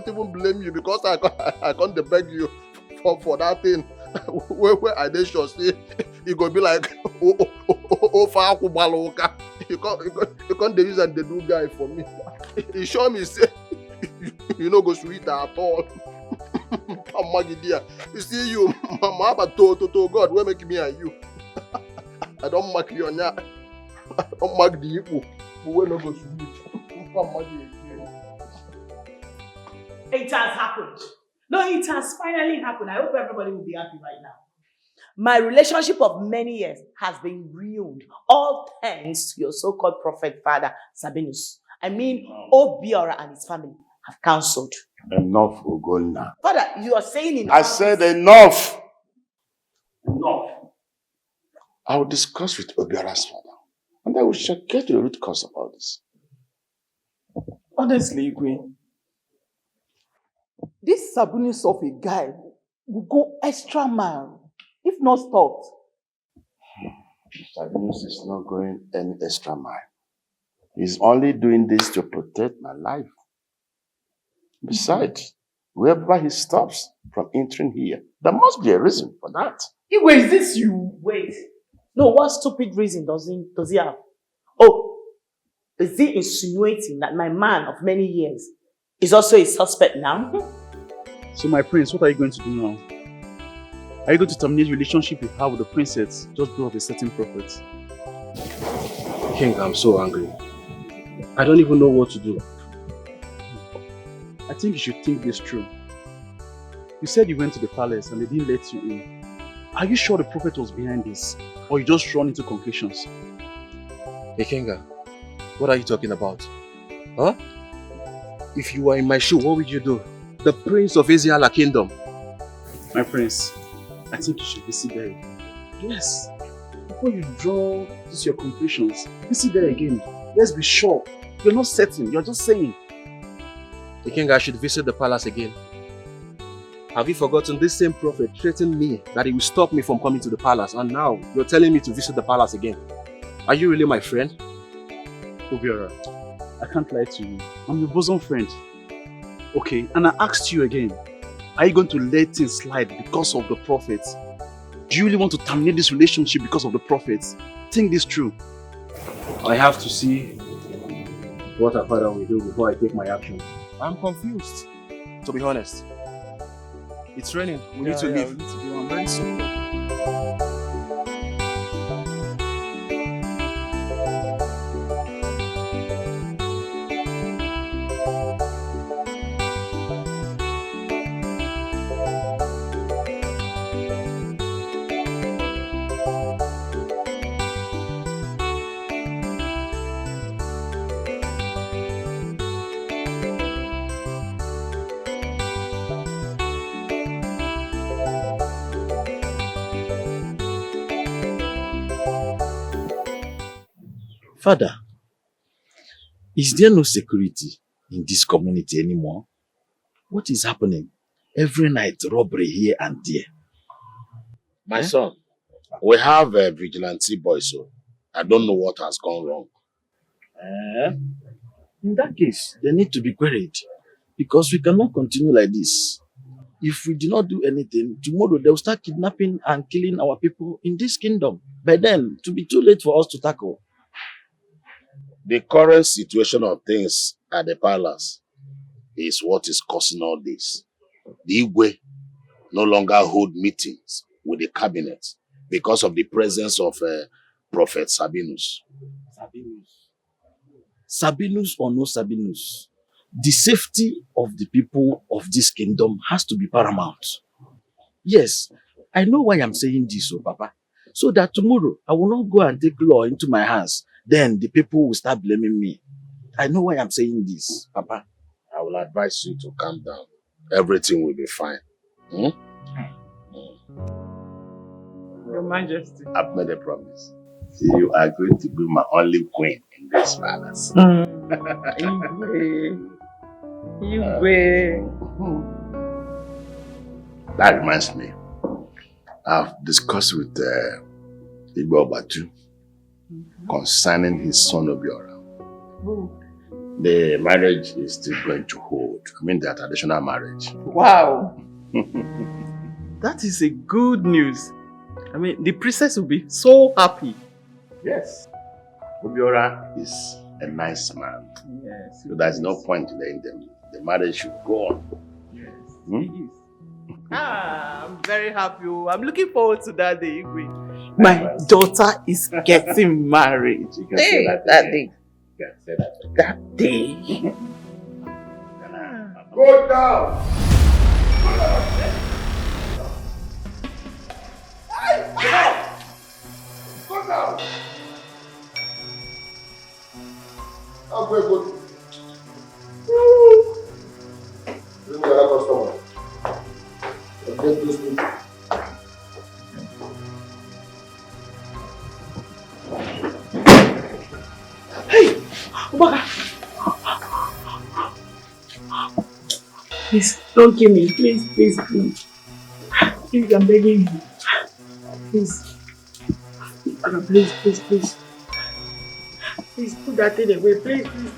even blame you because I can't beg you for that thing. Where I did sure say it go be like you can't use and the do guy for me. He show me say you no go sweet at all. You see you, Mama, but to God, where make me and you? I don't mark you on that. I don't mark the equal. We no go sweet. It has happened. No, it has finally happened. I hope everybody will be happy right now. My relationship of many years has been ruined, all thanks to your so-called prophet father, Sabinus. I mean, Obiora and his family have cancelled. Enough, Ugonna. Father, you are saying enough. I said enough. Enough. I will discuss with Obiora's father, and I will get to the root cause about this. Honestly, Igwe, this Sabinus of a guy will go extra mile, if not stopped. Sabinus is not going any extra mile. He's only doing this to protect my life. Besides, wherever he stops from entering here, there must be a reason for that. Igwe, is this you? Wait. No, what stupid reason does he have? Oh, is he insinuating that my man of many years is also a suspect now? So my prince, what are you going to do now? Are you going to terminate your relationship you have with the princess just because of a certain prophet? King, I'm so angry. I don't even know what to do. I think you should think this through. You said you went to the palace and they didn't let you in. Are you sure the prophet was behind this? Or you just run into conclusions? Hey Kenga, what are you talking about? Huh? If you were in my shoe, what would you do? The prince of Asiala kingdom. My prince, I think you should visit there again. Yes. Before you draw these your conclusions, visit there again. Let's be sure. You're not certain, you're just saying. The king, I should visit the palace again. Have you forgotten this same prophet threatened me that he will stop me from coming to the palace, and now you're telling me to visit the palace again? Are you really my friend? Obiora, I can't lie to you. I'm your bosom friend. Okay, and I asked you again, are you going to let things slide because of the prophets? Do you really want to terminate this relationship because of the prophets? Think this through. I have to see what our father will do before I take my actions. I'm confused, to be honest. It's raining. We need to leave. We need to go. I'm very sorry. Father, is there no security in this community anymore? What is happening? Every night, robbery here and there. My son, we have a vigilante boy, so I don't know what has gone wrong. In that case, they need to be queried because we cannot continue like this. If we do not do anything, tomorrow they will start kidnapping and killing our people in this kingdom. By then, it will be too late for us to tackle. The current situation of things at the palace is what is causing all this. The Igwe no longer hold meetings with the cabinet because of the presence of Prophet Sabinus. Sabinus or no Sabinus, the safety of the people of this kingdom has to be paramount. Yes, I know why I'm saying this, Papa. So that tomorrow I will not go and take law into my hands. Then the people will start blaming me. I know why I'm saying this, Papa. I will advise you to calm down. Everything will be fine. Your Majesty. I've made a promise. See, you are going to be my only queen in this palace. That reminds me. I've discussed with Igbo Batu concerning his son Obiora. The marriage is still going to hold. I mean, the traditional marriage. Wow. That is a good news. I mean, the princess will be so happy. Yes. Obiora is a nice man. Yes. So there's no point in letting them. The marriage should go on. Yes. I'm very happy. I'm looking forward to that day, Igwe. My daughter is getting married. You can say that day. You can say that. That day. Go down! Go down! I'll go. Bring me another customer. I'll get those people. Hey! Obaka! Please, don't kill me. Please, please, please. Please, I'm begging you. Please. Obaka, please, please, please. Please, put that thing away. Please, please.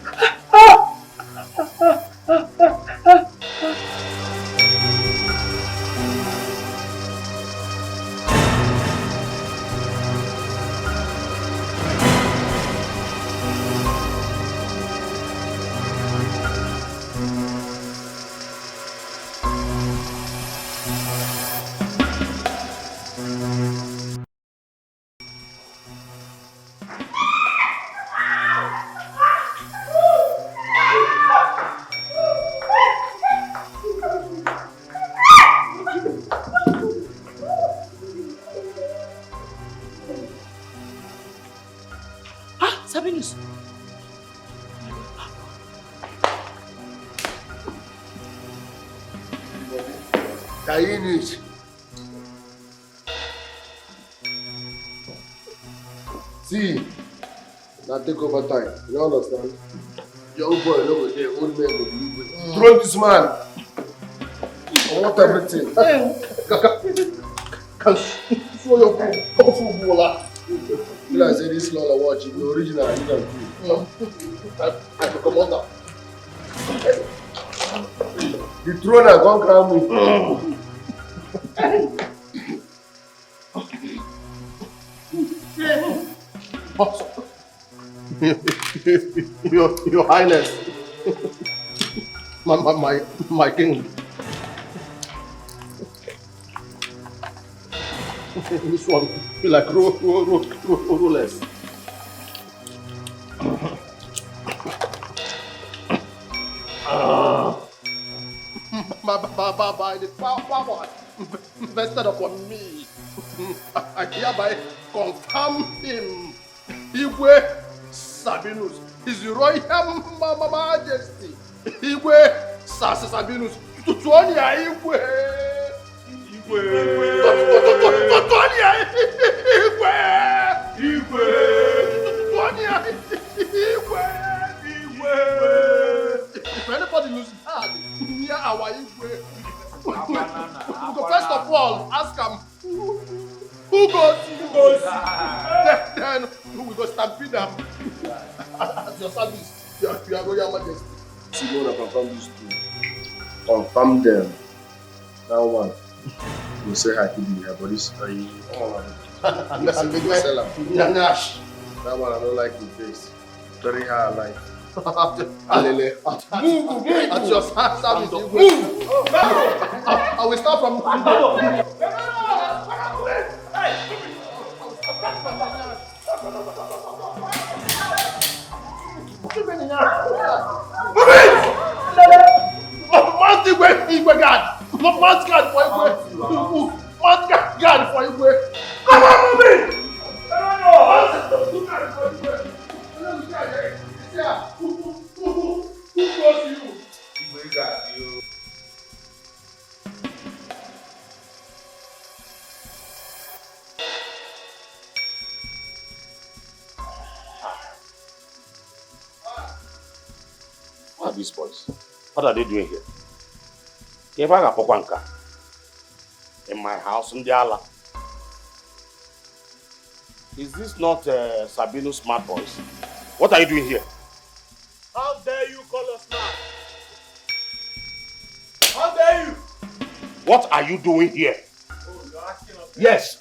Sabinus. Ini. See, now take over time. You understand? Young boy over there, old man will leave with. Throw this man. I want everything. Can throw your footballer. You like say this Lola watch it, the original, you can do. I can come on now. The throne has gone crown me. Your Highness, my king. This one feel like rollers. By the power vested upon me, I hereby confirm him. Igwe Sabinus, His Royal Majesty. Igwe Sabinus, Tutonia Igwe. Tutonia Igwe. Igwe. Tutonia Igwe. If anybody loses hard near our Igwe, first of all, ask him who goes. Then we go stampede them at your service. You are Royal Majesty. Simona confirm these two. Confirm them. Now one. You say hi to me, but this are you. Unless you go sell them. That one I don't like the face. Very high life. Move. At your service. Move. I will start from. Come on, move it! Who goes you? We got you. What are these boys? What are they doing here? Kevaga Pokwanka. In my house in Diala. Is this not Sabinus smart boys? What are you doing here? How dare you call us smart? How dare you? What are you doing here? Oh, you're asking us. Yes.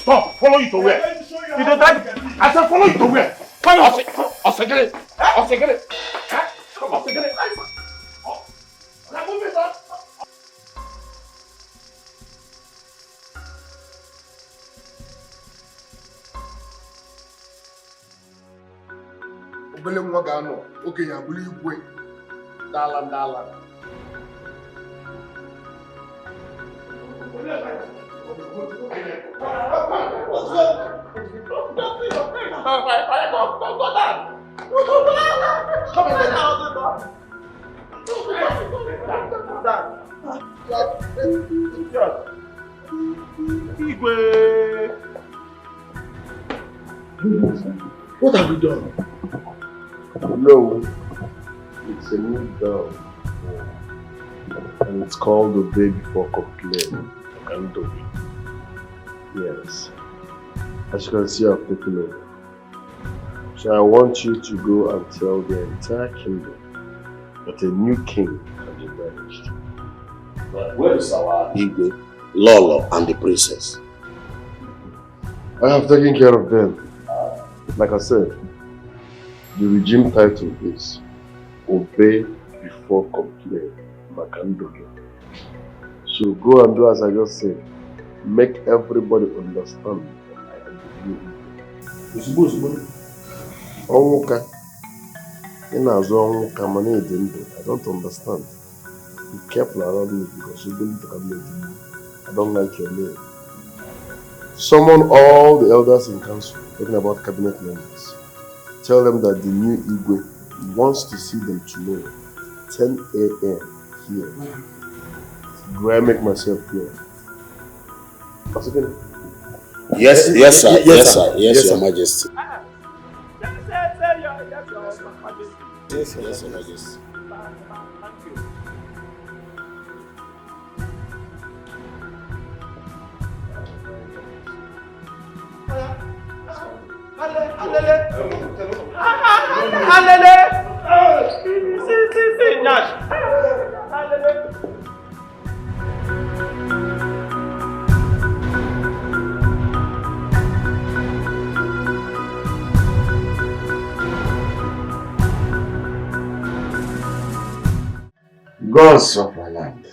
Stop! Follow you to where? You don't like it. I said follow you to where? Follow! Osegere! Osegere! Come on, Osegere! Now move it up! Obele nwa ga-anọ okenye abụrụ igwe dala. What have we done? No, it's a new girl, and it's called the day before complaint. And yes, as you can see, I've taken over. So I want you to go and tell the entire kingdom that a new king has emerged. But where is our Igwe, Lolo, and the princess? I have taken care of them. Like I said, the regime title is Obey Before Complain, Makandoge. So go and do as I just said. Make everybody understand that I am the new Igwe. Onwuka. I don't understand. Be careful around me because you believe I can make it. I don't like your name. Summon all the elders in council, talking about cabinet members. Tell them that the new Igwe wants to see them tomorrow, 10 a.m. here. Do I make myself clear? Yes, yes, sir. Yes, sir. Yes, Your Majesty. Yes, Yes, Your Majesty. Gods of our land,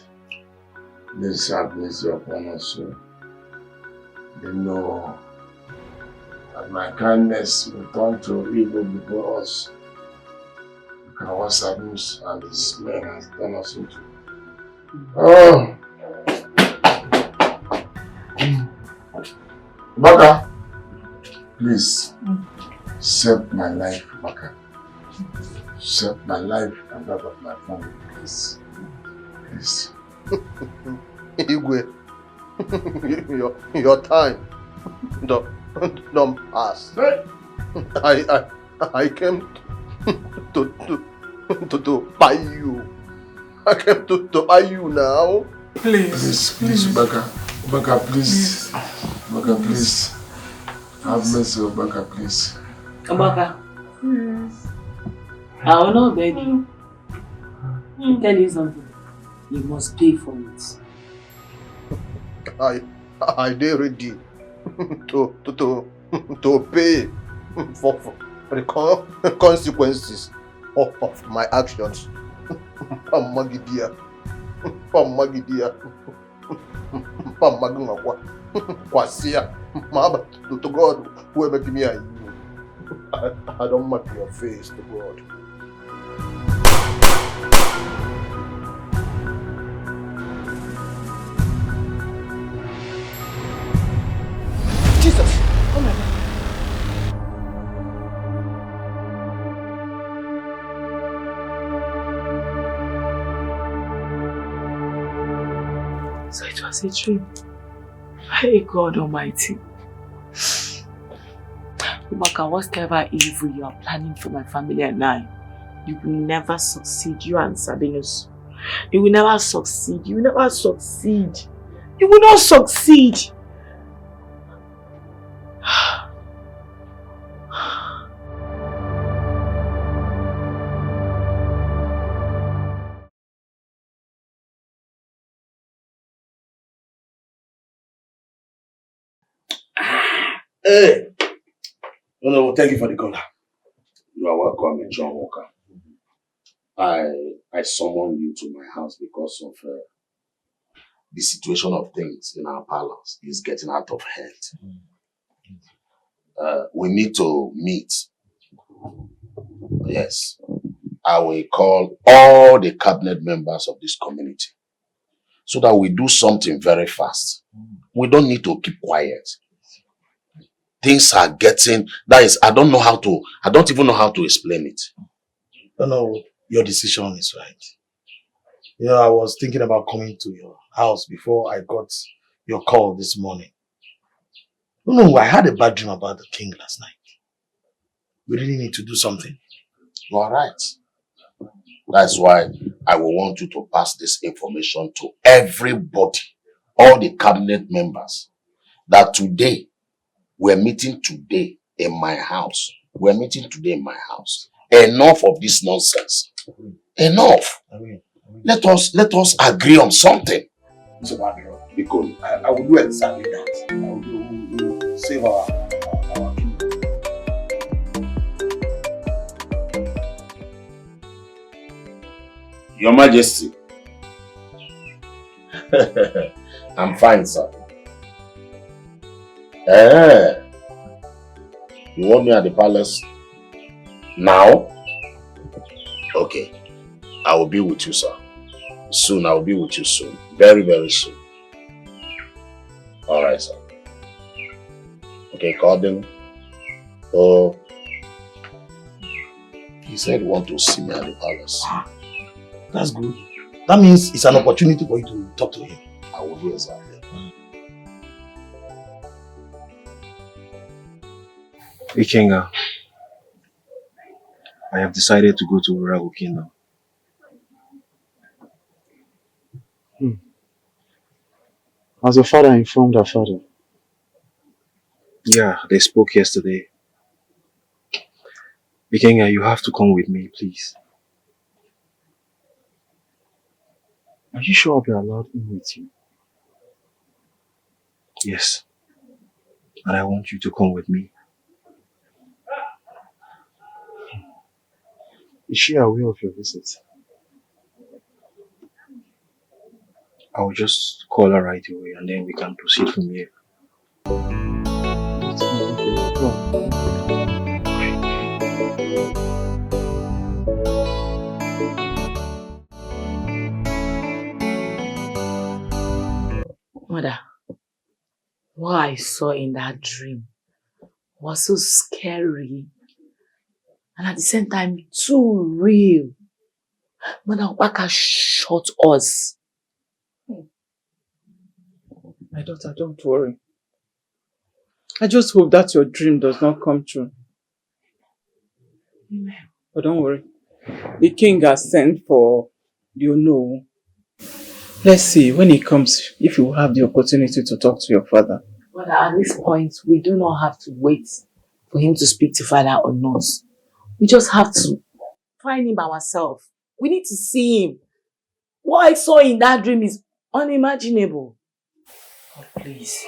please have mercy upon us. They know that my kindness will turn to evil before us. Our SABINUS and his men has turned us into. Oh! Baka, please save my life, Baka. Save my life and that of my family, please. Please. Igwe, your time don't pass. I came to buy you. I came to buy you now. Please, Baka. Baka, please. Baka, please. Have mercy on Baka, please. Baka. I will not beg you. Tell you something. You must pay for it. I dare ready to pay for the consequences of my actions. Pamagidia. Pamagingwa. Kwasia. Mama, to God, whoever give me a you. I don't mark your face to God. Jesus! Oh my God. So it was a dream. Hey God Almighty. Ubaka, whatever evil you are planning for my family and I, you will never succeed. You and SABINUS. You will never succeed. You will never succeed. You will not succeed. Hey! No, thank you for the caller. You are welcome, John Walker. I summoned you to my house because of the situation of things in our palace is getting out of hand. We need to meet. Yes. I will call all the cabinet members of this community so that we do something very fast. We don't need to keep quiet. Things are getting, I don't even know how to explain it. No, your decision is right. You know, I was thinking about coming to your house before I got your call this morning. No, I had a bad dream about the king last night. We really need to do something. You are right. That's why I will want you to pass this information to everybody, all the cabinet members, that today, we're meeting today in my house. We're meeting today in my house. Enough of this nonsense. Enough. Let us agree on something. It's a matter of because I will do exactly that. I will save our kingdom. Your Majesty. I'm fine, sir. You want me at the palace now? Okay. I will be with you, sir. Soon, I will be with you soon. Very, very soon. Alright, sir. Okay, call them. Oh. He said he wants to see me at the palace. That's good. That means it's an opportunity for you to talk to him. I will do exactly. Ikenga, I have decided to go to Urago Kingdom. Has your father informed her father? Yeah, they spoke yesterday. Ikenga, you have to come with me, please. Are you sure I'll be allowed in with you? Yes. And I want you to come with me. Is she aware of your visit? I will just call her right away and then we can proceed from here. Mother, what I saw in that dream was so scary and at the same time too real. Mother, Waka shot us. My daughter, don't worry. I just hope that your dream does not come true. Amen. But don't worry. The king has sent for, Let's see, when he comes, if you have the opportunity to talk to your father. Mother, at this point, we do not have to wait for him to speak to father or not. We just have to find him ourselves. We need to see him. What I saw in that dream is unimaginable. Oh, please.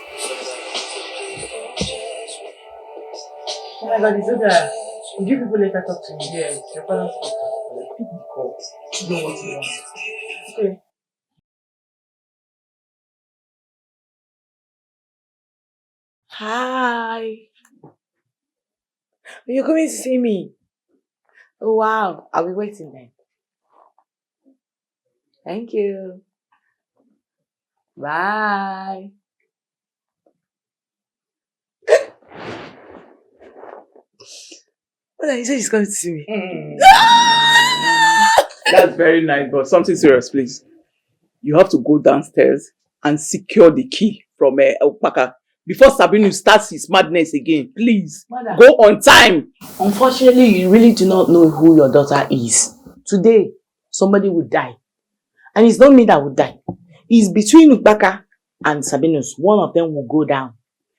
Oh my God, it's okay. Would you people later talk to me? Yes, your father's speaking. Pick the call. You know what you want. Okay. Hi. You're coming to see me? Oh, wow. I'll be waiting then. Thank you. Bye. What did you say she's coming to see me? That's very nice, but something serious, please. You have to go downstairs and secure the key from Opaka before Sabinus starts his madness again. Please, Mother, go on time. Unfortunately, you really do not know who your daughter is. Today, somebody will die. And it's not me that will die. It's between Upaka and Sabinus. One of them will go down.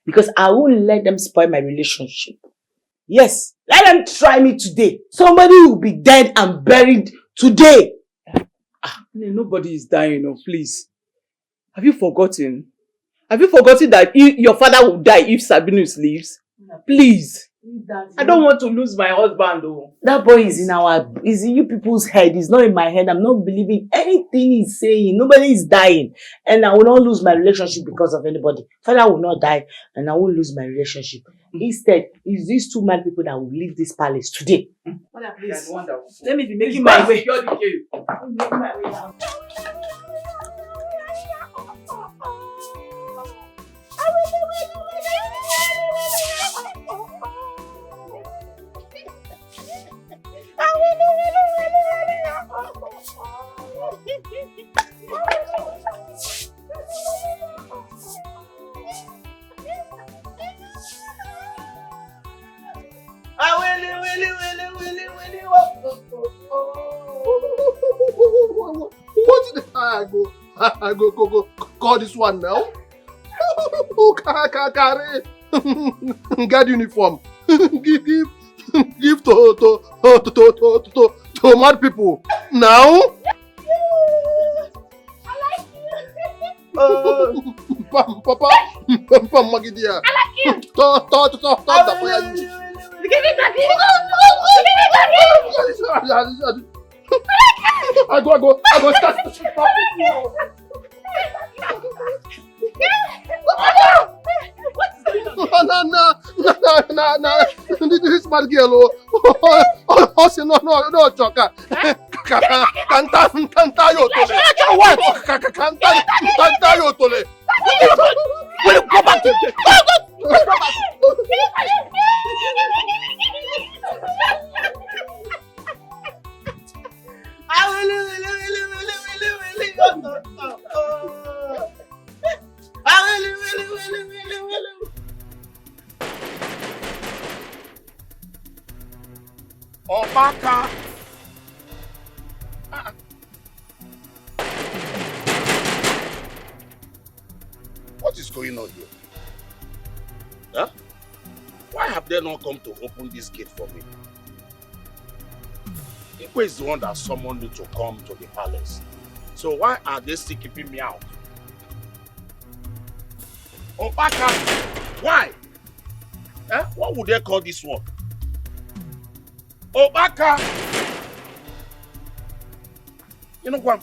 Because I won't let them spoil my relationship. Yes, let them try me today. Somebody will be dead and buried today. Nobody is dying, please. Have you forgotten? Have you forgotten that your father will die if Sabinus leaves? Please. I don't want to lose my husband, though. That boy is in you people's head. He's not in my head. I'm not believing anything he's saying. Nobody is dying. And I will not lose my relationship because of anybody. Father will not die and I won't lose my relationship. Instead, it's these two mad people that will leave this palace today. Father, please. Let me be making my way. Secure the key. I'm making my way now. What did I go call this one now? Oh, carry guard uniform. Give to mad people now. Papa, Magidia. I like you. I go start. No. This bad girl. Oh, no, Choka. Canta yo tole. What? Canta yo tole. Will go back to Obaka! What is going on here? Huh? Why have they not come to open this gate for me? Ikwe is the one that summoned me to come to the palace. So why are they still keeping me out? Obaka! Why? Eh? What would they call this one? Obaka! You know what?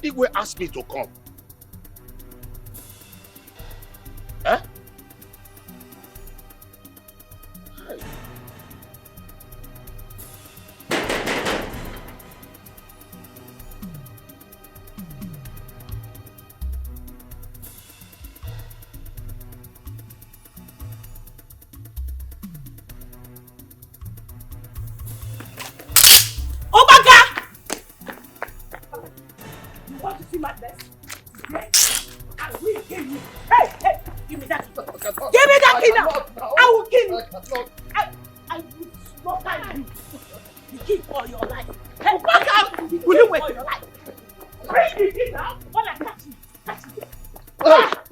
Igwe asked me to come. Eh? Hey. Obaka! You want to see my best? Yes. I will kill you. Hey, hey, give me that key. Give me that key now. I will kill you. I will slaughter you. The key for your life. Hey, Obaka! Will you wait? For your life. Bring the key now. When I catch you. Catch you.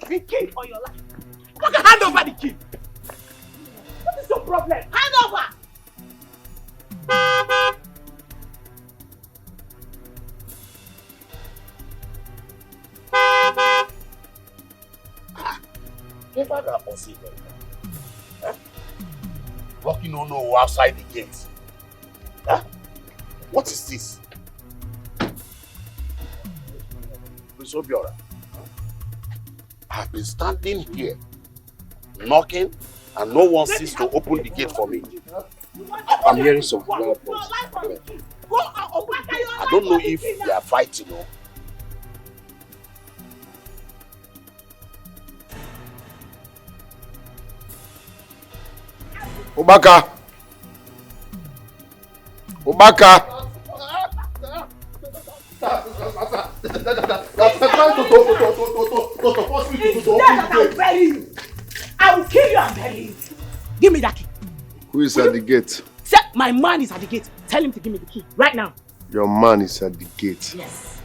The key for your life. Obaka, hand over the key. What is your problem? Hand over. Never that possible. Huh? Walking on no outside the gate. Huh? What is this? Prince Obiora, I've been standing here, knocking, and no one seems to open the gate for me. I'm hearing some loud voice. I don't know if they are fighting or... Obaka! Obaka! I will kill you and bury you. Give me that key. Who is at the gate? Sir, my man is at the gate. Tell him to give me the key right now. Your man is at the gate. Yes.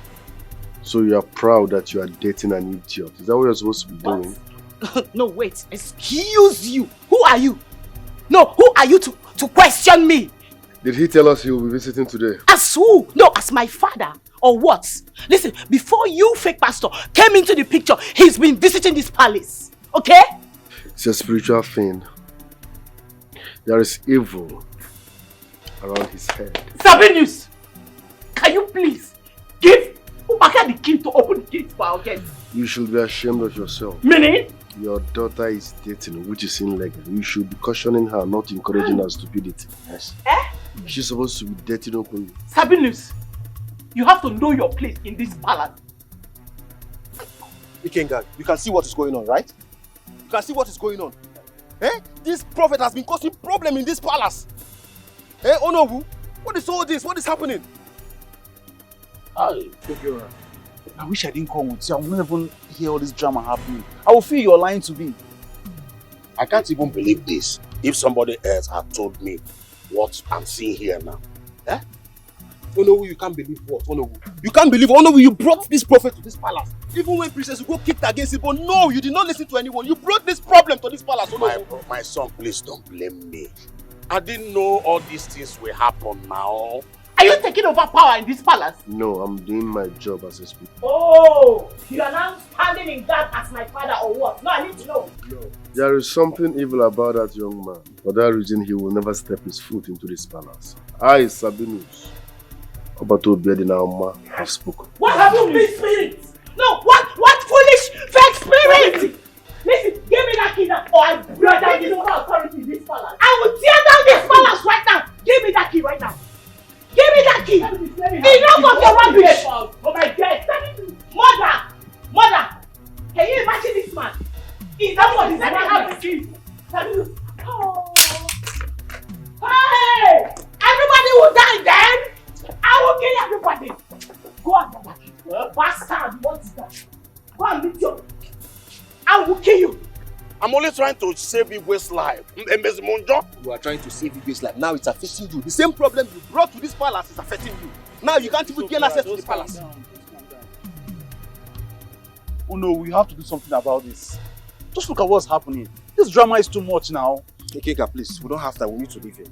So you are proud that you are dating an idiot. Is that what you're supposed to be doing? No, wait. Excuse you. Who are you? No, who are you to question me? Did he tell us he will be visiting today? As who? No, as my father. Or what? Listen, before you fake pastor came into the picture, he's been visiting this palace. Okay? It's a spiritual thing. There is evil around his head. SABINUS! Can you please give Obaka the key to open the gate for our guests? You should be ashamed of yourself. Meaning? Your daughter is dating, which is illegal. You should be cautioning her, not encouraging her stupidity. Yes. She's supposed to be dating openly. SABINUS, you have to know your place in this palace. Ikenga, you can see what is going on, right? You can see what is going on. Eh? This prophet has been causing problem in this palace. Eh, Onowu? What is all this? What is happening? I wish I didn't come with you. I will not even hear all this drama happening. I will feel you're lying to me. I can't even believe this. If somebody else had told me what I'm seeing here now. Eh? Onowu, you can't believe what? Onowu. You can't believe, Onowu, you brought this prophet to this palace. Even when Princess Ugo kicked against it, but no, you did not listen to anyone. You brought this problem to this palace, Onowu. My son, please don't blame me. I didn't know all these things will happen now. Are you taking over power in this palace? No, I'm doing my job as a speaker. Oh, you are now standing in gap as my father or what? No, I need to know. No. There is something evil about that young man. For that reason, he will never step his foot into this palace. I, SABINUS, Obato Biedinauma, have spoken. What have you been spirit? No, what foolish fake spirit? Listen, give me that key now, or I break down this authority in this palace. I will tear down this palace right now. Give me that key right now. Give me that key! Enough of your rubbish! Oh my God! Mother! Can you imagine this man? Is that what is ever have the key? Oh. Hey! Everybody will die then! I will kill everybody! Go and get that key. Bastard, what is that? Go and meet you. I will kill you. I'm only trying to save Igwe's life. You are trying to save Igwe's life. Now it's affecting you. The same problem you brought to this palace is affecting you. Now you can't even gain access to the palace. Oh no, we have to do something about this. Just look at what's happening. This drama is too much now. Keka, please. We don't have time. We need to leave here.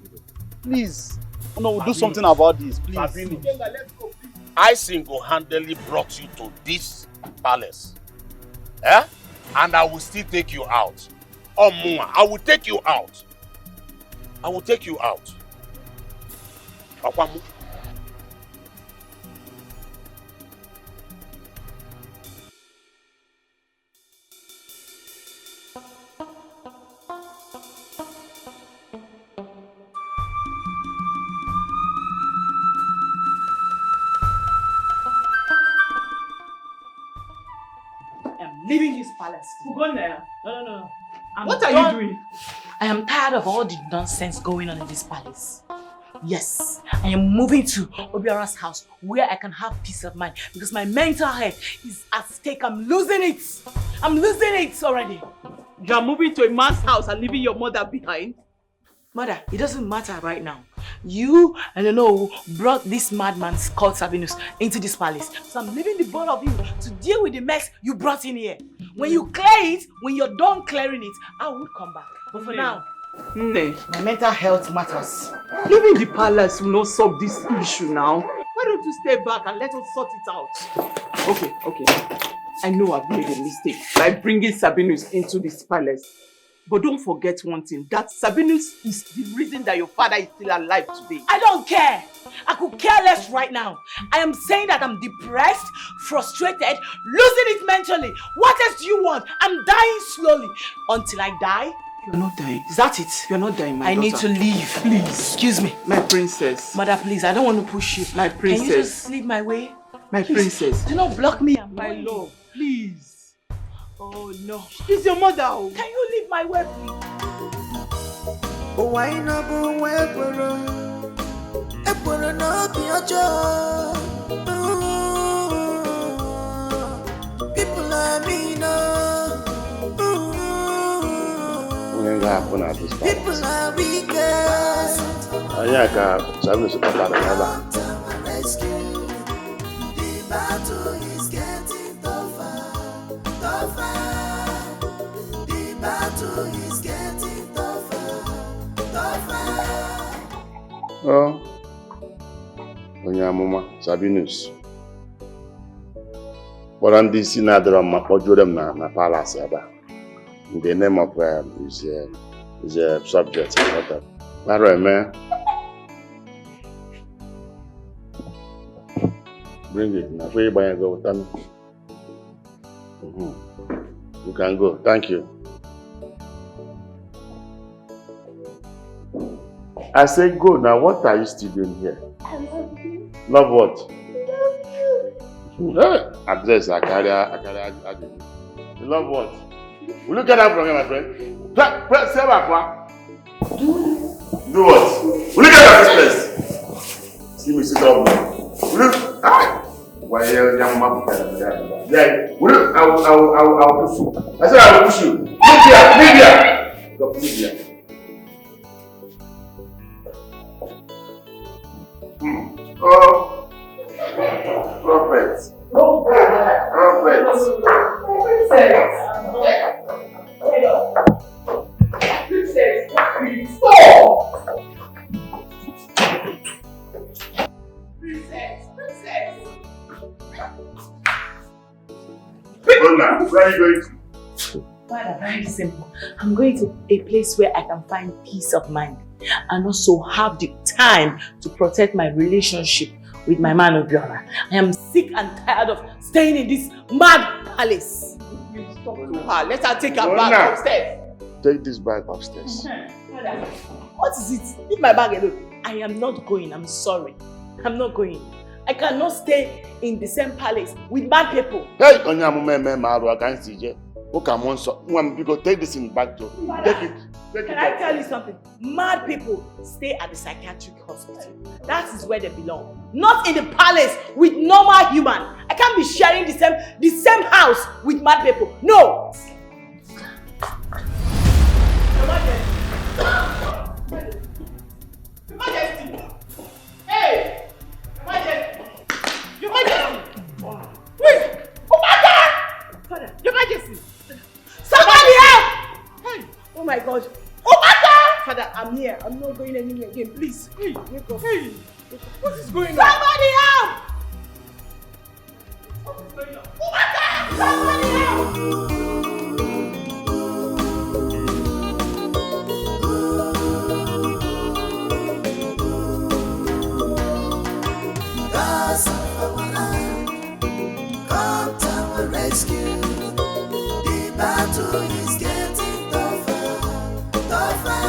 Please. Oh no, we'll do something about this, please. Let's go, please. I single-handedly brought you to this palace. Eh? And I will still take you out. Oh, Mua, I will take you out. I will take you out. Akwamu. Leaving this palace. No. What are you doing? I am tired of all the nonsense going on in this palace. Yes, I am moving to Obiara's house where I can have peace of mind because my mental health is at stake. I'm losing it. I'm losing it already. You are moving to a man's house and leaving your mother behind? Mother, it doesn't matter right now. You, I don't know, brought this madman called SABINUS into this palace. So I'm leaving the both of you to deal with the mess you brought in here. When you clear it, when you're done clearing it, I will come back. But for now, my mental health matters. Leaving the palace will not solve this issue now. Why don't you stay back and let us sort it out? Okay. I know I've made a mistake by bringing SABINUS into this palace. But don't forget one thing, that SABINUS is the reason that your father is still alive today. I don't care. I could care less right now. I am saying that I'm depressed, frustrated, losing it mentally. What else do you want? I'm dying slowly. Until I die? You're not dying. Is that it? You're not dying, my daughter. I need to leave. Please. Excuse me. My princess. Mother, please, I don't want to push you. My princess. Can you just leave my way? My princess. Do not block me. My love, please. Oh no. She's your mother. Oh. Can you leave my way, please? Oh, why not go where people are mean. People are weakest. The battle is getting tougher. The battle is getting tougher. Oh, Onyamuma, SABINUS. But on this another na palace in the name of is a subject. Man. Bring it now. Where you go? You can go. Thank you. I said go now. What are you still doing here? I love you. Love what? I love you. Address I carry. You love what? Will you get out from here, my friend? Press back. Do what? Will you get out of this place? See me sit up now. Will you? Why you young man? Yeah. Will you? I'll push you. I said I will push you. Leave here. Go leave here. Oh, prophet. Princess, please stop. Princess. Where are you going to? Father, very simple. I'm going to a place where I can find peace of mind and also have the time to protect my relationship with my man Obiora. I am sick and tired of staying in this mad palace. You talk to her. Let her take her bag upstairs. Take this bag upstairs. What is it? Leave my bag alone. I am not going. I'm sorry. I'm not going. I cannot stay in the same palace with bad people. Hey, I can't see you. Okay, I'm going to take this in back to. Take it. Can I tell you something? Mad people stay at the psychiatric hospital. That is where they belong. Not in the palace with normal human. I can't be sharing the same house with mad people. No! my God. Oh my God! Father, I'm here. I'm not going anywhere again. Please. Hey, wake up. Hey, what is going on? Somebody help! What is going on? Oh my God! Somebody help! Come to our rescue. The battle is getting tougher, tougher.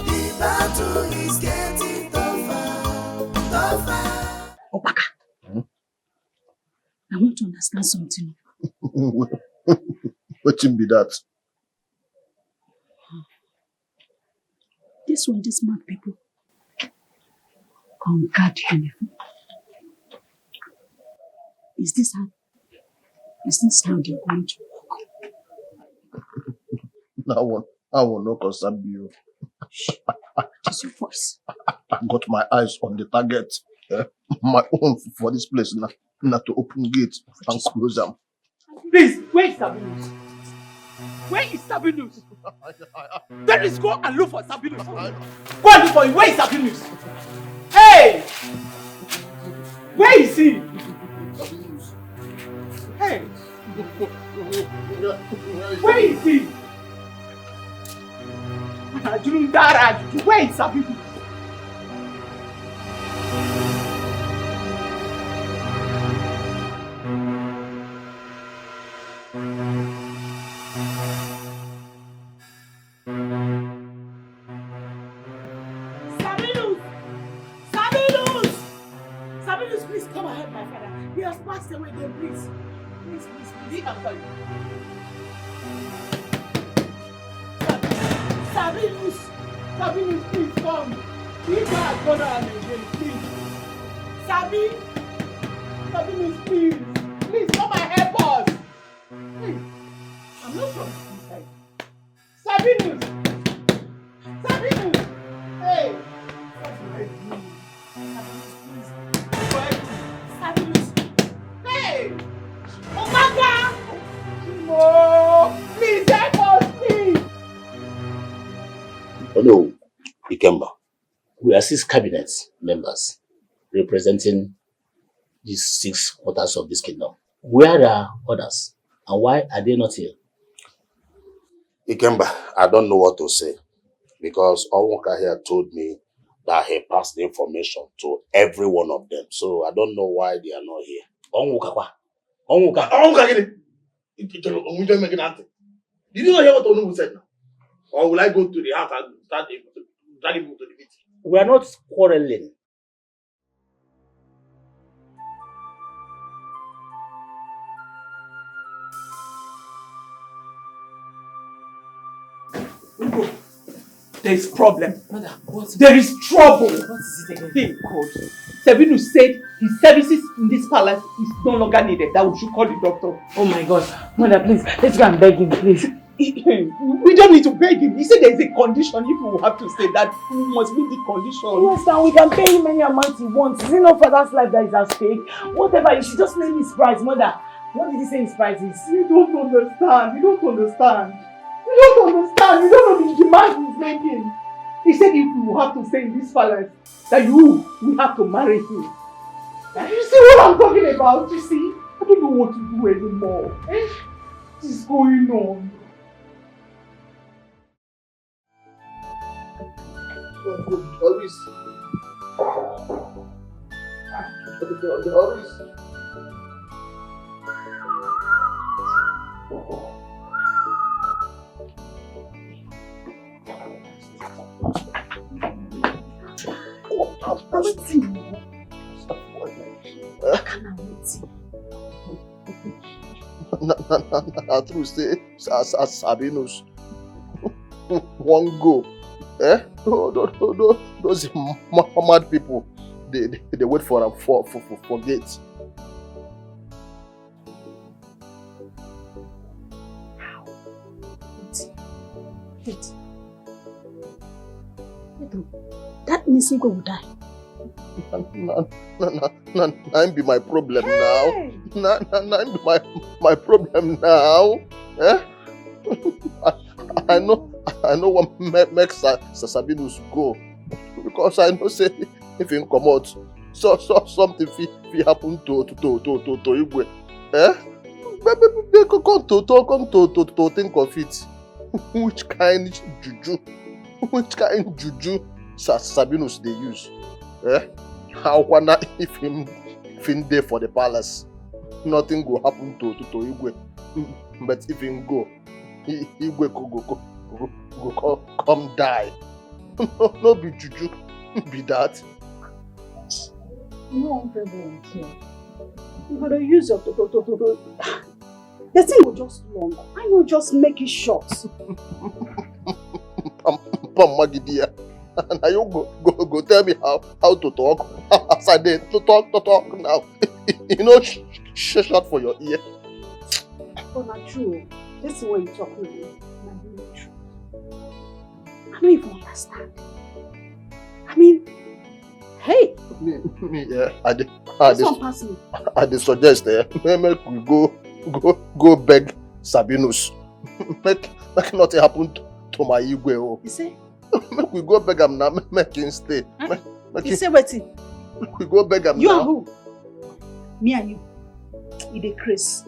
The battle is getting tougher, tougher. Obaka, I want to understand something. What can be that? This one, these mad people come guard uniform. Is this how they're going to work? I will not concern you. Just your voice. I got my eyes on the target. My own for this place now. Not to open gates and close them. Please, where is Sabinus? Where is Sabinus? There is, go and look for Sabinus. Go and look for him. Where is Sabinus? Hey! Where is he? Hey! Where is he? Where is Sabinus? Sabinus, please come ahead, my father. He has passed away again, please. Please, leave after you. Sabinus, please come. Leave her brother and again, please. Sabinus, please. Please come and help us. Hey, I'm not from this side. Sabinus! Hey! Hey! Omega! No! Please help us, please! Hello, Ikemba. We are 6 cabinet members representing these 6 quarters of this kingdom. Where are others? And why are they not here? Ikemba, I don't know what to say because Onwuka here told me that he passed the information to every one of them. So I don't know why they are not here. Onwuka kwa? Onwuka gini? Did you not hear what Onwuka said now? Or will I go to the house and start dragging him to the meeting? We are not quarreling. There is problem. Mother, what? There is trouble. What is it again? Hey God. Sabinus said his services in this palace is no longer needed. That we should call the doctor. Oh my God. Mother, please, let's go and beg him, please. We don't need to beg him. He said there is a condition. If we have to say that, we must meet the condition. Yes, and we can pay him any amount he wants. Is it not father's life that is at stake? Whatever, you should just name his price, Mother. What did he say his price is? You don't understand. You don't understand. You don't understand. You don't know the demand he's making. He said if we have to stay in this palace, that we have to marry him. You see what I'm talking about? You see? I don't know what to do anymore. What is going on? I true say Sabinus one go. Those mad people, they wait for him for gates. Wait. That means Igwe will die. That be my problem now. That be my problem now. Eh? I know what makes Sabinus go. Because I know say if he come out, so something fi happen to Igwe. Come to think of it. Which kind juju Sabinus they use? How wanna if him there for the palace, nothing go happen to Igwe. But if him go, Igwe go come die. No be juju, be that. No problem here. You gotta use your to. The thing will just long. I will just make it short. Pam Magidia. Now you go tell me how to talk. As I did to talk now. You know, shut for your ear. But not true. This is what you talk with me. Not really true. I don't even understand. I mean, hey. Me, yeah. I suggest make we go beg Sabinus. Make nothing happen to my Igwe. You say? Make we go beg him now. Make him stay. You say what? We go beg him you now. You and who? Me and you. It dey craze.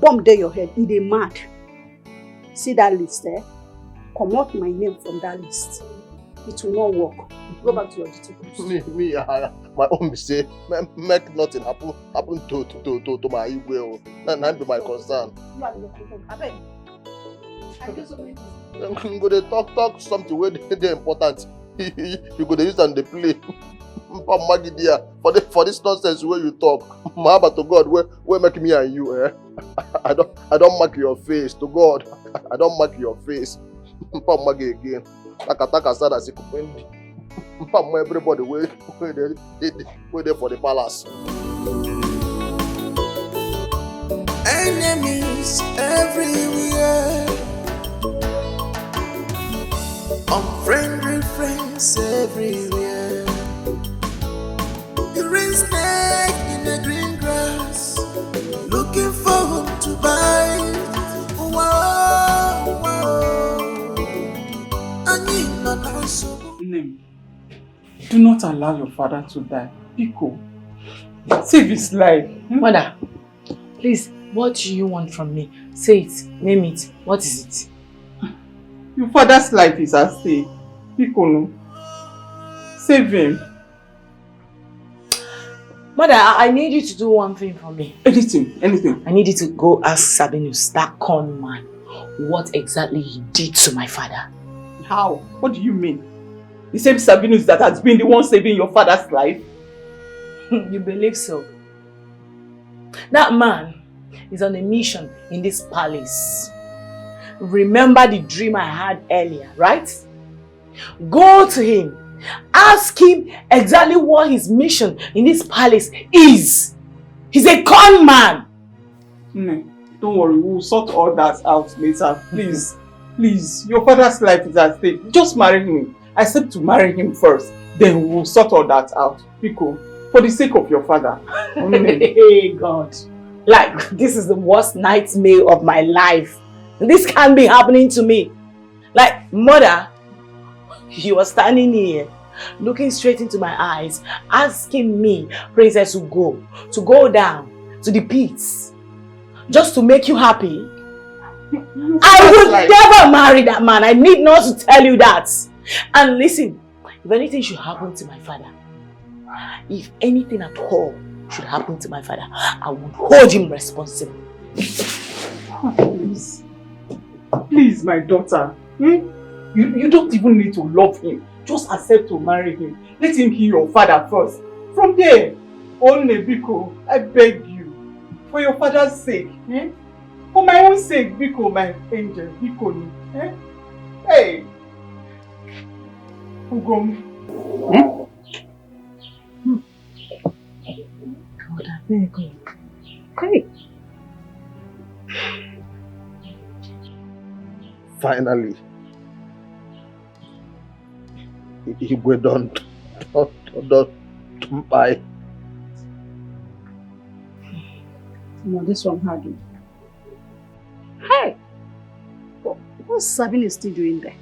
Bomb there your head. It dey mad. See that list there? Come out my name from that list. It will not work. Go back to your duty. Me, my own mistake. Make nothing happen to my Igwe. And that be my concern. You go to talk something where they important. You go to use and they play. For this nonsense where you talk. Mahaba to God, where make me and you, I don't mark your face to God. I don't mark your face. Magi again. Taka sada sikupendi. Everybody wait there for the palace. Enemies everywhere, unfriendly friends everywhere. You raise snake in the green grass, looking for whom to bite. Whoa, whoa. I need my console. Do not allow your father to die. Pico, save his life. Mother, please, what do you want from me? Say it, name it. What is it? Your father's life is at stake. Pico, no. Save him. Mother, I need you to do one thing for me. Anything. I need you to go ask Sabinus, that con man, what exactly he did to my father. How? What do you mean? The same Sabinus that has been the one saving your father's life? You believe so? That man is on a mission in this palace. Remember the dream I had earlier, right? Go to him. Ask him exactly what his mission in this palace is. He's a con man. Don't worry, we'll sort all that out later. Please, please, your father's life is at stake. Just marry him. Accept to marry him first. Then we'll sort all that out. Pico, for the sake of your father. Hey God. Like, this is the worst nightmare of my life. This can't be happening to me. Like, mother, you are standing here, looking straight into my eyes, asking me, princess, to go down to the pits, just to make you happy. I would never marry that man. I need not to tell you that. And listen, if anything should happen to my father, if anything at all should happen to my father, I would hold him responsible. Please. Please, my daughter. You don't even need to love him. Just accept to marry him. Let him hear your father first. From there, only Biko, I beg you. For your father's sake. For my own sake, Biko, my angel. Biko. Hey. Ugom. God, I beg you. Hey. Finally, Igwe don't buy. No, this one hard. Hey! What's Sabine still doing there?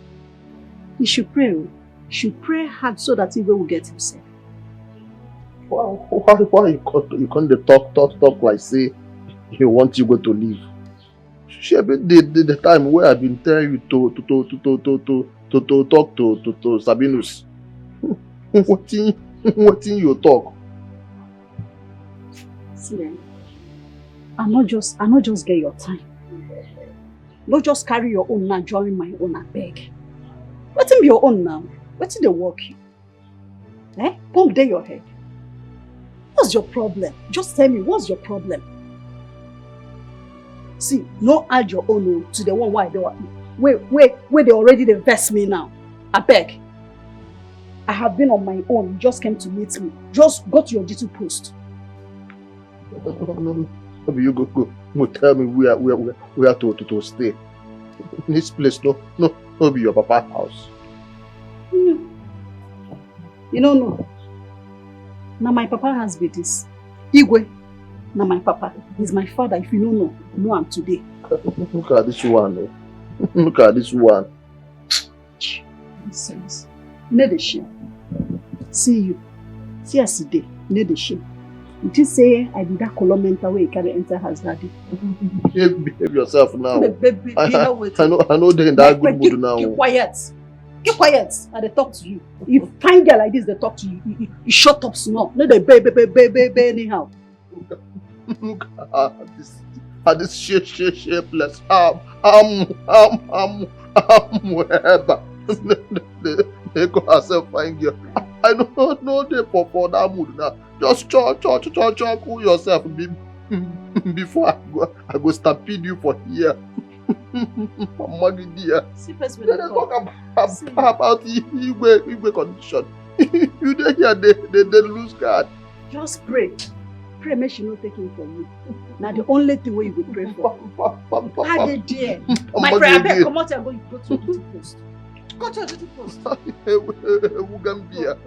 He should pray. He should pray hard so that Igwe will get himself. Why you can't talk like say you want Igwe to leave? She been the time where I've been telling you to talk to Sabinus. What in you talk? See then, I not just get your time. Not just carry your own now, join my own, I beg. Let him be your own now. Let him work you. Eh? Pump there your head. What's your problem? Just tell me, what's your problem? See, no add your own to the one why they where they already invest me now. I beg. I have been on my own. You just came to meet me. Just go to your duty post. No, you go tell me where to stay. This place no be your papa's house. You don't know. Now my papa has be this. Igwe. Now my papa. He's my father. If you don't know him today. Look at this one. Look at this one. Nonsense. No the shame. See you. See us today. No the shame. You just say I did that color mental way you carry enter house daddy. Behave yourself now. I know they're in that good mood now. Keep quiet. Keep quiet. And they talk to you. If fine girl like this, they talk to you. You shut up small. No, they baby anyhow. Look at this shapeless wherever. They go herself fine girl. I don't know they for that mood now. Just cool yourself before I go stampede you for here. Maggie dear. Let's talk about Igwe condition. You dey here, they lose guard. Just pray. Pray make she not take him from you. Now the only thing where you will pray for. How they dear. My prayer beg come out and go to the duty post. Go to your duty post. Ugambia.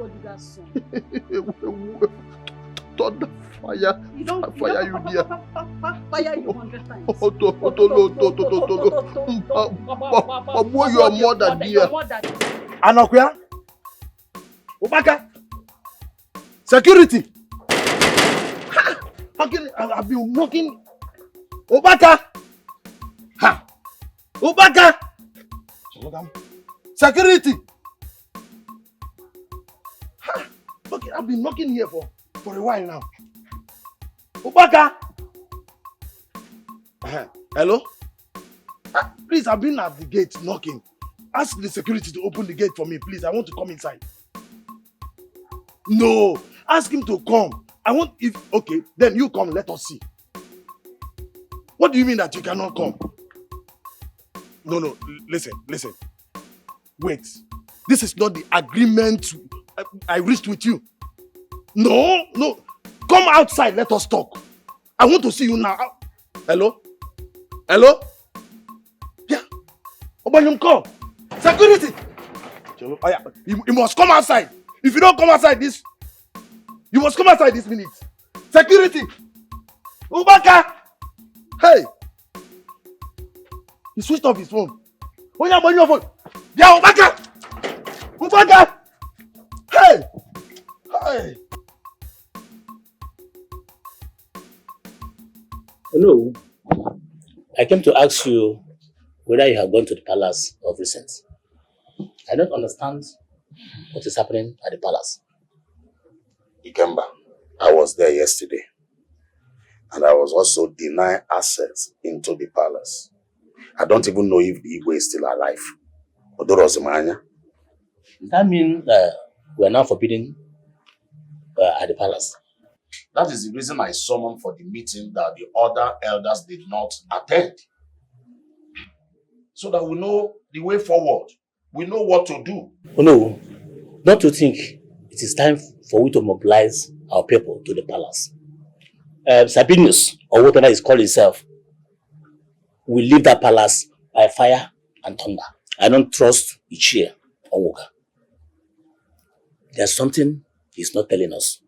Thunder fire. You don't fire you dear. Fire you 100 times. Boy, your mother dear. Anokuya. Ubaka. Security. I've been working. Ubaka. Ha. Ubaka. Security. Ha. Okay, I've been knocking here for a while now. Ubaka. Hello? Please, I've been at the gate knocking. Ask the security to open the gate for me, please. I want to come inside. No, ask him to come. Okay, then you come, let us see. What do you mean that you cannot come? No, listen. Wait, this is not the agreement I reached with you. No, come outside, let us talk. I want to see you now. Hello? Yeah. Obanyum, come. Security. You must come outside. If you don't come outside you must come outside this minute. Security. Ubaka. Hey. He switched off his phone. Oh yeah, your phone. Yeah, Ubaka. Hey. Hello. I came to ask you whether you have gone to the palace of recent. I don't understand what is happening at the palace. Ikemba, I was there yesterday. And I was also denied access into the palace. I don't even know if the Igwe is still alive. Does that mean we are now forbidden at the palace? That is the reason I summoned for the meeting that the other elders did not attend. So that we know the way forward. We know what to do. Oh no, not to think it is time for we to mobilize our people to the palace. Sabinus, or whatever is called itself, will leave that palace by fire and thunder. I don't trust Ichie or Woga. There's something he's not telling us.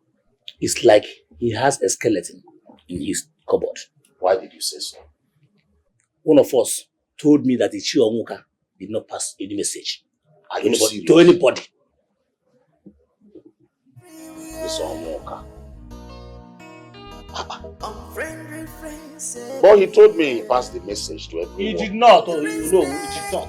It's like he has a skeleton in his cupboard. Why did you say so? One of us told me that Ichie Onwuka did not pass any message to anybody. It's all Moka. But he told me he passed the message to everyone. He did not, oh, you know, he did not.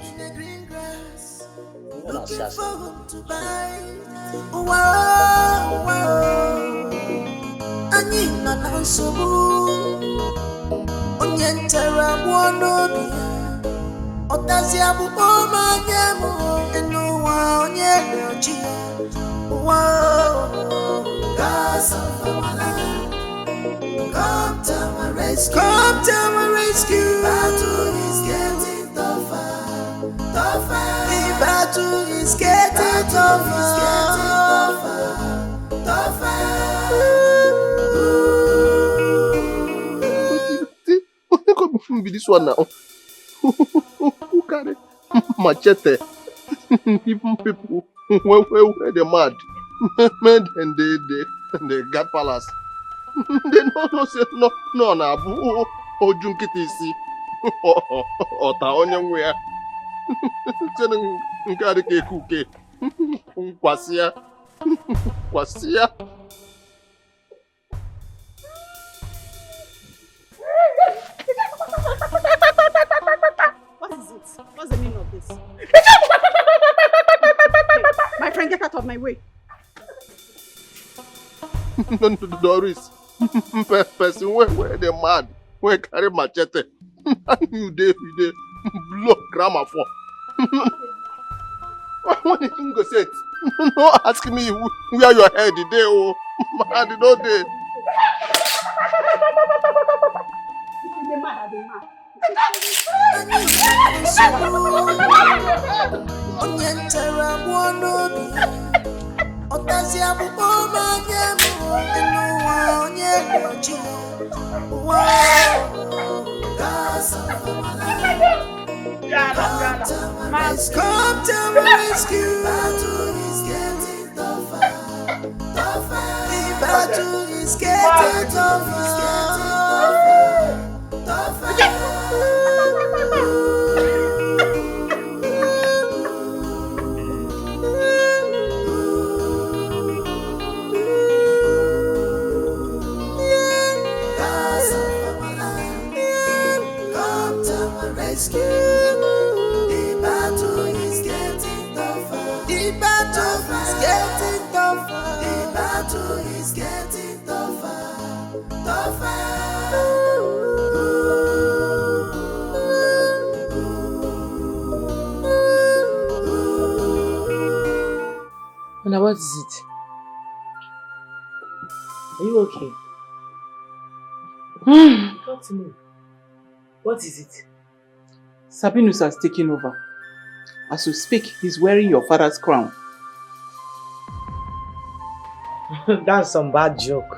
Come to my rescue. Come to my rescue. Battle is getting tougher, tougher. The battle is getting tougher, tougher. What be this one now? Who carry machete? Even people where they mad, mad and they got palace. They no say no na bu ojunkiti isi ota onye nwe ya tene nke adike ekuke kwasia. What is it? What's the meaning of this? My friend, get out of my way. No, Doris. Person where they mad, where carry machete. You blow grammar for. What did you go say? No, ask me where your head is there, oh man, no day. Come to my rescue. Battle is getting tougher, tougher. The battle is getting tougher, Come to my rescue. The battle is getting tougher. The battle is getting tougher. The battle is getting tougher, tougher. Now what is it? Are you okay? Talk to me. What is it? Sabinus has taken over. As we speak, he's wearing your father's crown. That's some bad joke.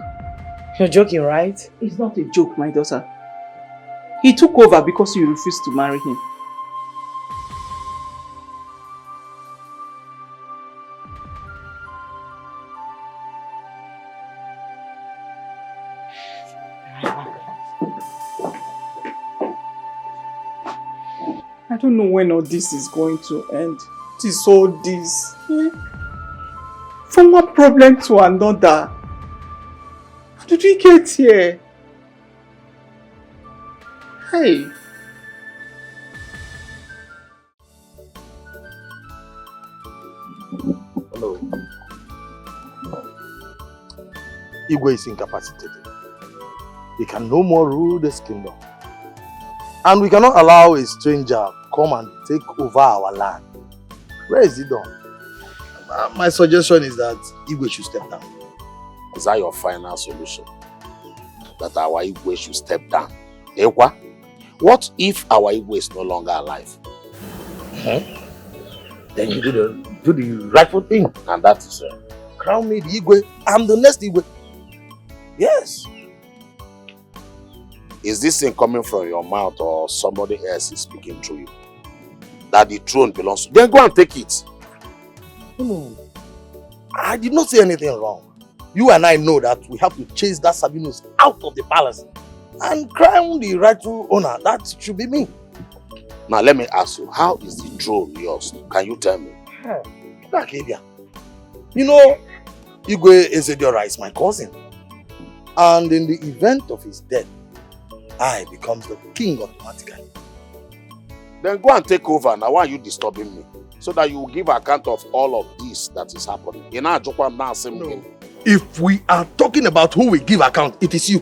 You're joking, right? It's not a joke, my daughter. He took over because you refused to marry him. I don't know when all this is going to end. It is all this. From one problem to another. How did we get here? Hey. Hello. Igwe is incapacitated. He can no more rule this kingdom. And we cannot allow a stranger come and take over our land. Where is he done? My suggestion is that Igwe should step down. Is that your final solution? That our Igwe should step down? Ewa? What if our Igwe is no longer alive? Then you do the rightful thing. And that is crown me the Igwe. I'm the next Igwe. Yes. Is this thing coming from your mouth or somebody else is speaking through you? That the throne belongs to you? Then go and take it. No. I did not say anything wrong. You and I know that we have to chase that SABINUS out of the palace and crown the rightful owner. That should be me. Now let me ask you, how is the throne yours? Can you tell me? You know, Igwe Ezediora is my cousin. And in the event of his death, I becomes the king automatically. Then go and take over. Now why are you disturbing me? So that you will give account of all of this that is happening. No. If we are talking about who we give account, it is you.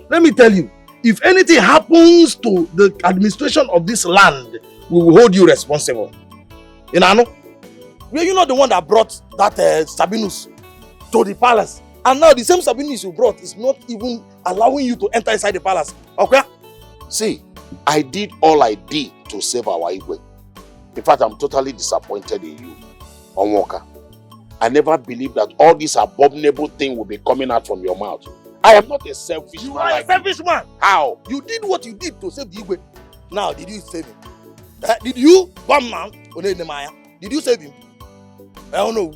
Let me tell you, if anything happens to the administration of this land, we will hold you responsible. You know? Were you not the one that brought that Sabinus to the palace? And now the same Sabinus you brought is not even allowing you to enter inside the palace. Okay? See, I did all I did to save our Igwe. In fact, I'm totally disappointed in you, Onwoka. I never believed that all this abominable thing will be coming out from your mouth. I am not a selfish man. You are a selfish man. How? You did what you did to save the Igwe. Now, did you save him? Did you, one man, did you save him? I don't know.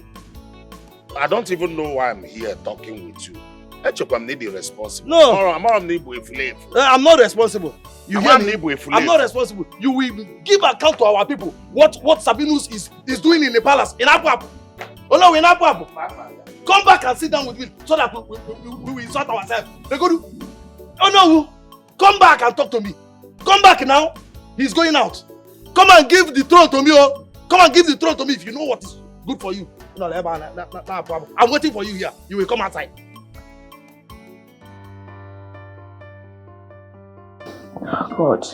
I don't even know why I'm here talking with you. I'm not responsible. No. I'm not responsible. You hear me? I'm not responsible. You will give account to our people what Sabinus is doing in the palace in Apu. Oh no, in Apu. Come back and sit down with me so that we will sort ourselves. Oh no, come back and talk to me. Come back now. He's going out. Come and give the throne to me. Oh. Come and give the throne to me if you know what is good for you. No, I'm waiting for you here. You will come outside. Oh God,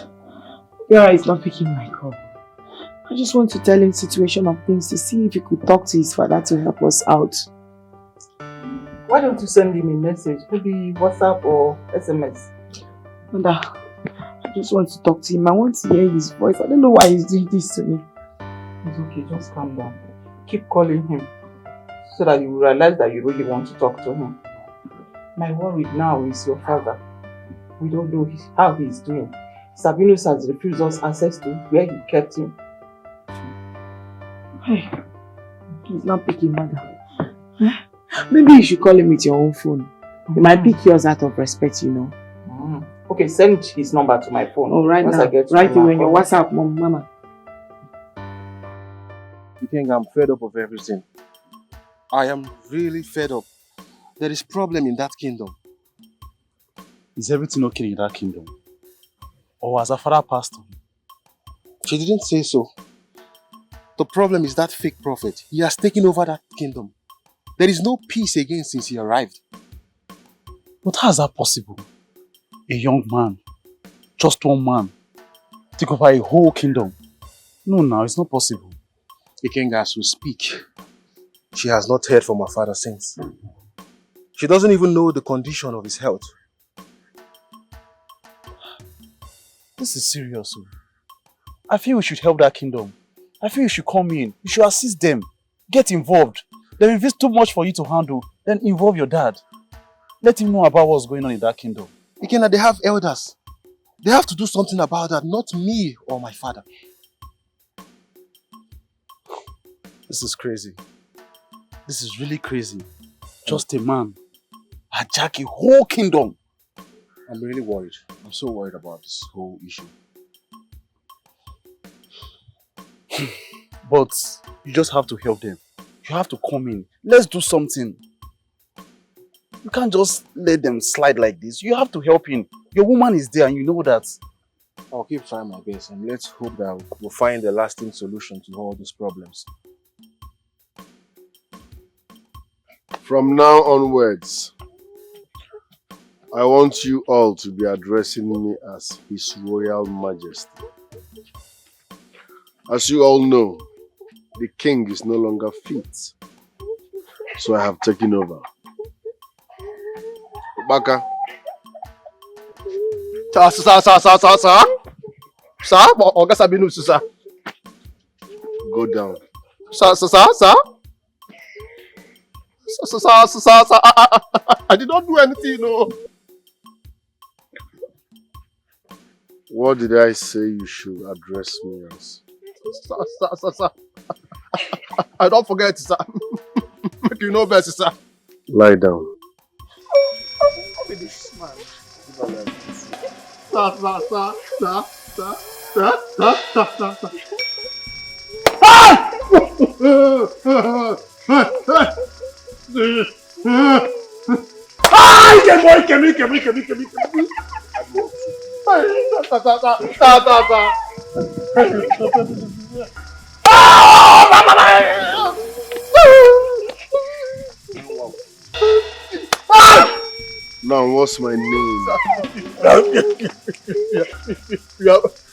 Yara is not picking my call. I just want to tell him situation of things to see if he could talk to his father to help us out. Why don't you send him a message? Maybe WhatsApp or SMS. Mother, I just want to talk to him. I want to hear his voice. I don't know why he's doing this to me. It's okay, just calm down. Keep calling him so that you will realize that you really want to talk to him. My worry now is your father. We don't know how he's doing. Sabinus has refused us access to where he kept him. Hey, he's not picking, mother. Maybe you should call him with your own phone. He might pick yours out of respect, you know. Okay, send his number to my phone. Oh, right now. Write it on your WhatsApp, Mama. You think I'm fed up of everything? I am really fed up. There is problem in that kingdom. Is everything okay in that kingdom? Or has her father passed on? She didn't say so. The problem is that fake prophet. He has taken over that kingdom. There is no peace again since he arrived. But how is that possible? A young man, just one man, take over a whole kingdom. No, it's not possible. Ikenga, as we speak, she has not heard from her father since. She doesn't even know the condition of his health. This is serious. I feel we should help that kingdom. I feel you should come in. You should assist them. Get involved. There is too much for you to handle. Then involve your dad. Let him know about what's going on in that kingdom. Ikenga, they have elders. They have to do something about that, not me or my father. This is crazy. This is really crazy. Just a man hijack a whole kingdom. I'm really worried. I'm so worried about this whole issue. But you just have to help them. You have to come in. Let's do something. You can't just let them slide like this. You have to help him. Your woman is there and you know that. I'll keep trying my best and let's hope that we'll find a lasting solution to all these problems. From now onwards, I want you all to be addressing me as His Royal Majesty. As you all know, the king is no longer fit, so I have taken over. Baka. Sir, Oga Sabinus, sir. Go down. Sir. Sir, I did not do anything, no. What did I say you should address me as? Sir. I don't forget, sir. Make you know best, sir. Lie down. Sir. Now, what's my name?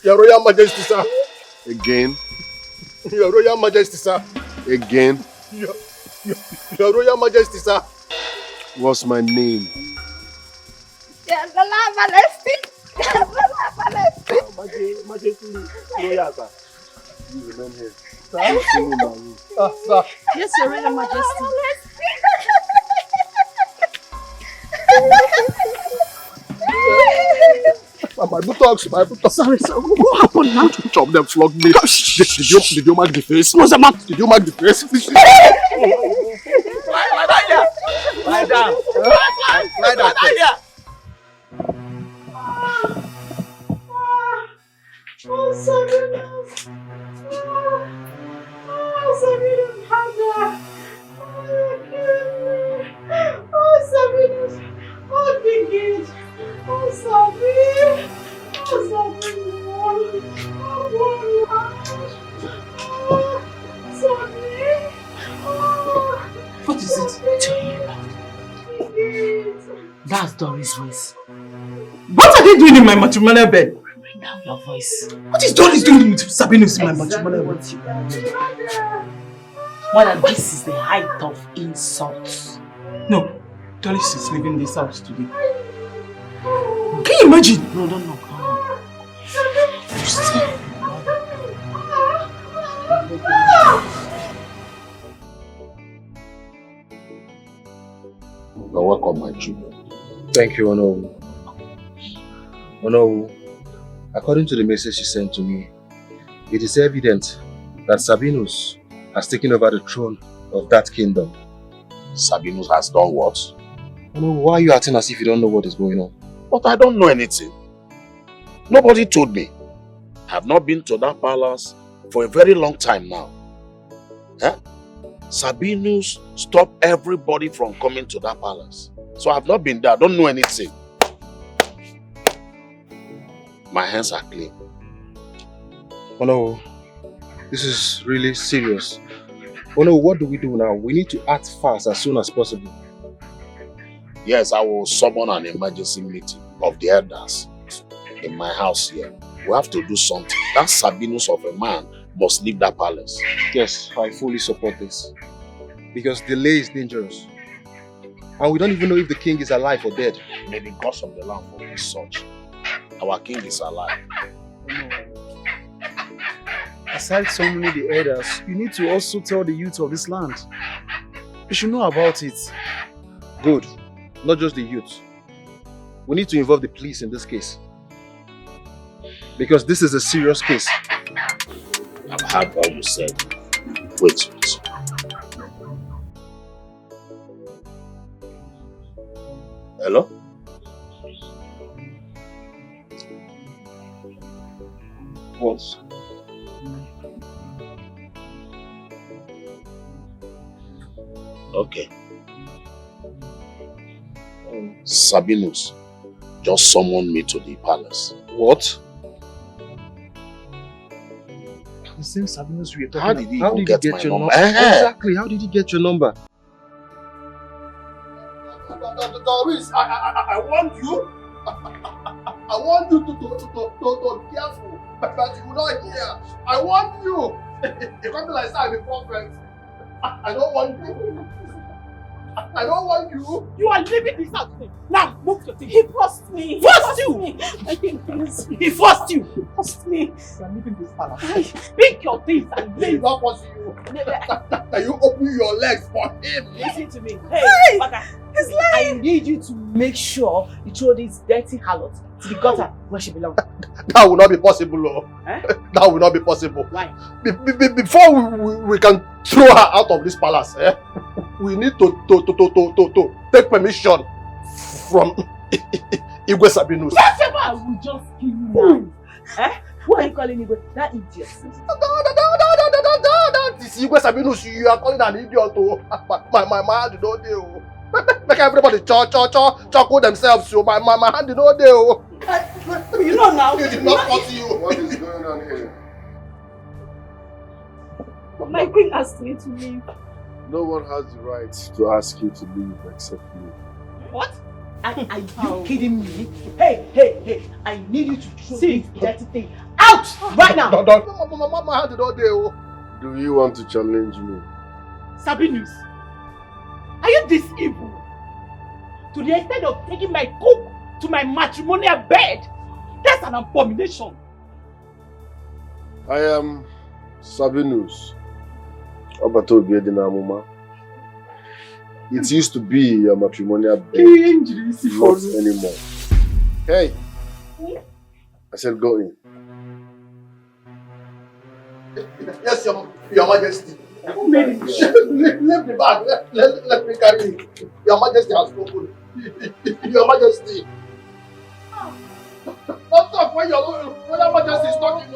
Your Royal Majesty, sir. Again? Your Royal Majesty, sir. Again? Your Royal Majesty, sir. What's my name? Majesty, Royal, sir. You remain here. Sir? Sir. Yes, Your Royal Majesty. My buttocks. Sorry, sir. What happened now? Each of them flogged me. Did you mark the face? What's the matter? Did you mark the face? Lie down. Lie down. Oh, Sabinus! Oh, Sabinus, Hada! Oh, you're killing me! Oh, Sabinus! Oh, Dikeh! Oh, Sabi! Oh, Sabinus! Oh, Sabi! Oh, What is it? Dikeh! That's Doris' voice. What are they doing in my matrimonial bed? Bring down your voice. What is Doris doing with Sabinus in my matrimonial bed? Mother, this is the height of insults. No, Doris is leaving this house today. Can you imagine? No, don't know. You're welcome, my children. Thank you, Ono. Ono, according to the message she sent to me, it is evident that Sabinus has taken over the throne of that kingdom. Sabinus has done what? Ono, why are you acting as if you don't know what is going on? But I don't know anything. Nobody told me. I have not been to that palace for a very long time now. Eh? Sabinus stopped everybody from coming to that palace. So I have not been there. I don't know anything. My hands are clean. Oh no, this is really serious. Oh no, what do we do now? We need to act fast as soon as possible. Yes, I will summon an emergency meeting of the elders in my house here. We have to do something. That Sabinus of a man must leave that palace. Yes, I fully support this. Because delay is dangerous. And we don't even know if the king is alive or dead. May the gods of the land forbid such. Our king is alive. Aside summoning the elders, you need to also tell the youth of this land. They should know about it. Good. Not just the youth. We need to involve the police in this case. Because this is a serious case. I've heard what you said. Wait. Hello? What? Okay. Sabinus just summoned me to the palace. What? The same Sabinus we are talking How did he How even did he get get my your number? number? Exactly. How did he get your number? Doris, I want you. I want you to be careful, but you will not hear. I want you. You come to like say I'm a prophet. I don't want you. I don't want you. You are leaving this house today. Now, move your thing. He forced me. Forced you? I think he forced you. He forced me. You are leaving this palace. Pick your things and leave. He's not forcing you. Can you open your legs for him? Listen to me. Hey, Baka. He's lying. I need you to make sure you throw this dirty harlot to the gutter where she belongs. That will not be possible, Lord. Eh? That will not be possible. Why? Before we can throw her out of this palace, we need to take permission from Igwe Sabinus. I will just kill you now. Who are you calling Igwe? That idiot. This Igwe Sabinus, you are calling an idiot. My hand did not do. Make everybody chuckle themselves. So my hand did not do. You know now. You did not force you. What is going on here? My queen asked me to leave. No one has the right to ask you to leave except me. What? Are you kidding me? Hey, I need you to throw this dirty thing out right now. My hand did not do. Do you want to challenge me? Sabinus, are you this evil? To the extent of taking my cook to my matrimonial bed? That's an abomination. I am Sabinus. It used to be a matrimonial bed, not anymore. Hey, I said go in. Yes, Your Majesty. Who made it? Leave the bag. Let me carry it. Your Majesty has spoken. Your Majesty. Don't talk when Your Majesty is talking.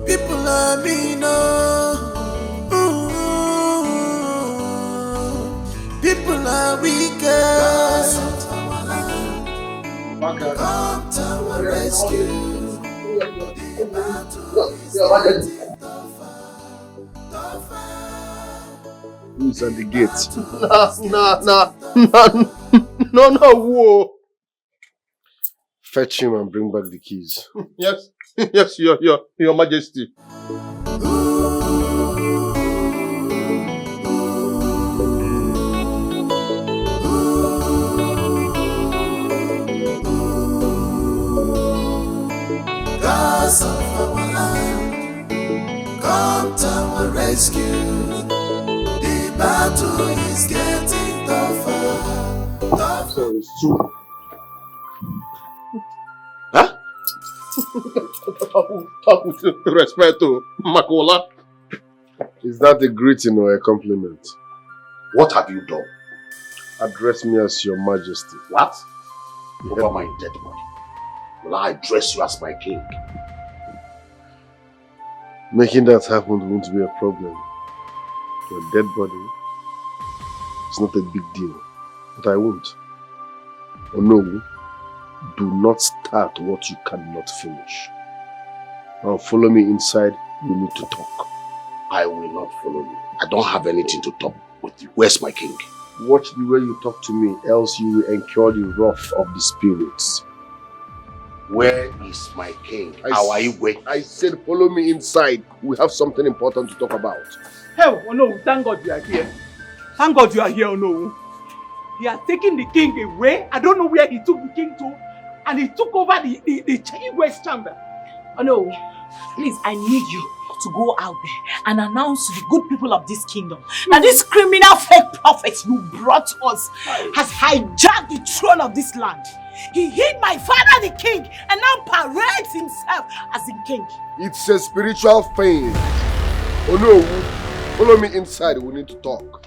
People let me know. People are wicked. Come to our rescue. The battle is getting tougher. Who's at the gate? No, whoa. Fetch him and bring back the keys. Yes, Your Majesty. Gods of our land, come to our rescue. The battle is getting tougher. So it's true. Talk with respect to Makola. Is that a greeting or a compliment? What have you done? Address me as Your Majesty. What? Over my dead body. Will I address you as my king? Making that happen won't be a problem. Your dead body is not a big deal. But I won't. Oh no. Do not start what you cannot finish. Now follow me inside, we need to talk. I will not follow you. I don't have anything to talk with you. Where's my king? Watch the way you talk to me, else you will incur the wrath of the spirits. Where is my king? How are you going? I said follow me inside. We have something important to talk about. Hey, oh no, thank God you are here. Thank God you are here, oh no. He has taken the king away. I don't know where he took the king to. And he took over the Igwe's chamber. Oh no, please, I need you to go out there and announce to the good people of this kingdom that this criminal fake prophet you brought us has hijacked the throne of this land. He hid my father the king and now parades himself as the king. It's a spiritual thing. Oh no, follow me inside, we need to talk.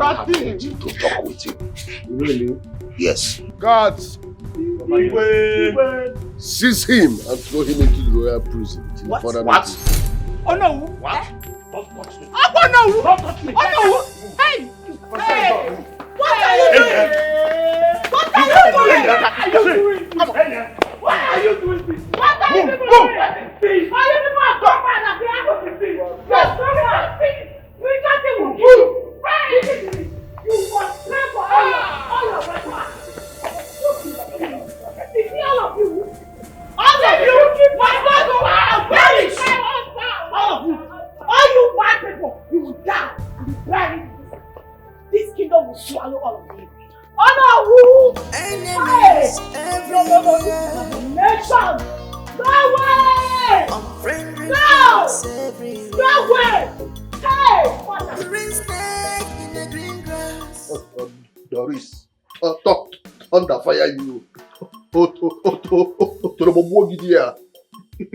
I need to talk with you. Really? Yes. Guards! Seize him and throw him into the royal prison. What? Oh no! What? Oh no! Oh no! Hey! Hey! What are you doing? What are you doing? What are you doing? What are you doing? Are you people come back and be yes, come on! We got him with you! You must pray for all your records! You see all of you? All of you! My God will perish! All of you! All you bad people! You will die and be buried. This kingdom will swallow all of you. Oh no! Enemies everywhere. Nation! No way! No! No way! Hey! Green snake in the green grass. Doris, thunder fire you. You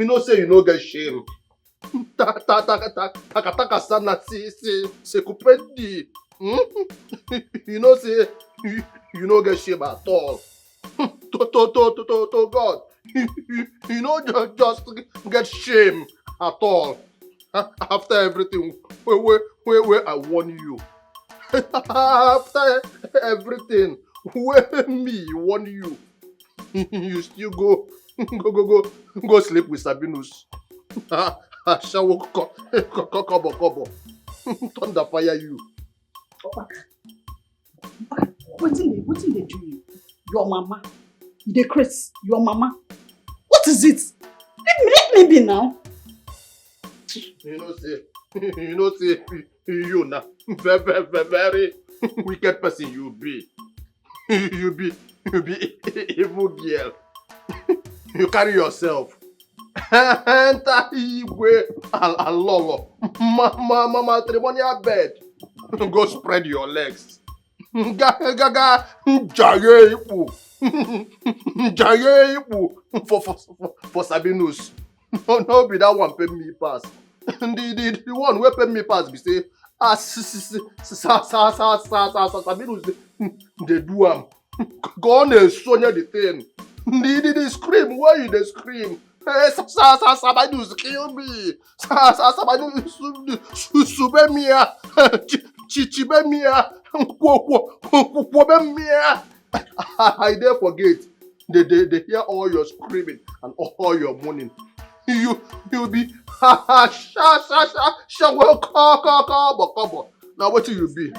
know say you no get shame. Taka sana si kupendi. You know, say, you know, get shame at all. To God. You know, just get shame at all. After everything, where I warn you. After everything, where me warn you. You still go sleep with SABINUS. Shower kobo. Thunder fire you. What did they do you? Your mama. They Chris, your mama. What is it? Let me be now. You know, say, you now, very wicked person you be. You be evil girl. You carry yourself. Enter Igwe along matrimonial bed. Go spread your legs. Gaga jaye for SABINUS. No be that one pay me pass. The one where pay me pass be say SABINUS they do am. Go on and sonya the thing. The scream, why you the scream? SABINUS kill me. SABINUS sube mia. Chichibe mia. I dare forget. They hear all your screaming and all your moaning. You'll be now what do you be?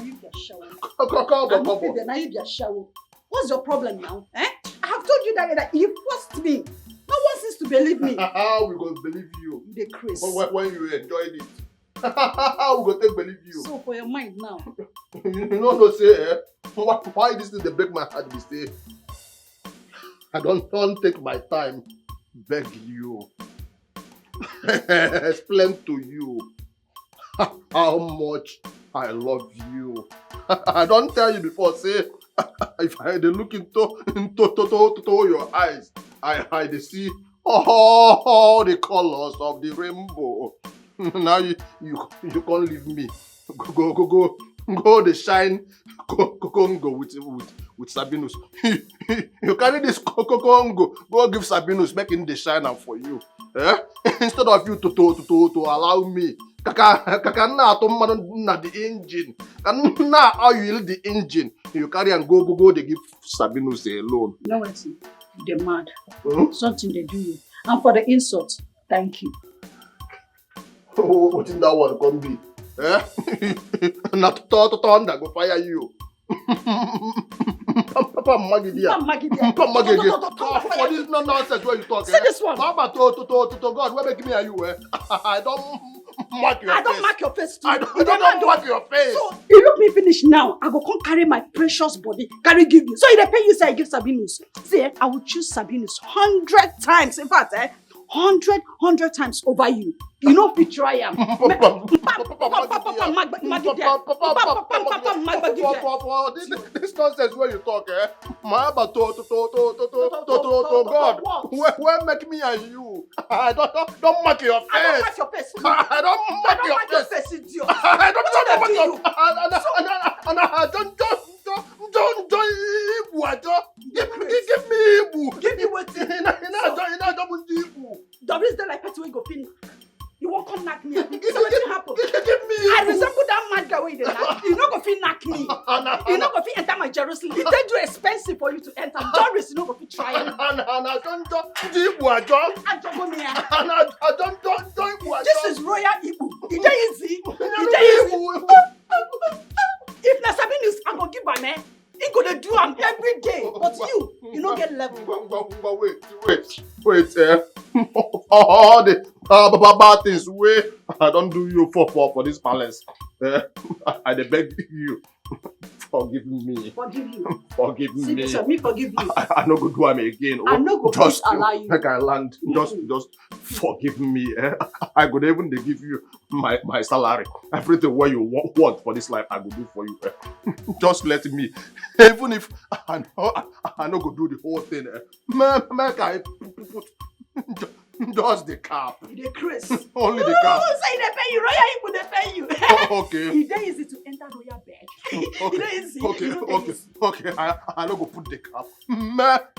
What's your problem now? Eh? I have told you that you forced me. No one seems to believe me. How we gonna believe you? The Chris. When you enjoyed it. How we gonna take believe you? So for your mind now. You know say why this thing they break my heart be say I don't take my time beg you. Explain to you how much I love you. I don't tell you before, say if I look into your eyes, I see all the colors of the rainbow. Now you can't leave me. Go the shine. Go with SABINUS. You carry this go give SABINUS, making the shine out for you. Eh? Instead of you to allow me. Kaka na to man na the engine. Na oil the engine. You carry and go they give SABINUS alone. No what? They're mad. Something they do you. And for the insult, thank you. Oh, what in that one can be? Eh? Not thunder go fire you. Papa Magidia. For this nonsense where you talk. See this one. Papa to God, where make me are you? Eh? I don't mark your face. I don't mark your face too. I don't mark your face. So you look me finish now. I go come carry my precious body, carry give you. So if they pay you, say I give SABINUS. See, I will choose SABINUS 100 times. In fact, 100 times over you. You know if you try am. This nonsense where you talk, eh? Mama to God. Where make me and you? I don't mark your face. I don't mark your face. I don't mark your face, idiot. I don't mark your give me Ibu. Give me what? The reason like person wey go finish. You won't come knock me. So what happen? I resemble that mad guy where you knock. You not go fit knock me. You not go fit enter my Jerusalem. It's too expensive for you to enter. Doris, you not go fit try it. This is royal Ibu. Is that easy? If na SABINUS, I go give am, eh? He gonna do am every day. But you don't get level. Wait, all the bad things where I don't do you for this palace. I beg you, forgive me. Forgive you. Forgive me. Me forgive you. I no go do am again. I no go just allow you. Like I land. Just forgive me. I could even give you my salary. Everything what you want for this life, I will do for you. Just let me. Even if I no go do the whole thing. Make I put just the cap. The Chris. Only the cap. Say they pay you. Royal people they pay you. Okay. It's very easy to enter royal bed. Okay. I don't go put the cap.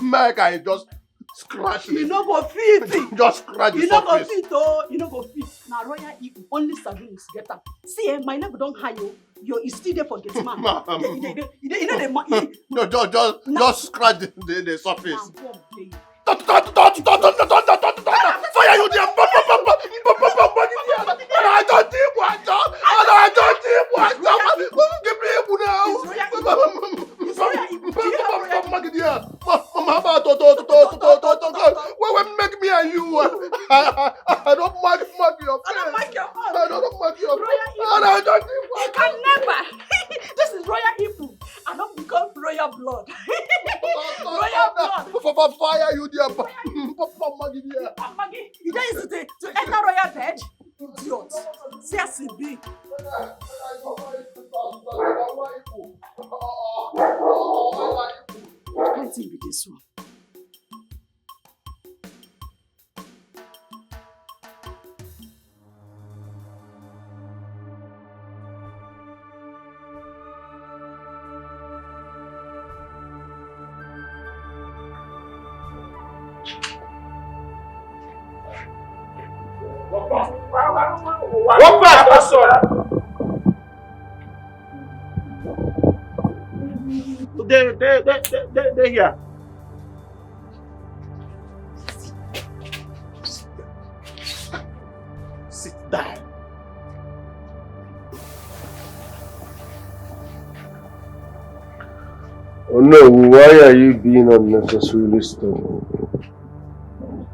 Make I just scratch it. You no go fit. Just scratch the You no go surface. fit, oh. You no go fit. Now royal eagle, only SABINUS get up. See, my neighbor don't hire you. You still there for get man. You know the money. No, just scratch the surface. Fire you there! I don't think what? Give me a make me and you. I don't mark your face. I don't mark your face. You can never. This is royal evil. I don't become royal blood. Royal blood. For fire you there. Maggie, you don't use to enter royal bed. Idiot. CSCB. Can't be this one. Walk back, that's all. They're here. Sit down. Oh no, why are you being unnecessarily stubborn?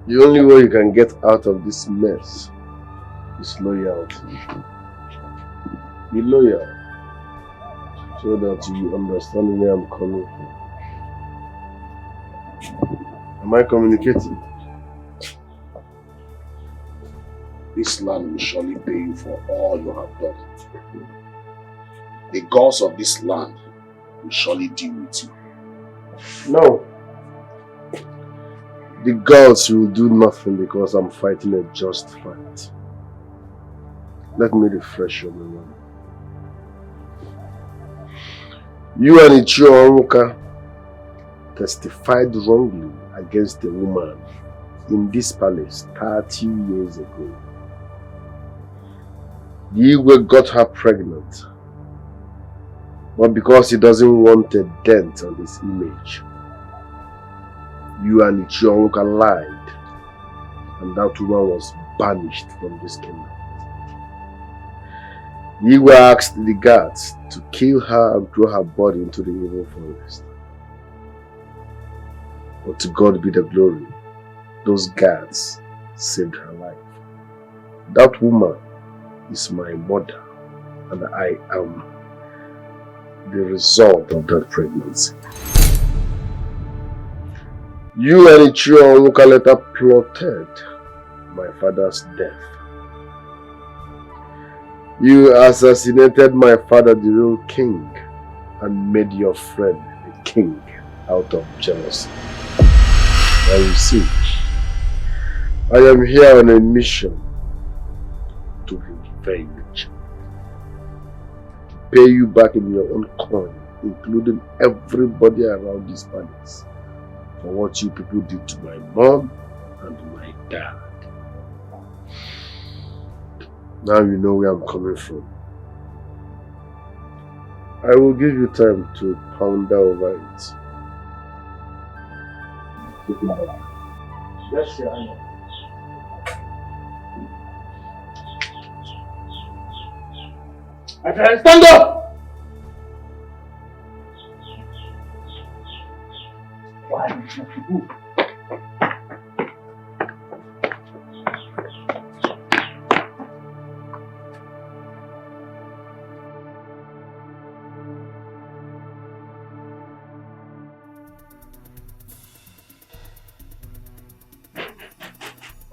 The only way you can get out of this mess is loyalty. Be loyal so that you understand where I'm coming from. Am I communicating? This land will surely pay you for all you have done. The gods of this land will surely deal with you. No. The gods will do nothing because I'm fighting a just fight. Let me refresh your memory. You and Ichio Onwuka testified wrongly against a woman in this palace 30 years ago. The Igwe got her pregnant, but because he doesn't want a dent on his image, you and Ichio Onwuka lied, and that woman was banished from this kingdom. Igwe asked the guards to kill her and throw her body into the evil forest. But to God be the glory, those guards saved her life. That woman is my mother, and I am the result of that pregnancy. You and Ichio Onwuka later plotted my father's death. You assassinated my father, the real king, and made your friend the king out of jealousy. Now you see, I am here on a mission to revenge. To pay you back in your own coin, including everybody around this palace, for what you people did to my mom and my dad. Now you know where I'm coming from. I will give you time to ponder over it. Yes, Your Honor. Okay, stand up! Why did you move?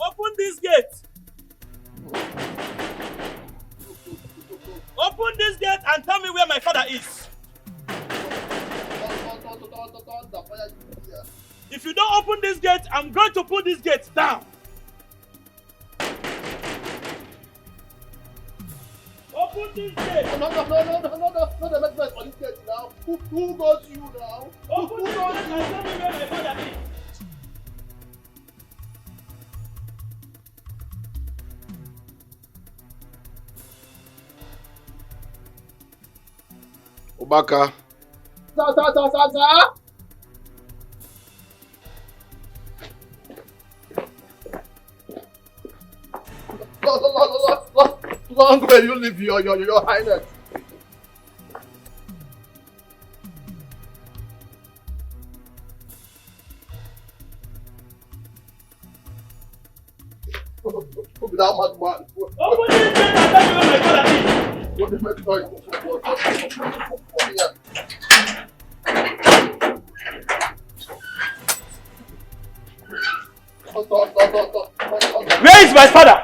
Open this gate! Open this gate and tell me where my father is! If you don't open this gate, I'm going to put this gate down! Open Open this gate! No, the next place for this gate now. Who goes you now? Open this gate and tell me where my father is! Obaka. Sa. Long way you live, your highness. Without much man. Open this gate and tell me where my father is! What the make noise? Where is my father?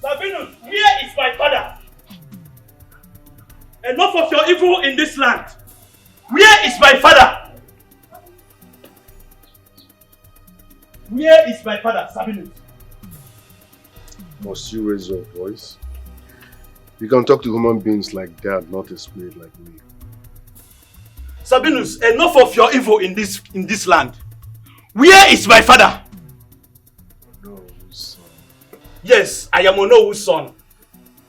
Sabinus, where is my father? Enough of your evil in this land. Where is my father? Where is my father, Sabinus? Must you raise your voice? You can talk to human beings like that, not a spirit like me. Sabinus, enough of your evil in this land. Where is my father? Onowo's son. Yes, I am Onowo's son.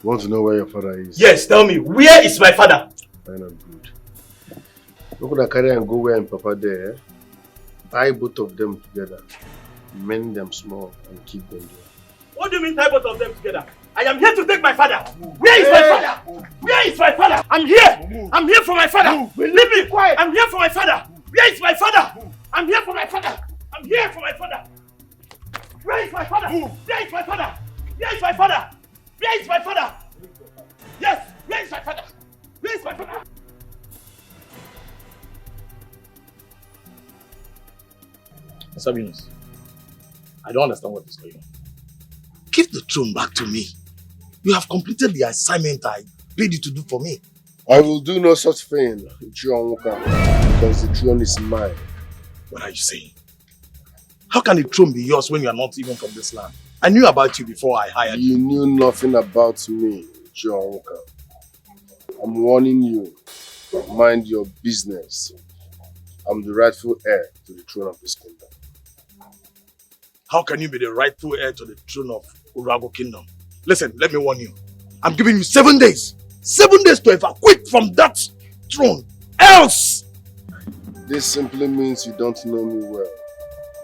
You want to know where your father is? Yes, tell me, where is my father? Fine and good. Look at carry and go where and Papa there. Tie both of them together. Mend them small and keep them there. What do you mean tie both of them together? I am here to take my father. Where is my father? Where is my father? I'm here. I'm here for my father. Leave me quiet. I'm here for my father. Where is my father? I'm here for my father. I'm here for my father. Where is my father? Where is my father? Where is my father? Where is my father? Yes, where is my father? Where is my father? Sabinus, I don't understand what is going on. Give the throne back to me. You have completed the assignment I paid you to do for me. I will do no such thing, because the throne is mine. What are you saying? How can the throne be yours when you are not even from this land? I knew about you before I hired you. You knew nothing about me, Chionka. I'm warning you. Mind your business. I'm the rightful heir to the throne of this kingdom. How can you be the rightful heir to the throne of Urago Kingdom? Listen, let me warn you. I'm giving you 7 days. 7 days to evacuate from that throne. Else! This simply means you don't know me well.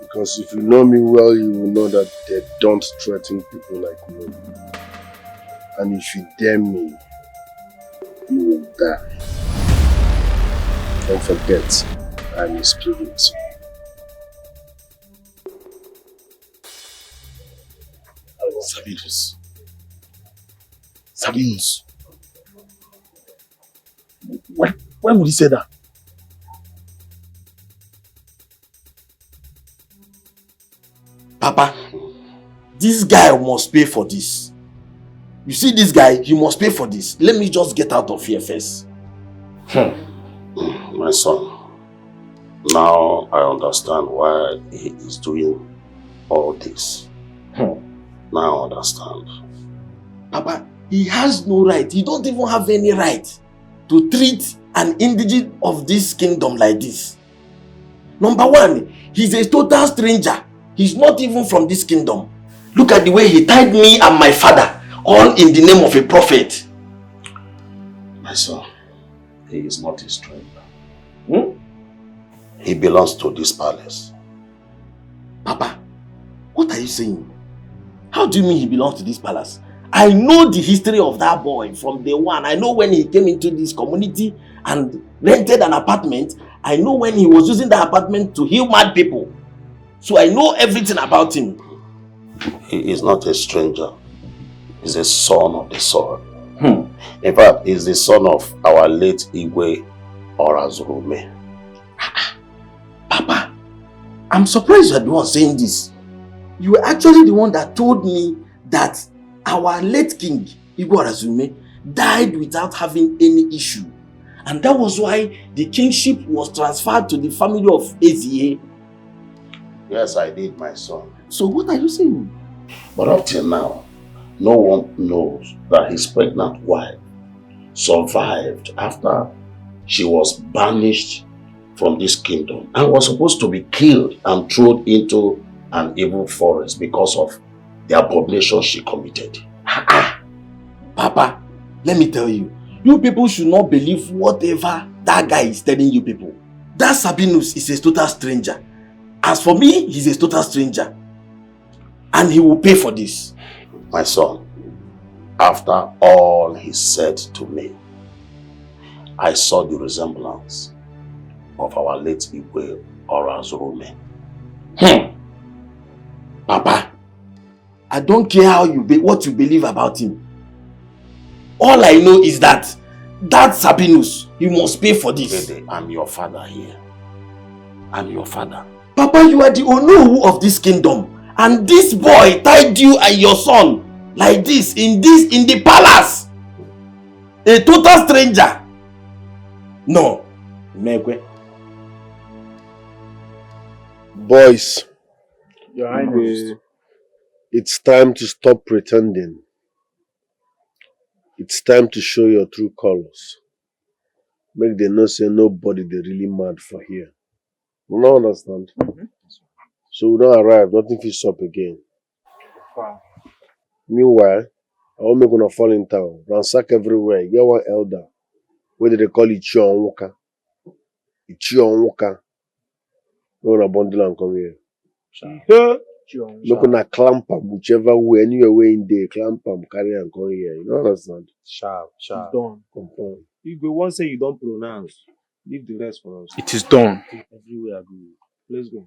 Because if you know me well, you will know that they don't threaten people like me. And if you dare me, you will die. Don't forget, I'm a spirit. Sabinus. Sabinus. Why would he say that? Papa, this guy must pay for this. You see this guy, he must pay for this. Let me just get out of here first. My son, now I understand why he is doing all this. Now I understand. Papa, he has no right. He don't even have any right to treat an indigent of this kingdom like this. Number one, he's a total stranger. He's not even from this kingdom. Look at the way he tied me and my father, all in the name of a prophet. My son, he is not a stranger. He belongs to this palace. Papa, what are you saying? How do you mean he belongs to this palace? I know the history of that boy from day one. I know when he came into this community and rented an apartment. I know when he was using the apartment to heal mad people. So I know everything about him. He is not a stranger. He's a son of the soil. In fact, he's the son of our late Igwe Orazurume. Papa, I'm surprised you're the one saying this. You were actually the one that told me that our late king, Igwe Orazurume, died without having any issue. And that was why the kingship was transferred to the family of Ezie. Yes, I did, my son. So what are you saying? But up till now, no one knows that his pregnant wife survived after she was banished from this kingdom and was supposed to be killed and thrown into an evil forest because of the abomination she committed. Papa, let me tell you, you people should not believe whatever that guy is telling you people. That Sabinus is a total stranger. As for me, he's a total stranger. And he will pay for this. My son, after all he said to me, I saw the resemblance of our late Igwe Orazurume. Papa, I don't care how what you believe about him. All I know is that Sabinus, he must pay for this. Dede, I'm your father here. I'm your father. Papa, you are the Onowu of this kingdom. And this boy tied you and your son like this in the palace. A total stranger. No. Megwe. Boys, it's time to stop pretending. It's time to show your true colors. Make them know say nobody they really mad for here. You don't understand? So we don't arrive, nothing feels up again. Wow. Meanwhile, I won't make gonna fall in town, ransack everywhere. Get one elder. What do they call it? Ichionwuka. Ichionwuka. No one bundle and come here. Look on a clamp whichever way, anywhere way in there, clamp carry and come here. You don't understand? Sharp. It's done. Confirm. If the one say you don't pronounce, leave the rest for us. It is done. Everywhere I go. Let's go.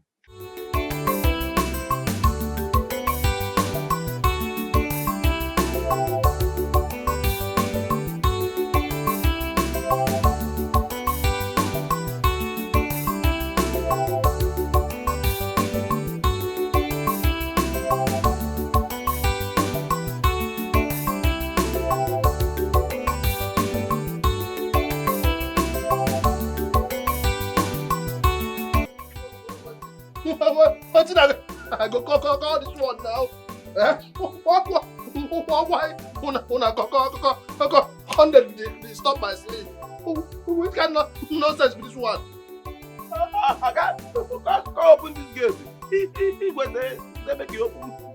I go call this one now. Why? They stop my sleep. What kind of nonsense with this one? I can't open this gate. When they make you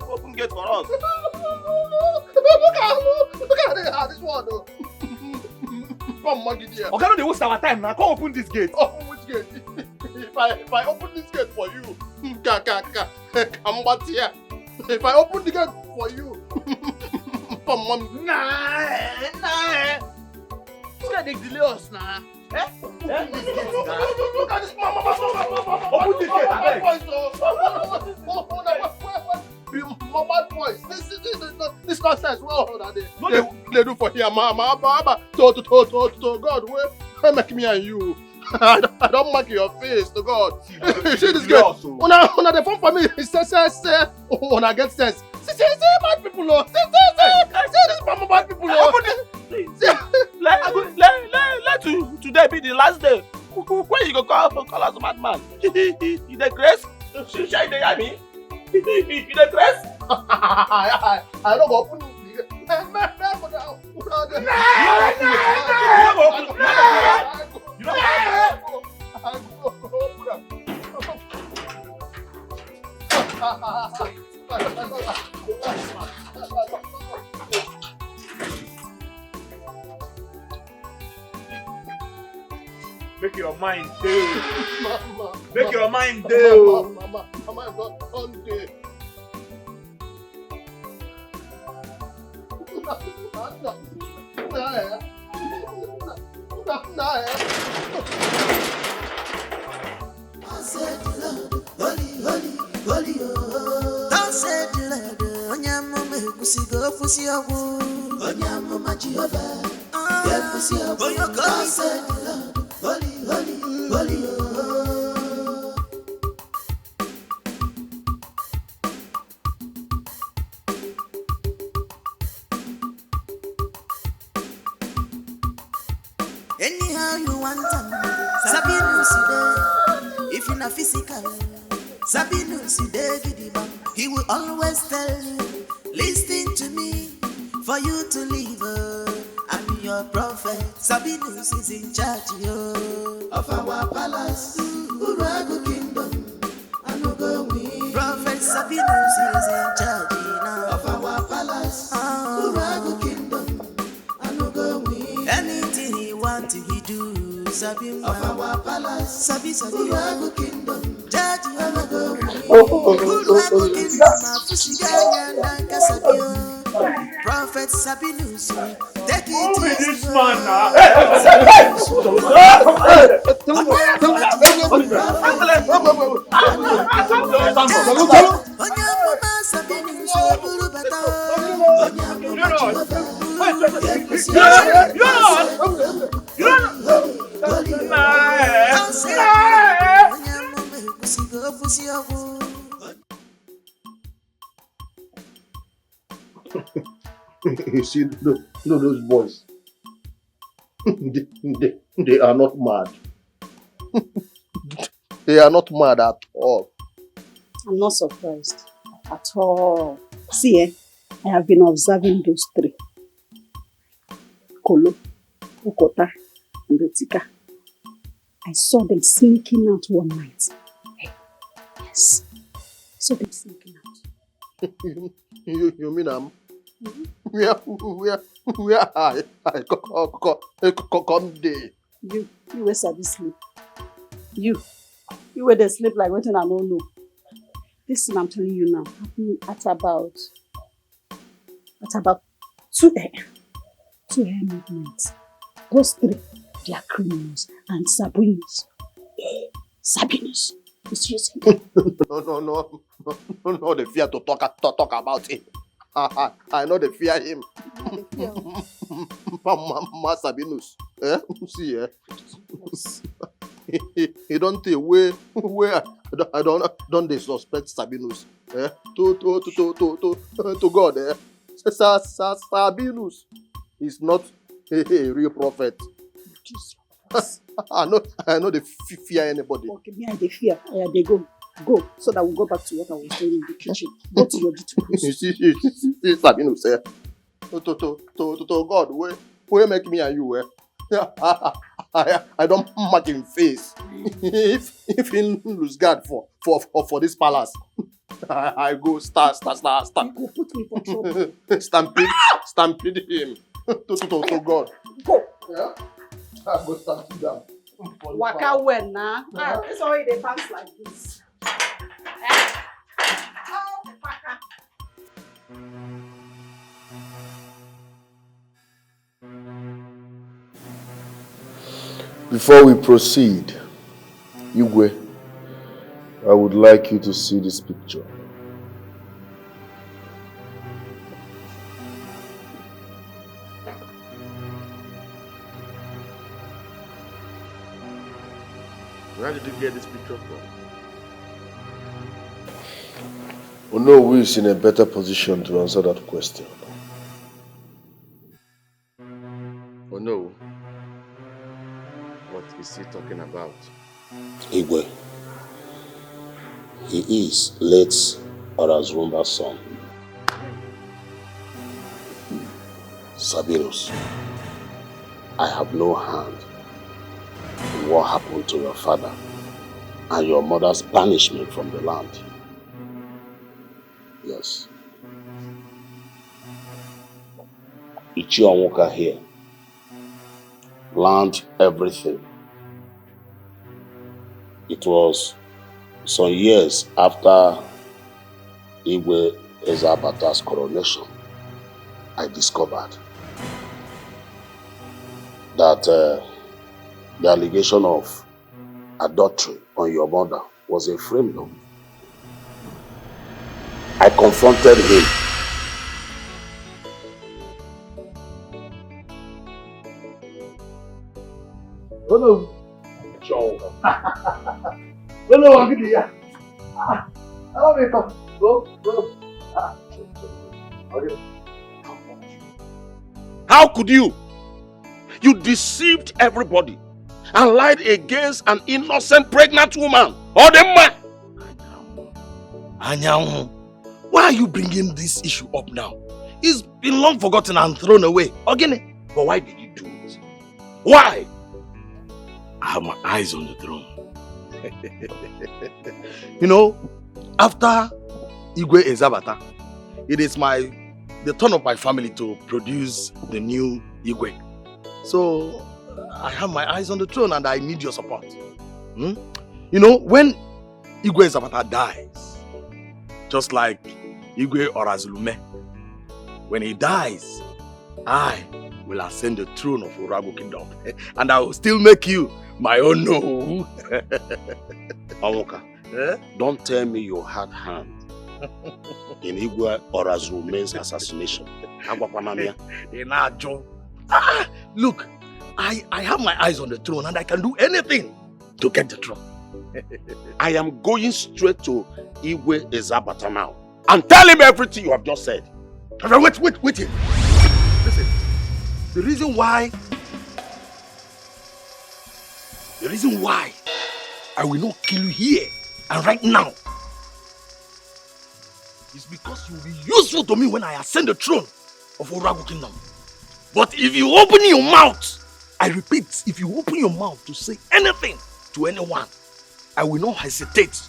open gate for us. Look at this one though. Come monkey there. Okay, they waste our time now. Come open this gate. Open which gate? If I open this gate for you, come back here. If I open the gate for you, nah. This guy they delay us now. Open this gate now. Look at this mama. Open this gate. Mama voice. This nonsense. What they do for here, mama. To God, where make me and you. I don't mark your face to God. See this girl. When they phone for me, say, when I get sense. See, bad people, Lord. See, this mama bad people, Lord. Let today be the last day. Where you go call us a madman? You the grace? She shine the army. You the grace? I don't go open. Make your mind do. Make your mind do. Mama, I'm not on day. Anyhow you want them, Sabinus today. If you're not physical, Sabinus today, he will always tell you, listen to me. for you to live. I'm your prophet. Sabinus is in charge of our palace, Urago kingdom. Prophet Sabinus is in charge now of our palace, Urago kingdom. Anything he want, he do. Sabi of our palace, Sabi Urago kingdom. Judge Urago kingdom. Fushiganya Nanka Sabio. Prophet Sabinus, take it easy. This man now. You see, those boys, they are not mad. They are not mad at all. I'm not surprised at all. See, I have been observing those three. Kolo, Ukota, and Dikeh. I saw them sneaking out one night. Yes, I saw them sneaking out. You mean where I come there? You were sabi sleep. You were there sleep like what I don't know. This I'm telling you now happened at about 2 a.m. 2 a.m. midnight. Those three, they are criminals and Sabinus is using them. No, they fear to talk about him. I know they fear him. Sabinus. See, he don't think where I don't they suspect Sabinus. To God, Sabinus is not a real prophet. I know they fear anybody. Okay, me and they fear. They go, so that we'll go back to what I was doing in the kitchen. Go to your duty post. You see, Sabinus, to God, where make me and you, I don't mark him face. If he lose guard for this palace, I go start. You go put me for trouble. Stampede him to God. Go. Yeah, I go stampede down. Waka well now. It's already they bounce like this. Before we proceed, Igwe, I would like you to see this picture. Where did you get this picture from? Ono who is in a better position to answer that question. Oh no. What is he talking about? Igwe. He is late Orazumba's son. Sabinus, I have no hand in what happened to your father and your mother's banishment from the land. Yes. Ichionwoka here planned everything. It was some years after Igwe Ezabata's coronation, I discovered that the allegation of adultery on your mother was a framed up. I confronted him. Hello. Hello, Agdia. Hello, Go. How could you? You deceived everybody and lied against an innocent pregnant woman. Odemma! Anyanwu, why are you bringing this issue up now? It's been long forgotten and thrown away. Again, but why did you do it? Why? I have my eyes on the throne. You know, after Igwe Ezabata, it is the turn of my family to produce the new Igwe. So I have my eyes on the throne and I need your support. You know, when Igwe Ezabata dies, just like Igwe Orazulume, when he dies, I will ascend the throne of Urago Kingdom and I will still make you my own no. Awoka, don't tell me you had hand in Igwe Orazulume's assassination. Look, I have my eyes on the throne and I can do anything to get the throne. I am going straight to Igwe Ezabata now and tell him everything you have just said. Wait here. Listen, the reason why I will not kill you here and right now is because you will be useful to me when I ascend the throne of Urago Kingdom. But if you open your mouth, I repeat, if you open your mouth to say anything to anyone, I will not hesitate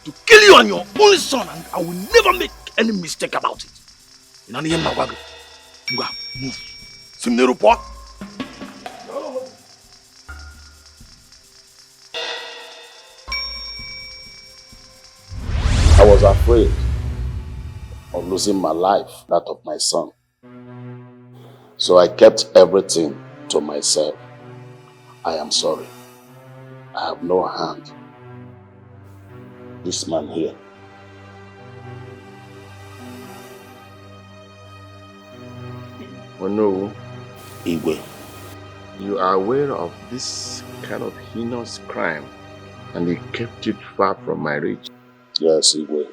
to kill you and your only son, and I will never make any mistake about it. Move. Simne report. I was afraid of losing my life, that of my son. So I kept everything to myself. I am sorry. I have no hand. This man here. Oh no. Igwe. You are aware of this kind of heinous crime and you kept it far from my reach. Yes, Igwe.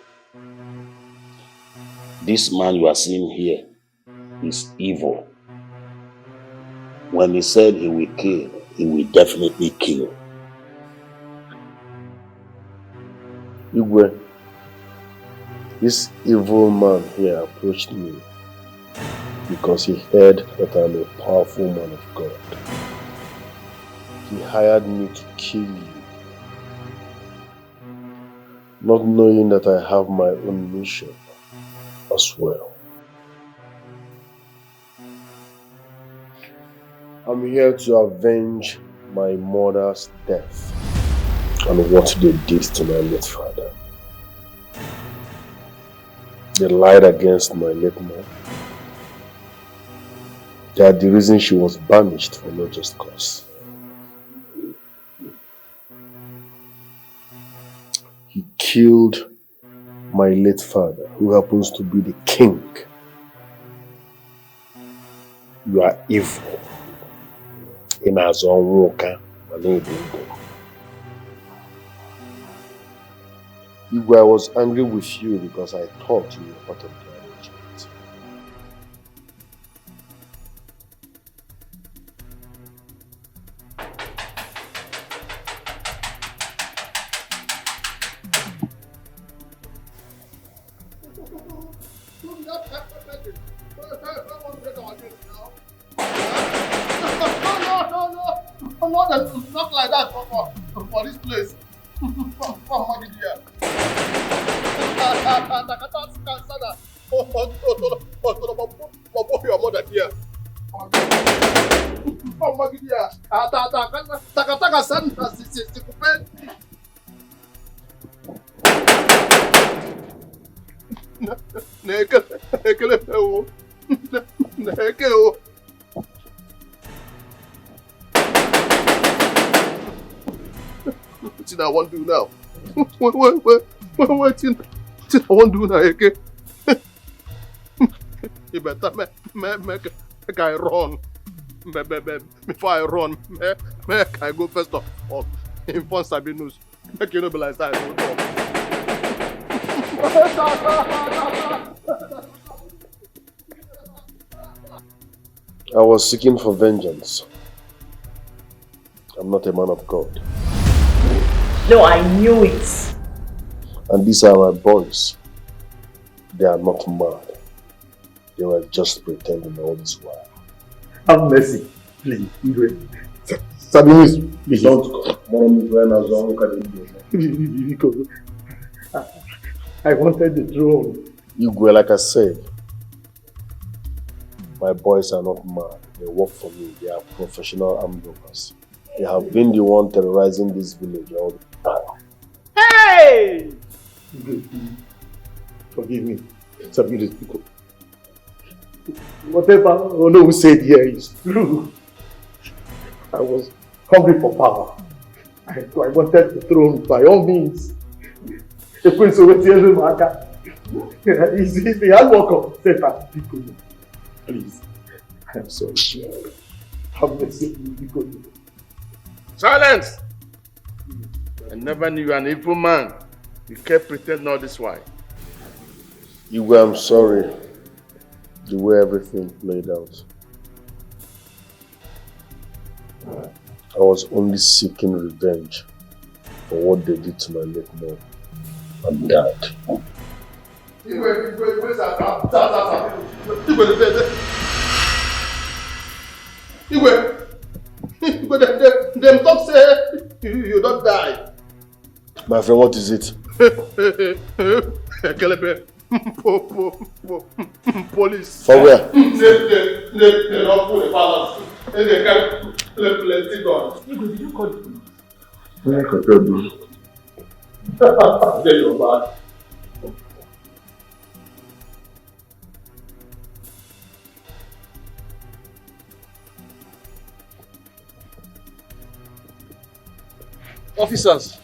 This man you are seeing here is evil. When he said he will kill, he will definitely kill. Igwe, this evil man here approached me because he heard that I'm a powerful man of God. He hired me to kill you, not knowing that I have my own mission as well. I'm here to avenge my mother's death and what they did to my late father. They lied against my late mom. They are the reason she was banished for no just cause. He killed my late father, who happens to be the king. You are evil. In our own walker, I was angry with you because I thought you were part of the arrangement. Not like that for this place. Your mother here. What I want to do now? What I want to do now, okay? You better make I run. Before I run, make I go first of all. Inform SABINUS. Make you know be like that. I was seeking for vengeance. I'm not a man of God. No, I knew it. And these are my boys. They are not mad. They were just pretending all this while. Have mercy, please. SABINUS, please. Don't Because I wanted the throne. Igwe, like I said, my boys are not mad. They work for me. They are professional armed robbers. They have been the one terrorizing this village all the time. Hey! Forgive me, SABINUS, because whatever Ono said here is true. I was hungry for power. I wanted the throne by all means. It's the hard work of Satan. Please, I am sorry. Have mercy on me. Silence! I never knew you were an evil man. You kept pretending all this while. Igwe, I'm sorry. The way everything played out. I was only seeking revenge for what they did to my late mom and dad. Them talk say you don't die. My friend, what is it? Police. For where? They don't put the palace. And they can plenty guns. Did you call the police? Yeah, I can tell you. There you are. Officers,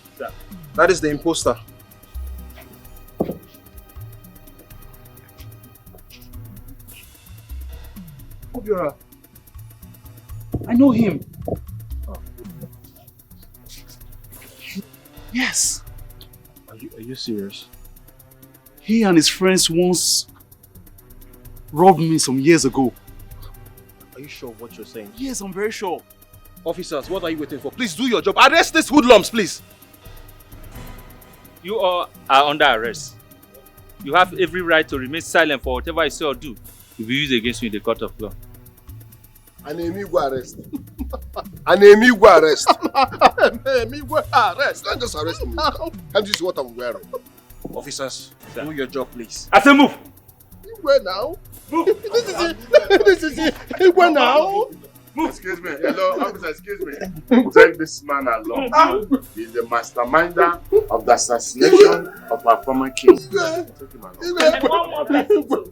that is the imposter. Obiora, I know him. Yes. Are you serious? He and his friends once robbed me some years ago. Are you sure of what you're saying? Yes, I'm very sure. Officers, what are you waiting for? Please do your job. Arrest these hoodlums, please. You all are under arrest. You have every right to remain silent for whatever I say or do will be used against you in the court of law. An Emigwe arrest. An Emigwe arrest. Emigwe arrest. Don't just arrest me. Can't you see what I'm wearing? Officers, do your job, please. I say move. Emigwe now. Move. This is it. Emigwe now. Move. Excuse me. Hello, officer, excuse me. Take this man along. He's the masterminder of the assassination of our former king. Take him along. And one more person too.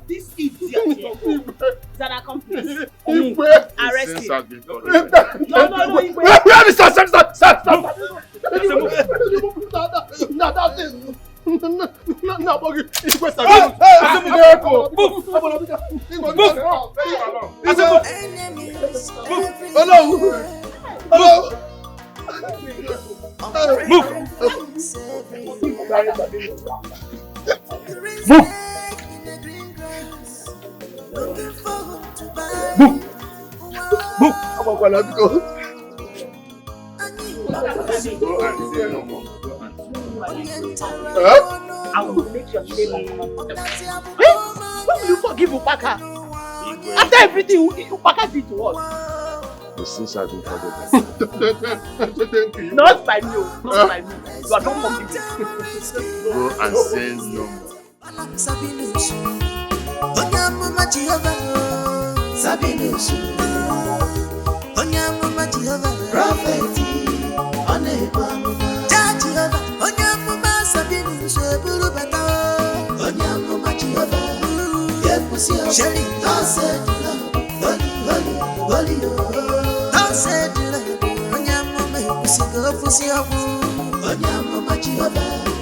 This idiot here is an accomplice. Arrest him. No, Igwe. Where is that? Stop. I will make your name. Why will you forgive Upaka? After everything Upaka did to us. The sins have been forgiven. Not by me, not by me. You are not forgiven. Go and sin no more. SABINUS, Onyamuma Jehovah, SABINUS, Onyamuma Jehovah, Prophet, Onamuma, Jehovah, Onyamuma SABINUS, Burubata, Onyamuma Jehovah, Yepusi, Shelly, Holy, Onyamuma Yepusi, Onyamuma Jehovah.